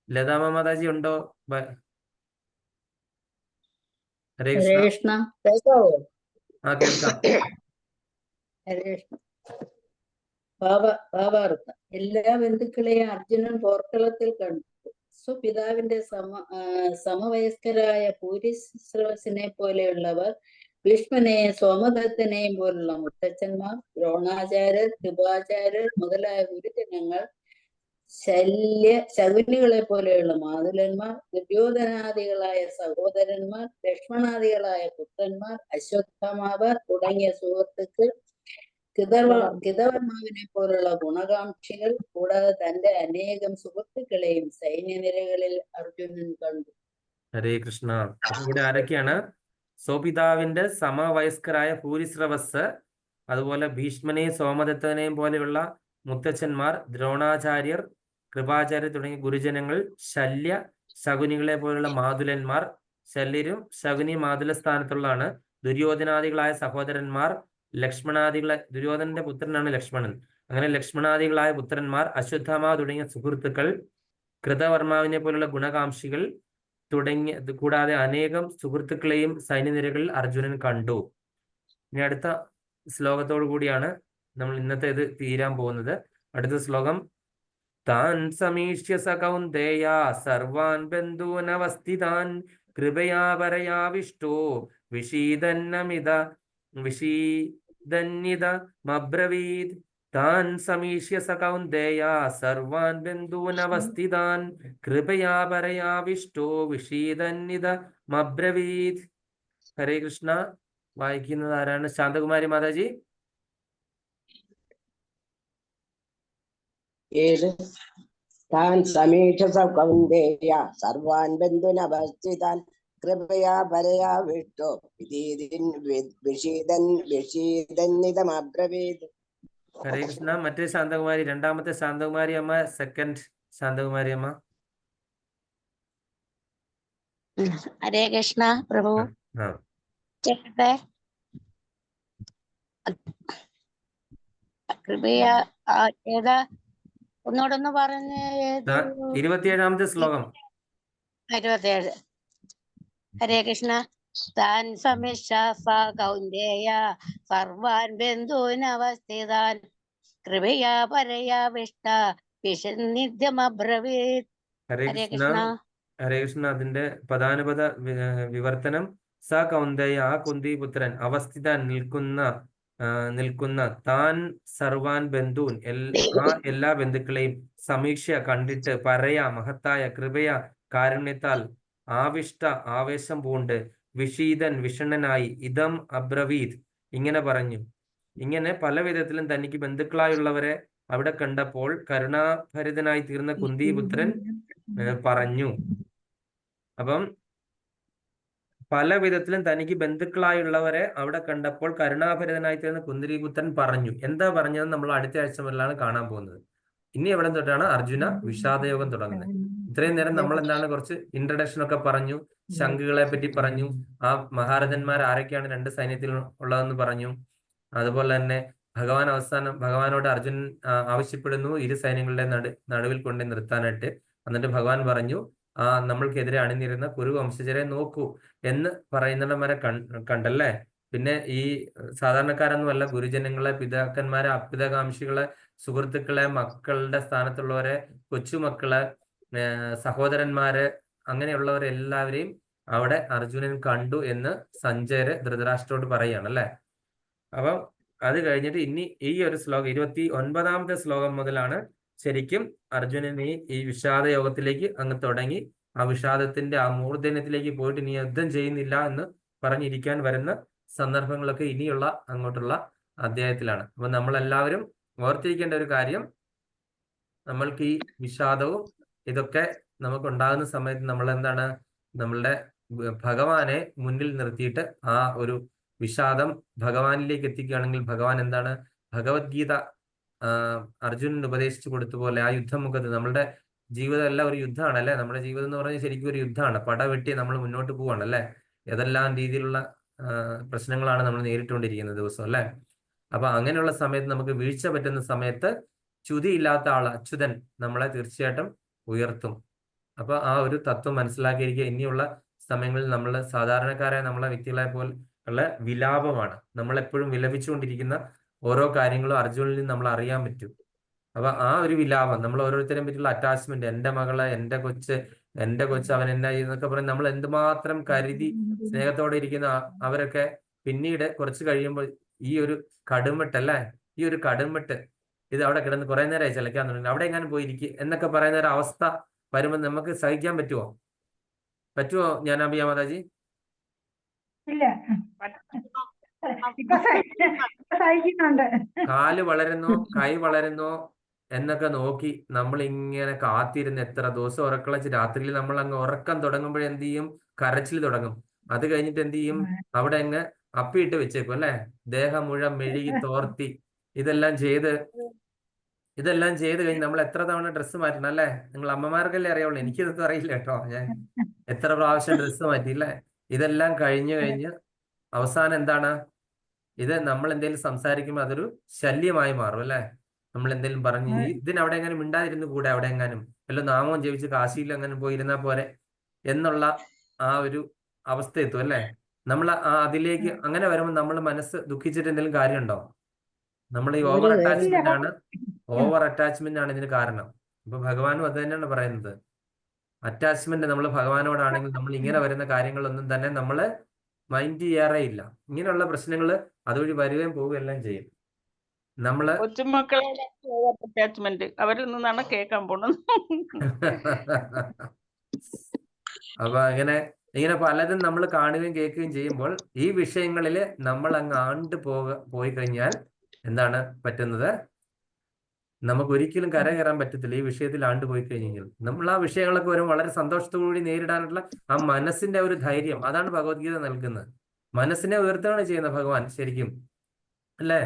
ലതാമ മാതാജി ഉണ്ടോ? ഹരേ കൃഷ്ണ. ആ, കേൾക്കാം. ഭാവാർത്ഥം എല്ലാ ബന്ധുക്കളെയും അർജുനൻ പോർക്കളത്തിൽ കണ്ടു. സ്വപിതാവിന്റെ സമവയസ്കരായ പൂരിശ്രവസിനെ പോലെയുള്ളവർ, ഭീഷ്മനെയും സോമദത്തനെയും പോലുള്ള മുത്തച്ഛന്മാർ, ദ്രോണാചാര്യർ, കൃപാചാര്യർ മുതലായ ഗുരുജനങ്ങൾ, ശകുനികളെ പോലെയുള്ള മാതുലന്മാർ, ദുര്യോധനാദികളായ സഹോദരന്മാർ, ലക്ഷ്മണാദികളായ പുത്രന്മാർ, അശ്വത്ഥമാവർ തുടങ്ങിയ സുഹൃത്തുക്കൾ, കിതവർമാവിനെ പോലുള്ള ഗുണകാംക്ഷികൾ, കൂടാതെ തന്റെ അനേകം സുഹൃത്തുക്കളെയും സൈന്യനിരകളിൽ അർജുനൻ കണ്ടു. ഹരേ കൃഷ്ണ. അപ്പൊ ഇവിടെ ആരൊക്കെയാണ്? സ്വപിതാവിന്റെ സമവയസ്കരായ പൂരിശ്രവസ്, അതുപോലെ ഭീഷ്മനെയും സോമദത്തനെയും പോലെയുള്ള മുത്തച്ഛന്മാർ, ദ്രോണാചാര്യർ, കൃപാചാര്യർ തുടങ്ങിയ ഗുരുജനങ്ങൾ, ശകുനികളെ പോലുള്ള മാതുലന്മാർ. ശല്യരും ശകുനി മാതുല സ്ഥാനത്തുള്ളതാണ്. ദുര്യോധനാദികളായ സഹോദരന്മാർ, ദുര്യോധനന്റെ പുത്രനാണ് ലക്ഷ്മണൻ. അങ്ങനെ ലക്ഷ്മണാദികളായ പുത്രന്മാർ, അശ്വത്ഥമാവ് തുടങ്ങിയ സുഹൃത്തുക്കൾ, കൃതവർമാവിനെ പോലുള്ള ഗുണകാംക്ഷികൾ കൂടാതെ അനേകം സുഹൃത്തുക്കളെയും സൈന്യനിരകളിൽ അർജുനൻ കണ്ടു. ഇനി അടുത്ത ശ്ലോകത്തോടു കൂടിയാണ് നമ്മൾ ഇന്നത്തെ ഇത് തീരാൻ പോകുന്നത്. അടുത്ത ശ്ലോകം: താൻ സമീക്ഷ്യ സ കൗന്ദേയ സർവാൻ ബന്ധൂനവസ്ഥിതാൻ കൃപയാ പരയാവിഷ്ടോ വിഷീദന്നിതമബ്രവീത്. താൻ സമീക്ഷ്യ സ കൗന്ദേയ സർവാൻ ബന്ധൂനവസ്ഥിതാൻ കൃപയാ പരയാവിഷ്ടോ വിഷീദന്നിതമബ്രവീത്. ഹരേ കൃഷ്ണ. വായിക്കുന്നത് ആരാണ്? ശാന്തകുമാരി മാതാജി. താൻ സമീക്ഷ കൗന്ദേയ സർവാൻ ബന്ധുനവസ്ഥിതാൻ കൃപയാ പരയാ വിഷ്ടോ വിഷീദന്നിതമബ്രവീത്. ഹരേ കൃഷ്ണ. മറ്റേ ശാന്തകുമാരി, രണ്ടാമത്തെ ശാന്തകുമാരി അമ്മ, സെക്കൻഡ് ശാന്തകുമാരി അമ്മ. ഹരേ കൃഷ്ണ പ്രഭു. കൃപയ ഏതാ? ഒന്നോടൊന്ന് പറഞ്ഞ്. 27ാമത്തെ ശ്ലോകം. 27. ഹരേ കൃഷ്ണ. താൻ സമീക്ഷ സ കൗന്ദേയ സർവാൻ ബന്ധൂനവസ്ഥിതാൻ കൃപയാ പരയാവിഷ്ട വിഷന്നിധ്യമബ്രവീത്. ഹരേ കൃഷ്ണ. ഹരേ കൃഷ്ണ. അതിന്റെ പദാനുപദ വിവർത്തനം: സ കൗന്ദേയ, ആ കുന്തിപുത്രൻ, അവസ്ഥിതാൻ നിൽക്കുന്ന, താൻ സർവാൻ ബന്ധൂൻ, ആ എല്ലാ ബന്ധുക്കളെയും, സമീക്ഷ കണ്ടിട്ട്, പരയ മഹത്തായ, കൃപയ കാരുണ്യത്താൽ, ആവിഷ്ട ആവേശം പൂണ്ട്, വിഷീദൻ വിഷണ്ണനായി, ഇതം അബ്രവീത് ഇങ്ങനെ പറഞ്ഞു. ഇങ്ങനെ പല വിധത്തിലും തനിക്ക് ബന്ധുക്കളായുള്ളവരെ അവിടെ കണ്ടപ്പോൾ കരുണാഭരിതനായി തീർന്ന കുന്തിപുത്രൻ പറഞ്ഞു. അപ്പം പല വിധത്തിലും തനിക്ക് ബന്ധുക്കളായുള്ളവരെ അവിടെ കണ്ടപ്പോൾ കരുണാഭരിതനായി തീർന്ന കുന്തിപുത്രൻ പറഞ്ഞു. എന്താ പറഞ്ഞതെന്ന് നമ്മൾ അടുത്ത ആഴ്ച മുതലാണ് കാണാൻ പോകുന്നത്. ഇനി എവിടെ തൊട്ടാണ് അർജുന വിഷാദയോഗം തുടങ്ങുന്നത്. ഇത്രയും നേരം നമ്മൾ എന്താണ് കുറച്ച് ഇൻട്രഡക്ഷൻ ഒക്കെ പറഞ്ഞു, ശംഖുകളെ പറ്റി പറഞ്ഞു, ആ മഹാരഥന്മാർ ആരൊക്കെയാണ് 2 സൈന്യത്തിൽ ഉള്ളതെന്ന് പറഞ്ഞു. അതുപോലെ തന്നെ ഭഗവാനോട് അർജുനൻ ആവശ്യപ്പെടുന്നു 2 സൈന്യങ്ങളുടെ നടുവിൽ കൊണ്ട് നിർത്താനായിട്ട്. എന്നിട്ട് ഭഗവാൻ പറഞ്ഞു, നമ്മൾക്കെതിരെ അണിനിരുന്ന കുരു വംശജരെ നോക്കൂ എന്ന് പറയുന്നിടം വരെ കണ്ടല്ലേ. പിന്നെ ഈ സാധാരണക്കാരൊന്നുമല്ല, ഗുരുജനങ്ങളെ, പിതാക്കന്മാരെ, അഭ്യുതകാംക്ഷികളെ, സുഹൃത്തുക്കളെ, മക്കളുടെ സ്ഥാനത്തുള്ളവരെ, കൊച്ചുമക്കളെ, സഹോദരന്മാരെ, അങ്ങനെയുള്ളവരെല്ലാവരെയും അവിടെ അർജുനൻ കണ്ടു എന്ന് സഞ്ജയര് ധൃതരാഷ്ട്രോട് പറയുകയാണ് അല്ലെ. അപ്പം അത് കഴിഞ്ഞിട്ട് ഇനി ഈ ഒരു ശ്ലോകം 29ാമത്തെ ശ്ലോകം മുതലാണ് ശരിക്കും അർജുനൻ ഈ വിഷാദ യോഗത്തിലേക്ക് അങ്ങ് തുടങ്ങി ആ വിഷാദത്തിന്റെ ആ മൂർധന്യത്തിലേക്ക് പോയിട്ട് ഇനി യുദ്ധം ചെയ്യുന്നില്ല എന്ന് പറഞ്ഞിരിക്കാൻ വരുന്ന സന്ദർഭങ്ങളൊക്കെ ഇനിയുള്ള അങ്ങോട്ടുള്ള അധ്യായത്തിലാണ്. അപ്പൊ നമ്മളെല്ലാവരും ഓർത്തിരിക്കേണ്ട ഒരു കാര്യം, നമ്മൾക്ക് ഈ വിഷാദവും ഇതൊക്കെ നമുക്ക് ഉണ്ടാകുന്ന സമയത്ത് നമ്മൾ എന്താണ് നമ്മളുടെ ഭഗവാനെ മുന്നിൽ നിർത്തിയിട്ട് ആ ഒരു വിഷാദം ഭഗവാനിലേക്ക് എത്തിക്കുകയാണെങ്കിൽ ഭഗവാൻ എന്താണ് ഭഗവത്ഗീത അർജുനന് ഉപദേശിച്ചു കൊടുത്ത പോലെ ആ യുദ്ധമുഖത്ത് നമ്മളുടെ ജീവിതം എല്ലാം ഒരു യുദ്ധമാണ് അല്ലെ. നമ്മുടെ ജീവിതം എന്ന് പറഞ്ഞാൽ ശരിക്കും ഒരു യുദ്ധമാണ്. പടവെട്ടി നമ്മൾ മുന്നോട്ട് പോവാണ് അല്ലെ. ഏതെല്ലാം രീതിയിലുള്ള പ്രശ്നങ്ങളാണ് നമ്മൾ നേരിട്ടുകൊണ്ടിരിക്കുന്ന ദിവസം അല്ലെ. അപ്പൊ അങ്ങനെയുള്ള സമയത്ത് നമുക്ക് വീഴ്ച പറ്റുന്ന സമയത്ത് ച്യുതിയില്ലാത്ത ആൾ അച്യുതൻ നമ്മളെ തീർച്ചയായിട്ടും ഉയർത്തും. അപ്പൊ ആ ഒരു തത്വം മനസ്സിലാക്കിയിരിക്കുക. ഇനിയുള്ള സമയങ്ങളിൽ നമ്മൾ സാധാരണക്കാരായ നമ്മളെ വ്യക്തികളെ പോലുള്ള വിലാപമാണ്. നമ്മളെപ്പോഴും വിലപിച്ചുകൊണ്ടിരിക്കുന്ന ഓരോ കാര്യങ്ങളും അർജുനിൽ നിന്ന് നമ്മൾ അറിയാൻ പറ്റും. അപ്പൊ ആ ഒരു വിലാപം, നമ്മൾ ഓരോരുത്തരെയും പറ്റിയുള്ള അറ്റാച്ച്മെന്റ്, എന്റെ മകള്, എന്റെ കൊച്ച് അവൻ എന്നാ ചെയ്യുന്നൊക്കെ പറഞ്ഞ് നമ്മൾ എന്തുമാത്രം കരുതി സ്നേഹത്തോടെ ഇരിക്കുന്ന അവരൊക്കെ പിന്നീട് കുറച്ച് കഴിയുമ്പോൾ ഈ ഒരു കടുംവെട്ടല്ലേ, ഈ ഒരു കടുംവെട്ട് ഇത് അവിടെ കിടന്ന് കുറെ നേരമായി ചിലക്കാൻ തുടങ്ങി, അവിടെ എങ്ങനെ പോയിരിക്കും എന്നൊക്കെ പറയുന്ന ഒരു അവസ്ഥ വരുമ്പോൾ നമുക്ക് സഹിക്കാൻ പറ്റുമോ ജ്ഞാനാംബിക മാതാജി? ഇല്ല, കാല് വളരുന്നോ കൈ വളരുന്നോ എന്നൊക്കെ നോക്കി നമ്മൾ ഇങ്ങനെ കാത്തിരുന്ന് എത്ര ദിവസം ഉറക്കളച്ച് രാത്രിയിൽ നമ്മൾ അങ്ങ് ഉറക്കം തുടങ്ങുമ്പോഴേ എന്ത് ചെയ്യും, കരച്ചിൽ തുടങ്ങും. അത് കഴിഞ്ഞിട്ട് എന്ത് ചെയ്യും, അവിടെ അങ്ങ് അപ്പിയിട്ട് വെച്ചേക്കും അല്ലെ. ദേഹം മുഴുവൻ മെഴുകി തോർത്തി ഇതെല്ലാം ചെയ്ത് കഴിഞ്ഞ് നമ്മൾ എത്ര തവണ ഡ്രസ്സ് മാറ്റണം അല്ലെ. നിങ്ങൾ അമ്മമാർക്കല്ലേ അറിയാവുള്ളൂ, എനിക്കിതൊക്കെ അറിയില്ല കേട്ടോ. ഞാൻ എത്ര പ്രാവശ്യം ഡ്രസ്സ് മാറ്റിയില്ലേ. ഇതെല്ലാം കഴിഞ്ഞ് അവസാനം എന്താണ്, ഇത് നമ്മൾ എന്തെങ്കിലും സംസാരിക്കുമ്പോൾ അതൊരു ശല്യമായി മാറും അല്ലെ. നമ്മൾ എന്തെങ്കിലും പറഞ്ഞ് ഇതിനവിടെ എങ്ങനെ മിണ്ടാതിരുന്നു കൂടെ, അവിടെ എങ്ങാനും വല്ല നാമവും ജപിച്ച് കാശിയിൽ എങ്ങനെ പോയിരുന്നാ പോരെ എന്നുള്ള ആ ഒരു അവസ്ഥ എത്തും അല്ലെ. നമ്മൾ അതിലേക്ക് അങ്ങനെ വരുമ്പോൾ നമ്മൾ മനസ്സ് ദുഃഖിച്ചിട്ട് എന്തെങ്കിലും കാര്യമുണ്ടോ? നമ്മൾ ഈ ഓവർ അറ്റാച്ച്മെന്റ് ആണ് ഇതിന് കാരണം. അപ്പൊ ഭഗവാനും അത് തന്നെയാണ് പറയുന്നത്. അറ്റാച്ച്മെന്റ് നമ്മൾ ഭഗവാനോടാണെങ്കിൽ നമ്മൾ ഇങ്ങനെ വരുന്ന കാര്യങ്ങളൊന്നും തന്നെ നമ്മള് മൈൻഡ് ചെയ്യാറേ ഇല്ല. ഇങ്ങനെയുള്ള പ്രശ്നങ്ങൾ അതുവഴി വരികയും പോവുകയെല്ലാം ചെയ്യും. നമ്മള് കൊച്ചുമക്കളുടെ അറ്റാച്ച്മെന്റ് അവരിൽ നിന്നാണ് കേൾക്കാൻ പോണത്. അപ്പൊ ഇങ്ങനെ പലതും നമ്മൾ കാണുകയും കേൾക്കുകയും ചെയ്യുമ്പോൾ ഈ വിഷയങ്ങളിൽ നമ്മൾ അങ്ങ് പോയി കഴിഞ്ഞാൽ എന്താണ് പറ്റുന്നത്, നമുക്ക് ഒരിക്കലും കരകയറാൻ പറ്റത്തില്ല. ഈ വിഷയത്തിൽ പോയി കഴിഞ്ഞാൽ നമ്മൾ ആ വിഷയങ്ങളൊക്കെ വരും വളരെ സന്തോഷത്തോടുകൂടി നേരിടാനുള്ള ആ മനസ്സിന്റെ ഒരു ധൈര്യം, അതാണ് ഭഗവത്ഗീത നൽകുന്നത്. മനസ്സിനെ ഉയർത്തുകയാണ് ചെയ്യുന്നത് ഭഗവാൻ ശരിക്കും അല്ലേ.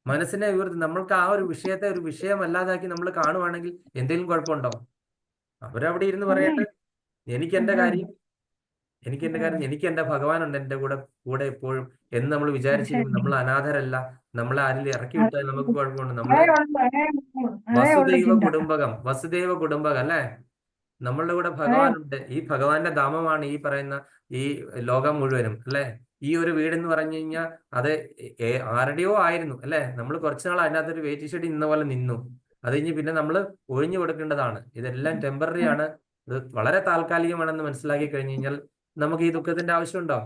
മനസ്സിനെ ഉയർത്തി നമ്മൾക്ക് ആ ഒരു വിഷയത്തെ ഒരു വിഷയമല്ലാതാക്കി നമ്മൾ കാണുവാണെങ്കിൽ എന്തെങ്കിലും കുഴപ്പമുണ്ടോ? അവരവിടെ ഇരുന്ന് പറയട്ടെ, എനിക്ക് എന്റെ കാര്യം, എനിക്ക് എന്റെ ഭഗവാനുണ്ട് എന്റെ കൂടെ എപ്പോഴും എന്ന് നമ്മൾ വിചാരിച്ചിരിക്കും. നമ്മൾ അനാഥരല്ല, നമ്മളെ ആരിൽ ഇറക്കി വിട്ടാൽ നമുക്ക് കുഴപ്പമുണ്ട്. നമ്മള് വസുദൈവ കുടുംബകം അല്ലെ. നമ്മളുടെ കൂടെ ഭഗവാനുണ്ട്. ഈ ഭഗവാന്റെ ധാമമാണ് ഈ പറയുന്ന ഈ ലോകം മുഴുവനും അല്ലെ. ഈ ഒരു വീടെന്ന് പറഞ്ഞു കഴിഞ്ഞാൽ അത് ആരുടെയോ ആയിരുന്നു അല്ലെ. നമ്മൾ കുറച്ചുനാൾ അതിനകത്തൊരു വെയിറ്റ് ഷെഡ് ഇന്ന പോലെ നിന്നു. അത് കഴിഞ്ഞ് പിന്നെ നമ്മൾ ഒഴിഞ്ഞു കൊടുക്കേണ്ടതാണ്. ഇതെല്ലാം ടെമ്പററി ആണ്, ഇത് വളരെ താൽക്കാലികമാണെന്ന് മനസ്സിലാക്കി കഴിഞ്ഞു കഴിഞ്ഞാൽ നമുക്ക് ഈ ദുഃഖത്തിന്റെ ആവശ്യമുണ്ടോ?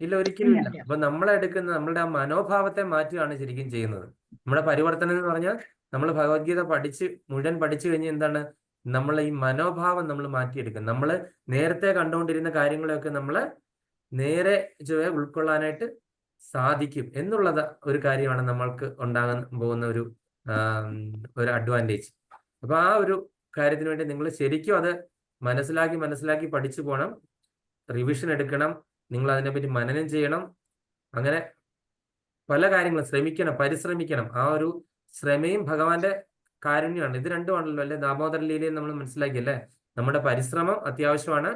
ഇല്ല, ഒരിക്കലും ഇല്ല. അപ്പൊ നമ്മളുടെ ആ മനോഭാവത്തെ മാറ്റുകയാണ് ശരിക്കും ചെയ്യുന്നത്. നമ്മുടെ പരിവർത്തനം എന്ന് പറഞ്ഞാൽ നമ്മൾ ഭഗവത്ഗീത മുഴുവൻ പഠിച്ചു കഴിഞ്ഞാൽ എന്താണ്, നമ്മൾ ഈ മനോഭാവം നമ്മൾ മാറ്റിയെടുക്കും. നമ്മൾ നേരത്തെ കണ്ടുകൊണ്ടിരുന്ന കാര്യങ്ങളെയൊക്കെ നമ്മള് നേരെ ഉൾക്കൊള്ളാനായിട്ട് സാധിക്കും എന്നുള്ളത് ഒരു കാര്യമാണ് നമ്മൾക്ക് ഉണ്ടാകാൻ പോകുന്ന ഒരു അഡ്വാൻറ്റേജ്. അപ്പൊ ആ ഒരു കാര്യത്തിന് വേണ്ടി നിങ്ങൾ ശരിക്കും അത് മനസ്സിലാക്കി പഠിച്ചു പോകണം, റിവിഷൻ എടുക്കണം, നിങ്ങൾ അതിനെപ്പറ്റി മനനം ചെയ്യണം. അങ്ങനെ പല കാര്യങ്ങളും പരിശ്രമിക്കണം. ആ ഒരു ശ്രമയും ഭഗവാന്റെ കാരുണ്യമാണ്. ഇത് രണ്ടുമാണല്ലോ അല്ലെ. ദാമോദര ലീലയും നമ്മൾ മനസ്സിലാക്കിയല്ലേ. നമ്മുടെ പരിശ്രമം അത്യാവശ്യമാണ്.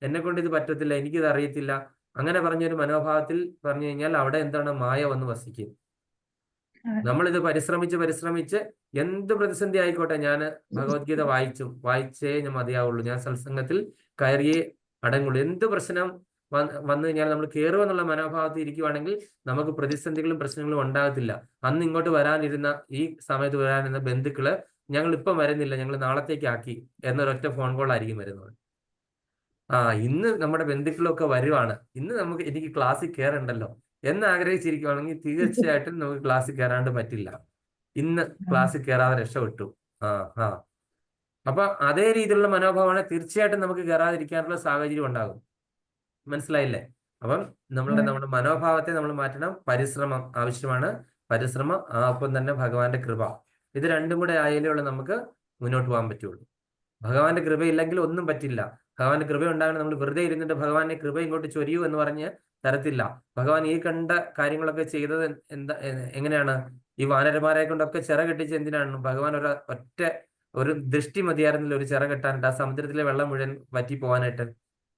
എന്നെ കൊണ്ട് ഇത് പറ്റത്തില്ല, എനിക്കിത് അറിയത്തില്ല, അങ്ങനെ പറഞ്ഞൊരു മനോഭാവത്തിൽ പറഞ്ഞു കഴിഞ്ഞാൽ അവിടെ എന്താണ്, മായ വന്ന് വസിക്കും. നമ്മളിത് പരിശ്രമിച്ച് എന്ത് പ്രതിസന്ധി ആയിക്കോട്ടെ, ഞാൻ ഭഗവത്ഗീത വായിച്ചേ ഞാൻ മതിയാവുള്ളൂ, ഞാൻ സത്സംഗത്തിൽ കയറിയേ അടങ്ങുള്ളൂ, എന്ത് പ്രശ്നം വന്നു കഴിഞ്ഞാൽ നമ്മൾ കയറുമെന്നുള്ള മനോഭാവത്തിൽ ഇരിക്കുവാണെങ്കിൽ നമുക്ക് പ്രതിസന്ധികളും പ്രശ്നങ്ങളും ഉണ്ടാകത്തില്ല. അന്ന് ഇങ്ങോട്ട് വരാനിരുന്ന ഈ സമയത്ത് വരാനിരുന്ന ബന്ധുക്കള് ഞങ്ങൾ ഇപ്പം വരുന്നില്ല, ഞങ്ങൾ നാളത്തേക്ക് ആക്കി എന്നൊരൊറ്റ ഫോൺ കോൾ ആയിരിക്കും വരുന്നത്. ഇന്ന് നമ്മുടെ ബന്ധുക്കളൊക്കെ വരുവാണ്, ഇന്ന് എനിക്ക് ക്ലാസ്സിൽ കയറണ്ടല്ലോ എന്ന് ആഗ്രഹിച്ചിരിക്കുവാണെങ്കിൽ തീർച്ചയായിട്ടും നമുക്ക് ക്ലാസ്സിൽ കയറാണ്ട് പറ്റില്ല. ഇന്ന് ക്ലാസ്സിൽ കയറാതെ രക്ഷപ്പെട്ടു. അപ്പൊ അതേ രീതിയിലുള്ള മനോഭാവമാണ് തീർച്ചയായിട്ടും നമുക്ക് കയറാതിരിക്കാനുള്ള സാഹചര്യം ഉണ്ടാകും. മനസ്സിലായില്ലേ? അപ്പം നമ്മുടെ മനോഭാവത്തെ നമ്മൾ മാറ്റണം. പരിശ്രമം ആവശ്യമാണ്. ഒപ്പം തന്നെ ഭഗവാന്റെ കൃപ, ഇത് രണ്ടും കൂടെ ആയാലേ നമുക്ക് മുന്നോട്ട് പോകാൻ പറ്റുള്ളൂ. ഭഗവാന്റെ കൃപയില്ലെങ്കിൽ ഒന്നും പറ്റില്ല. ഭഗവാന്റെ കൃപ ഉണ്ടാകണം. നമ്മൾ വെറുതെ ഇരുന്നിട്ട് ഭഗവാന്റെ കൃപ ഇങ്ങോട്ട് ചൊരിയൂ എന്ന് പറഞ്ഞ് തരത്തില്ല. ഭഗവാൻ ഈ കണ്ട കാര്യങ്ങളൊക്കെ ചെയ്തത് എന്താ, എങ്ങനെയാണ്? ഈ വാനരന്മാരെ കൊണ്ടൊക്കെ ചിറ കെട്ടിച്ച് എന്തിനാണ്? ഭഗവാൻ ഒരു ദൃഷ്ടി മതിയായിരുന്നില്ല ഒരു ചിറ കെട്ടാനായിട്ട്, ആ സമുദ്രത്തിലെ വെള്ളം മുഴുവൻ വറ്റി പോകാനായിട്ട്.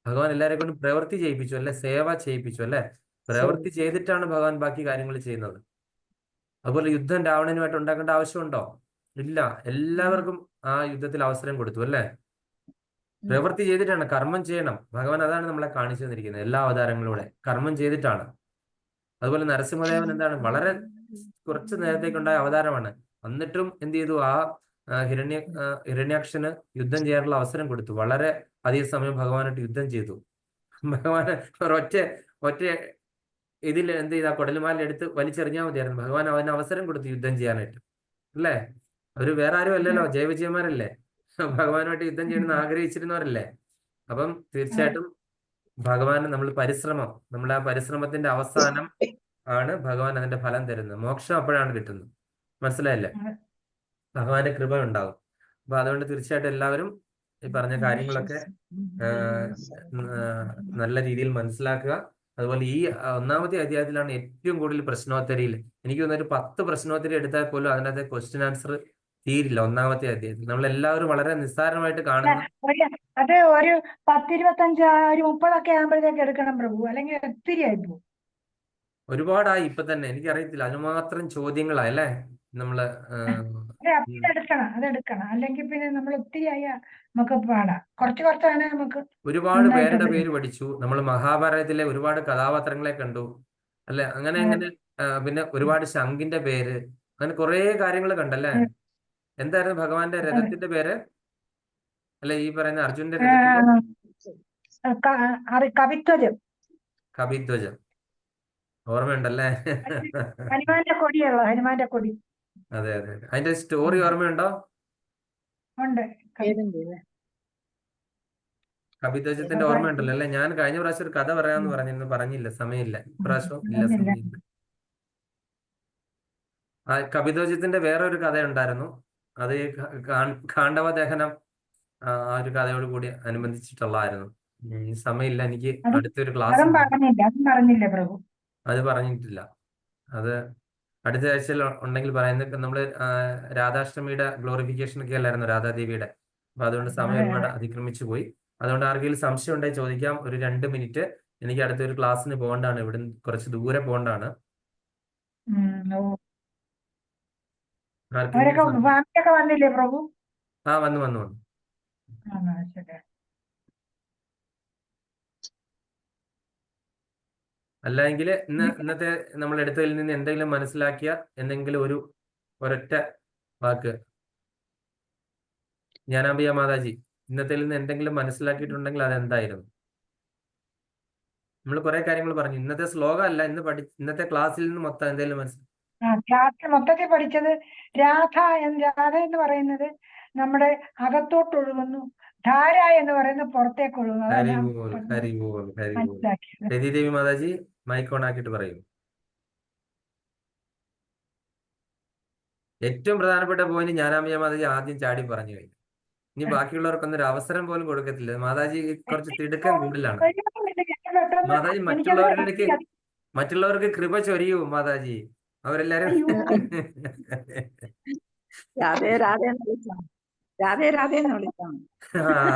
ഭഗവാൻ എല്ലാവരെ കൊണ്ടും പ്രവൃത്തി ചെയ്യിപ്പിച്ചു അല്ലെ, സേവ ചെയ്യിപ്പിച്ചു അല്ലെ. പ്രവൃത്തി ചെയ്തിട്ടാണ് ഭഗവാൻ ബാക്കി കാര്യങ്ങൾ ചെയ്യുന്നത്. അതുപോലെ യുദ്ധം രാവണനുമായിട്ട് ഉണ്ടാക്കേണ്ട ആവശ്യമുണ്ടോ? ഇല്ല. എല്ലാവർക്കും ആ യുദ്ധത്തിൽ അവസരം കൊടുത്തു അല്ലെ. പ്രവൃത്തി ചെയ്തിട്ടാണ്, കർമ്മം ചെയ്യണം. ഭഗവാൻ അതാണ് നമ്മളെ കാണിച്ചു തന്നിരിക്കുന്നത് എല്ലാ അവതാരങ്ങളിലൂടെ, കർമ്മം ചെയ്തിട്ടാണ്. അതുപോലെ നരസിംഹദേവൻ എന്താണ്, വളരെ കുറച്ച് നേരത്തേക്കുണ്ടായ അവതാരമാണ്. എന്നിട്ടും എന്ത് ചെയ്തു? ആ ഹിരണ്യാക്ഷന് യുദ്ധം ചെയ്യാനുള്ള അവസരം കൊടുത്തു. വളരെ അധിക സമയം ഭഗവാനായിട്ട് യുദ്ധം ചെയ്തു. ഭഗവാന് ഒറ്റ ഇതിൽ എന്ത് ചെയ്താ, കൊടലുമാല എടുത്ത് വലിച്ചെറിഞ്ഞാൽ മതിയായിരുന്നു. ഭഗവാൻ അവന് അവസരം കൊടുത്തു യുദ്ധം ചെയ്യാനായിട്ട് അല്ലേ. അവര് വേറെ ആരും അല്ലല്ലോ, ജയവിജയന്മാരല്ലേ, ഭഗവാനുമായിട്ട് യുദ്ധം ചെയ്യണമെന്ന് ആഗ്രഹിച്ചിരുന്നവരല്ലേ. അപ്പം തീർച്ചയായിട്ടും ഭഗവാന് നമ്മുടെ ആ പരിശ്രമത്തിന്റെ അവസാനം ആണ് ഭഗവാൻ അതിന്റെ ഫലം തരുന്നത്. മോക്ഷം അപ്പോഴാണ് കിട്ടുന്നത്. മനസ്സിലായില്ലേ? ഭഗവാന്റെ കൃപ ഉണ്ടാകും. അപ്പൊ അതുകൊണ്ട് തീർച്ചയായിട്ടും എല്ലാവരും ഈ പറഞ്ഞ കാര്യങ്ങളൊക്കെ നല്ല രീതിയിൽ മനസ്സിലാക്കുക. അതുപോലെ ഈ ഒന്നാമത്തെ അധ്യായത്തിലാണ് ഏറ്റവും കൂടുതൽ പ്രശ്നോത്തരിയിൽ. എനിക്ക് തോന്നുന്നു 10 പ്രശ്നോത്തരി എടുത്താൽ പോലും അതിനകത്ത് ക്വസ്റ്റ്യൻ ആൻസർ തീരില്ല. ഒന്നാമത്തെ അധ്യായത്തിൽ നമ്മളെല്ലാവരും വളരെ നിസ്സാരമായിട്ട് കാണുന്നു. അത് ഒരു 10, 25, ഒരു 30 ആകുമ്പോഴത്തേക്ക് എടുക്കണം പ്രഭു, അല്ലെങ്കിൽ ഒത്തിരി ആയിപ്പോ. ഒരുപാടായി ഇപ്പൊ തന്നെ. എനിക്കറിയത്തില്ല, അതിനുമാത്രം ചോദ്യങ്ങളായി അല്ലേ നമ്മള്. അതെടുക്കണം, അല്ലെങ്കിൽ പിന്നെ നമ്മൾ ഒത്തിരി ആയ നമുക്ക് പാടാം. കുറച്ചാണ് നമുക്ക്. ഒരുപാട് പേരുടെ പേര് പഠിച്ചു നമ്മൾ. മഹാഭാരതത്തിലെ ഒരുപാട് കഥാപാത്രങ്ങളെ കണ്ടു അല്ലെ. അങ്ങനെ പിന്നെ ഒരുപാട് ശംഖിന്റെ പേര്, അങ്ങനെ കുറെ കാര്യങ്ങൾ കണ്ടല്ലേ. എന്തായിരുന്നു ഭഗവാന്റെ രഥത്തിന്റെ പേര് അല്ലെ? ഈ പറയുന്ന അർജുനന്റെ കവിധ്വജം. കപിധ്വജം ഓർമ്മയുണ്ടല്ലേ? ഹനുമാന്റെ കൊടി. അതെ. അതിന്റെ സ്റ്റോറി ഓർമ്മയുണ്ടോ? കപിധ്വജത്തിന്റെ ഓർമ്മയുണ്ടല്ലോ അല്ലെ? ഞാൻ കഴിഞ്ഞ പ്രാവശ്യം ഒരു കഥ പറയാമെന്ന് പറഞ്ഞിരുന്നു, പറഞ്ഞില്ല, സമയമില്ല. ഇപ്രാവശ്യം ഇല്ല, സമയമില്ല. ആ കപിധ്വജത്തിന്റെ വേറെ ഒരു കഥ ഉണ്ടായിരുന്നു. അത് കാണ്ഡവ ദഹനം ആ ഒരു കഥയോട് കൂടി അനുബന്ധിച്ചിട്ടുള്ളതായിരുന്നു. സമയമില്ല എനിക്ക്. അടുത്തൊരു ക്ലാസ് അത് പറഞ്ഞിട്ടില്ല. അത് അടുത്ത ആഴ്ചയിൽ ഉണ്ടെങ്കിൽ പറയുന്നത്. നമ്മള് രാധാഷ്ടമിയുടെ ഗ്ലോറിഫിക്കേഷൻ ഒക്കെ അല്ലായിരുന്നു, രാധാദേവിയുടെ. അപ്പൊ അതുകൊണ്ട് സമയം ഒരുപാട് അതിക്രമിച്ചു പോയി. അതുകൊണ്ട് ആർക്കെങ്കിലും സംശയം ഉണ്ടെങ്കിൽ ചോദിക്കാം. ഒരു 2 മിനിറ്റ്. എനിക്ക് അടുത്തൊരു ക്ലാസ്സിന് പോകേണ്ടതാണ്. ഇവിടെ കുറച്ച് ദൂരെ പോകേണ്ടതാണ്. വന്നു. അല്ലെങ്കിൽ ഇന്നത്തെ നമ്മൾ എടുത്തതിൽ നിന്ന് എന്തെങ്കിലും മനസ്സിലാക്കിയ എന്തെങ്കിലും ഒരൊറ്റ വാക്ക്. ജ്ഞാനാംബിക മാതാജി, ഇന്നത്തിൽ നിന്ന് എന്തെങ്കിലും മനസ്സിലാക്കിയിട്ടുണ്ടെങ്കിൽ അതെന്തായിരുന്നു? നമ്മൾ കുറെ കാര്യങ്ങൾ പറഞ്ഞു. ഇന്നത്തെ ശ്ലോകം അല്ല, ഇന്നത്തെ ക്ലാസ്സിൽ നിന്ന് മൊത്തം എന്തെങ്കിലും ക്ലാസ് മൊത്തത്തിൽ പഠിച്ചത് രാധ എന്ന് പറയുന്നത് നമ്മുടെ അകത്തോട്ടൊഴുകുന്നു, ധാര എന്ന് പറയുന്നത് പുറത്തേക്ക് ഒഴുകുന്നു. രതിദേവി മാതാജി മൈക്ക് ഓൺ ആക്കിയിട്ട് പറയും. ഏറ്റവും പ്രധാനപ്പെട്ട പോയിന്റ് ജ്ഞാനാംബിക മാതാജി ആദ്യം ചാടി പറഞ്ഞു കഴിഞ്ഞു. ഇനി ബാക്കിയുള്ളവർക്കൊന്നും ഒരു അവസരം പോലും കൊടുക്കത്തില്ല. മാതാജി കുറച്ച് തിടുക്കം കൂടുതലാണ്. മാതാജി മറ്റുള്ളവർക്ക് കൃപ ചൊരിയൂ മാതാജി. അവരെല്ലാരും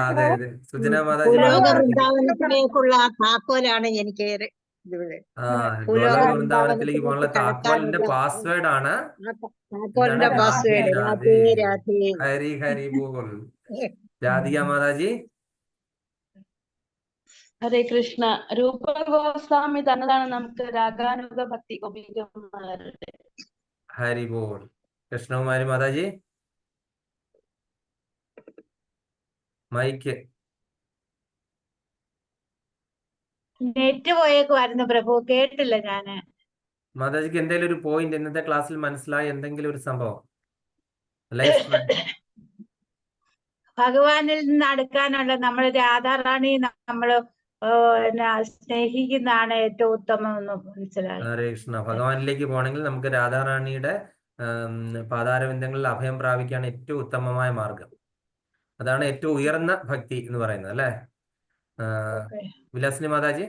അതെ. സുജന മാതാജി വൃന്ദാവനത്തിലേക്കുള്ള താക്കോലാണ് എനിക്ക് വൃന്ദാവനത്തിലേക്ക് പോകാനുള്ള താക്കോലിന്റെ പാസ്വേഡ് ആണ്. ഹരി ബോൾ. രാധിക മാതാജി. ഹരേ കൃഷ്ണ. രൂപഗോസ്വാമി തന്നതാണ് നമുക്ക് രാഗാനുഗ ഭക്തി ഗോപികമാരുടെ. ഹരി ബോൾ. കൃഷ്ണകുമാരി മാതാജി മൈക്ക്. നെറ്റ് പോയേക്കുമായിരുന്നു പ്രഭു, കേട്ടില്ല ഞാന്. മാതാജിക്ക് എന്തെങ്കിലും ഒരു പോയിന്റ് ഇന്നത്തെ ക്ലാസ്സിൽ മനസ്സിലായ എന്തെങ്കിലും ഒരു സംഭവം? ഭഗവാനിൽ നിന്ന് അടുക്കാനുള്ള നമ്മൾ രാധാറാണി നമ്മൾ സ്നേഹിക്കുന്നതാണ് ഏറ്റവും ഉത്തമം എന്ന് മനസ്സിലായി. ഹരേ കൃഷ്ണ. ഭഗവാനിലേക്ക് പോകണമെങ്കിൽ നമുക്ക് രാധാറാണിയുടെ പാതാരവിന്ദങ്ങളിൽ അഭയം പ്രാപിക്കാണ് ഏറ്റവും ഉത്തമമായ മാർഗം. അതാണ് ഏറ്റവും ഉയർന്ന ഭക്തി എന്ന് പറയുന്നത് അല്ലേ? വിലാസിനി മാതാജി.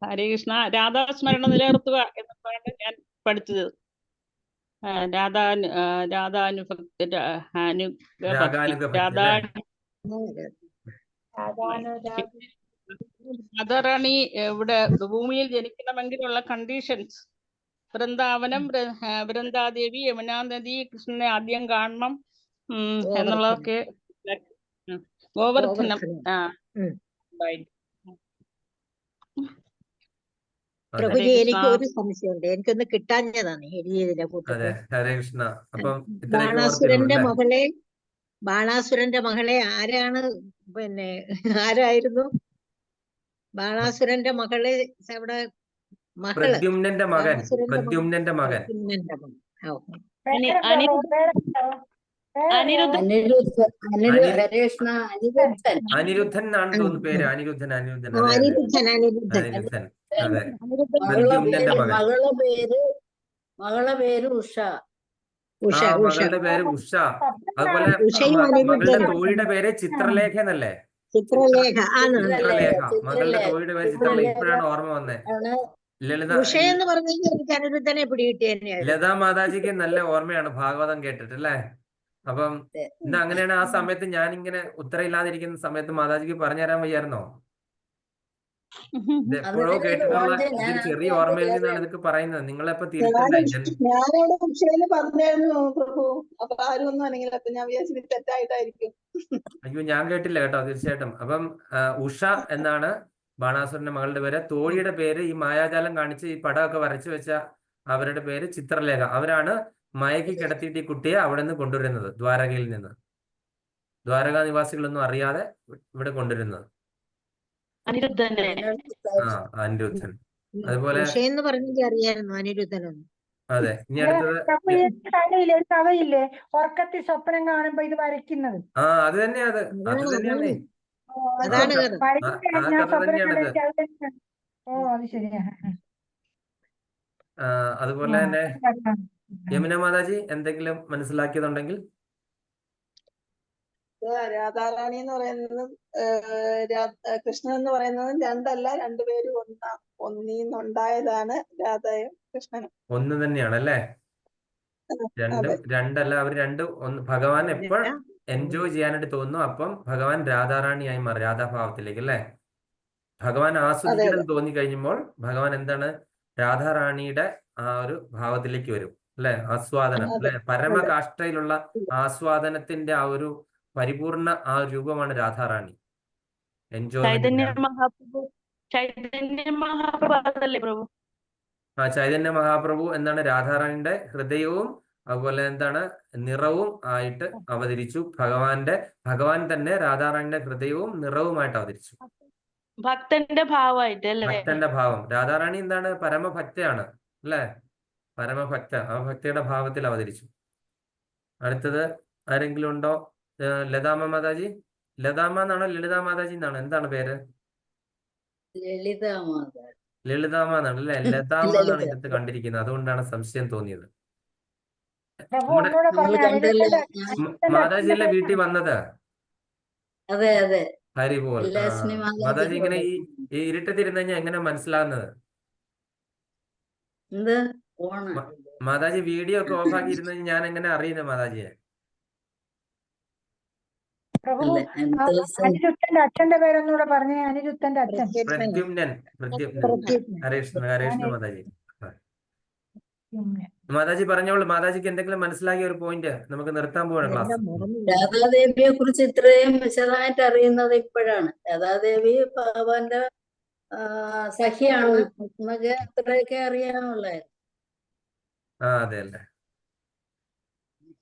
ഹരേ കൃഷ്ണ. രാധാസ്മരണം നിലനിർത്തുക എന്നതാണ് ഞാൻ പഠിച്ചത്. രാധാറാണി ഇവിടെ ഭൂമിയിൽ ജനിക്കണമെങ്കിലുള്ള കണ്ടീഷൻസ്: വൃന്ദാവനം, വൃന്ദാദേവി, യമുനാ നദി, കൃഷ്ണനെ ആദ്യം കാണണം എന്നുള്ളതൊക്കെ. ഗോവർദ്ധനം. പ്രഭുജി, എനിക്ക് ഒരു സംശയമുണ്ട്. എനിക്കൊന്ന് കിട്ടാഞ്ഞതാണ് എഴുതിയതിലെ കൂട്ടത്തിൽ. ബാണാസുരന്റെ മകളെ ആരാണ്? പിന്നെ ആരായിരുന്നു ബാണാസുരന്റെ മകളെ? അവിടെ പ്രദ്യുമ്നന്റെ മകൻ. അനിരുദ്ധൻ എന്നാണ് തോന്നുന്നു പേര്. അനിരുദ്ധൻ. അതെ, പ്രദ്യുമ്നന്റെ മകൻ. മകളുടെ പേര് ഉഷ. മകളുടെ പേര് ഉഷ. അതുപോലെ മകളുടെ തോഴിയുടെ പേര് ചിത്രലേഖ എന്നല്ലേ? ചിത്രലേഖ. മകളുടെ തോഴിയുടെ പേര് ചിത്രലേഖ. ഇപ്പോഴാണ് ഓർമ്മ വന്നേ. ലതാ മാതാജിക്ക് നല്ല ഓർമ്മയാണ് ഭാഗവതം കേട്ടിട്ട് അല്ലേ? അപ്പം എന്താ അങ്ങനെയാണ് ആ സമയത്ത് ഞാനിങ്ങനെ ഉത്തരയില്ലാതിരിക്കുന്ന സമയത്ത് മാതാജിക്ക് പറഞ്ഞുതരാൻ വയ്യായിരുന്നോ? ഇത് എപ്പോഴോ കേട്ടിട്ടുള്ള ഇതൊരു ചെറിയ ഓർമ്മയിൽ നിന്നാണ് ഇതൊക്കെ പറയുന്നത്. നിങ്ങളെപ്പോ തിരുത്തണ്ടേ? ഞാനവിടെ ഉഷയില് പറഞ്ഞായിരുന്നു പ്രഭു. അപ്പൊ ആരും ഒന്നും അനങ്ങില്ല. അപ്പൊ ഞാൻ വിചാരിച്ചു തെറ്റായിട്ടായിരിക്കും. അയ്യോ, ഞാൻ കേട്ടില്ല കേട്ടോ, തീർച്ചയായിട്ടും. അപ്പം ഉഷ എന്നാണ് ബാണാസുരന്റെ മകളുടെ പേര്. തോഴിയുടെ പേര് ഈ മായാജാലം കാണിച്ച് ഈ പടമൊക്കെ വരച്ചു വെച്ച അവരുടെ പേര് ചിത്രലേഖ. അവരാണ് മയക്കി കിടത്തിയിട്ട് ഈ കുട്ടിയെ അവിടെ നിന്ന് കൊണ്ടുവരുന്നത്, ദ്വാരകയിൽ നിന്ന്. ദ്വാരകാ നിവാസികളൊന്നും അറിയാതെ ഇവിടെ കൊണ്ടുവരുന്നത്. അനിരുദ്ധൻ. അതുപോലെ അതെ. ഇനി അടുത്തത് കഥയില്ലേ, ഉറക്കത്തിൽ സ്വപ്നം കാണുമ്പോ ഇത് വരയ്ക്കുന്നത്. അത് തന്നെയാണ്. അതുപോലെ തന്നെ യമുന മാതാജി എന്തെങ്കിലും മനസ്സിലാക്കിയതുണ്ടെങ്കിൽ? രാധാറാണി എന്ന് പറയുന്നതും കൃഷ്ണൻ എന്ന് പറയുന്നതും രണ്ടല്ല, രണ്ടുപേരും ഒന്നീന്നുണ്ടായതാണ് രാധയും കൃഷ്ണനും. ഒന്ന് തന്നെയാണല്ലേ? രണ്ടല്ല, അവർ ഭഗവാൻ എപ്പോൾ എൻജോയ് ചെയ്യാനായിട്ട് തോന്നുന്നു അപ്പം ഭഗവാൻ രാധാറാണിയായി മാറി, രാധാഭാവത്തിലേക്ക് അല്ലേ? ഭഗവാൻ ആസ്വദിക്കണം തോന്നി കഴിയുമ്പോൾ ഭഗവാൻ എന്താണ്? രാധാറാണിയുടെ ആ ഒരു ഭാവത്തിലേക്ക് വരും അല്ലെ? ആസ്വാദനം അല്ലെ? പരമകാഷ്ഠയിലുള്ള ആസ്വാദനത്തിന്റെ ആ ഒരു പരിപൂർണ ആ രൂപമാണ് രാധാറാണി. ചൈതന്യ മഹാപ്രഭു എന്താണ്? രാധാറാണിയുടെ ഹൃദയവും അതുപോലെ എന്താണ് നിറവും ആയിട്ട് അവതരിച്ചു. ഭഗവാൻ തന്നെ രാധാറാണിയുടെ ഹൃദയവും നിറവുമായിട്ട് അവതരിച്ചു. ഭക്തന്റെ ഭാവമായിട്ട് അല്ലേ? ഭക്തന്റെ ഭാവം. രാധാറാണി എന്താണ്? പരമഭക്തയാണ് അല്ലെ? പരമഭക്ത. ആ ഭക്തിയുടെ ഭാവത്തിൽ അവതരിച്ചു. അടുത്തത് ആരെങ്കിലും ഉണ്ടോ? ലതാമ്മ മാതാജി. ലതാമ്മ എന്നാണോ ലളിതാ മാതാജി എന്നാണോ? എന്താണ് പേര്? ലളിതാമ്മ എന്നാണ് അല്ലെ? ലതാമ്മ എന്നാണ് ഇതിനകത്ത് കണ്ടിരിക്കുന്നത്. അതുകൊണ്ടാണ് സംശയം തോന്നിയത്. മാതാജിയല്ലേ വീട്ടിൽ വന്നത്? അതെ അതെ. ഹരിപോൾ. മാതാജി ഇങ്ങനെ ഈ ഇരുട്ടത്തിരുന്ന് കഴിഞ്ഞാൽ എങ്ങനെ മനസ്സിലാകുന്നത്? മാതാജി വീഡിയോ ഒക്കെ ഓഫ് ആക്കി ഇരുന്ന് ഞാൻ എങ്ങനെ അറിയുന്നത് മാതാജിയെ? അനിരുദ്ധന്റെ അച്ഛന്റെ പേരൊന്നുകൂടെ പറഞ്ഞേ. അനിരുദ്ധന്റെ അച്ഛൻ പ്രദ്യുമ്നൻ. ഹരേഷ്ണ മാതാജി. മാതാജി പറഞ്ഞോളൂ. മാതാജിക്ക് എന്തെങ്കിലും മനസ്സിലാക്കിയ ഒരു പോയിന്റ് നമുക്ക് നിർത്താൻ പോവാണ് ക്ലാസ്. രാധാദേവിയെ കുറിച്ച് ഇത്രയും വിശദമായിട്ട് അറിയുന്നത് ഇപ്പോഴാണ്. രാധാദേവി ഭഗവാന്റെ സഖിയാണ്. നമുക്ക് അത്രയൊക്കെ അറിയാനുള്ളായിരുന്നു. അതെ അല്ലേ?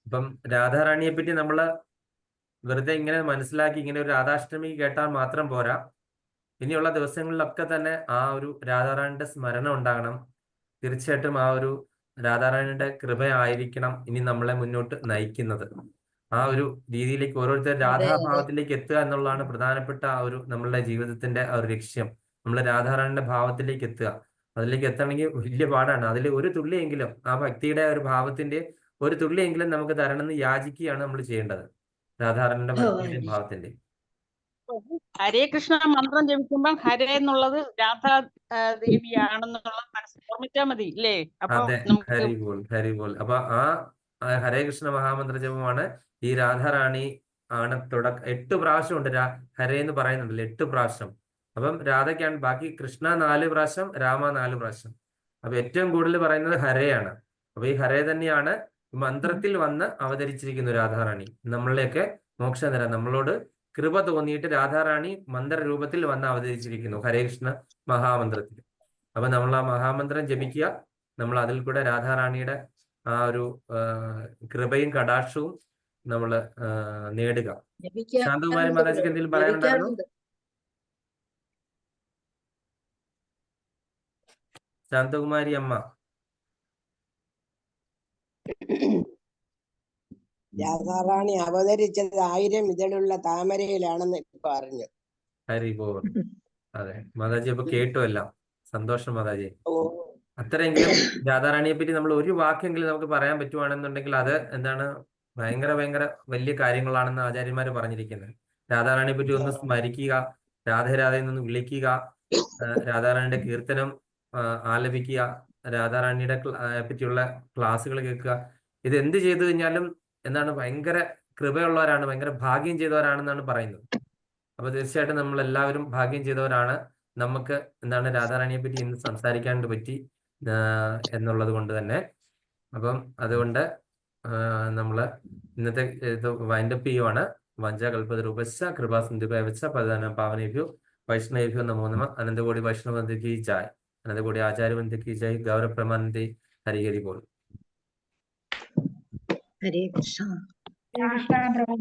ഇപ്പം രാധാറാണിയെ പറ്റി നമ്മള് വെറുതെ ഇങ്ങനെ മനസ്സിലാക്കി ഇങ്ങനെ ഒരു രാധാഷ്ടമി കേട്ടാൽ മാത്രം പോരാ. ഇനിയുള്ള ദിവസങ്ങളിലൊക്കെ തന്നെ ആ ഒരു രാധാറാണിയുടെ സ്മരണ ഉണ്ടാകണം. തീർച്ചയായിട്ടും ആ ഒരു രാധാറാണിയുടെ കൃപയായിരിക്കണം ഇനി നമ്മളെ മുന്നോട്ട് നയിക്കുന്നത്. ആ ഒരു രീതിയിലേക്ക് ഓരോരുത്തർ രാധാഭാവത്തിലേക്ക് എത്തുക എന്നുള്ളതാണ് പ്രധാനപ്പെട്ട ആ ഒരു നമ്മളുടെ ജീവിതത്തിന്റെ ആ ഒരു ലക്ഷ്യം. നമ്മൾ രാധാറാണിയുടെ ഭാവത്തിലേക്ക് എത്തുക. അതിലേക്ക് എത്തണമെങ്കിൽ വലിയ പാടാണ്. അതിൽ ഒരു തുള്ളിയെങ്കിലും ആ ഭക്തിയുടെ ഒരു ഭാവത്തിന്റെ ഒരു തുള്ളിയെങ്കിലും നമുക്ക് തരണമെന്ന് യാചിക്കുകയാണ് നമ്മൾ ചെയ്യേണ്ടത്, രാധാറാണിയുടെ ഭക്തിയുടെയും ഭാവത്തിന്റെയും. ഹരേ കൃഷ്ണ മന്ത്രം ജപിക്കുമ്പോൾ ഹരേ എന്നുള്ളത് രാധാ ദേവിയാണെന്നുള്ളത് മനസ്സിൽ ഓർമ്മിച്ചാൽ മതി ഇല്ലേ? അപ്പൊ അതെ, നമുക്ക് ഹരിബോൾ ഹരിബോൾ. അപ്പൊ ആ ഹരേ കൃഷ്ണ മഹാമന്ത്ര ജപമാണ് ഈ രാധാറാണി ആണ് 8 പ്രാവശ്യം ഉണ്ട്. ഹരേ എന്ന് പറയുന്നുണ്ടല്ലോ 8 പ്രാവശ്യം. അപ്പം രാധയ്ക്കാണ്, ബാക്കി കൃഷ്ണ 4 പ്രാവശ്യം, രാമ 4 പ്രാവശ്യം. അപ്പൊ ഏറ്റവും കൂടുതൽ പറയുന്നത് ഹരയാണ്. അപ്പൊ ഈ ഹരേ തന്നെയാണ് മന്ത്രത്തിൽ വന്ന് അവതരിച്ചിരിക്കുന്നു രാധാറാണി, നമ്മളിലേക്ക് മോക്ഷം തരാൻ, നമ്മളോട് കൃപ തോന്നിയിട്ട് രാധാറാണി മന്ത്രരൂപത്തിൽ വന്ന് അവതരിച്ചിരിക്കുന്നു ഹരേ കൃഷ്ണ മഹാമന്ത്രത്തിൽ. അപ്പൊ നമ്മൾ ആ മഹാമന്ത്രം ജപിക്കുക, നമ്മൾ അതിൽ കൂടെ രാധാറാണിയുടെ ആ ഒരു കൃപയും കടാക്ഷവും നമ്മൾ നേടുക. ശാന്തകുമാരി മാതാജിക്ക് എന്തെങ്കിലും പറയാനുണ്ടായിരുന്നു? ശാന്തകുമാരി അമ്മ. രാധാറാണി അവതരിച്ചത് 1000 ഇതളുള്ള താമരയിലാണെന്ന് ഇപ്പൊ അറിഞ്ഞു. ഹരിബോൾ. അതെ മാതാജി, അപ്പൊ കേട്ടു എല്ലാം. സന്തോഷം മാതാജി. അത്രയെങ്കിലും രാധാറാണിയെ പറ്റി നമ്മൾ ഒരു വാക്കെങ്കിലും നമുക്ക് പറയാൻ പറ്റുവാണെന്നുണ്ടെങ്കിൽ അത് എന്താണ്, ഭയങ്കര ഭയങ്കര വലിയ കാര്യങ്ങളാണെന്ന് ആചാര്യന്മാര് പറഞ്ഞിരിക്കുന്നത്. രാധാറാണിയെ പറ്റി ഒന്ന് സ്മരിക്കുക, രാധേരാധയെന്നൊന്ന് വിളിക്കുക, രാധാറാണിയുടെ കീർത്തനം ആലപിക്കുക, രാധാറാണിയുടെ പറ്റിയുള്ള ക്ലാസ്സുകൾ കേൾക്കുക. ഇത് എന്ത് ചെയ്തു കഴിഞ്ഞാലും എന്താണ്, ഭയങ്കര കൃപയുള്ളവരാണ്, ഭയങ്കര ഭാഗ്യം ചെയ്തവരാണെന്നാണ് പറയുന്നത്. അപ്പൊ തീർച്ചയായിട്ടും നമ്മൾ എല്ലാവരും ഭാഗ്യം ചെയ്തവരാണ്. നമുക്ക് എന്താണ് രാധാറാണിയെ പറ്റി ഇന്ന് സംസാരിക്കാണ്ട് പറ്റി എന്നുള്ളത് കൊണ്ട് തന്നെ. അപ്പം അതുകൊണ്ട് നമ്മള് ഇന്നത്തെ ഇത് വൈൻഡപ്പ് ചെയ്യുവാണ്. വഞ്ചകൽപതരൂപശ്ച കൃപാസിന്ധുഭ്യവച്ച പതിനാന പാവനേഭ്യോ വൈഷ്ണവേഭ്യോ നമോ നമഃ. അനന്തകോടി വൈഷ്ണവന്ദി ജായ്, അനന്തകോടി ആചാര്യവന്ദി ജയ്, ഗൗരവപ്രമാനന്ദി. ഹരി ഹരി ബോൾ. ഹരേ കൃഷ്ണ. കൃഷ്ണ പ്രഭു.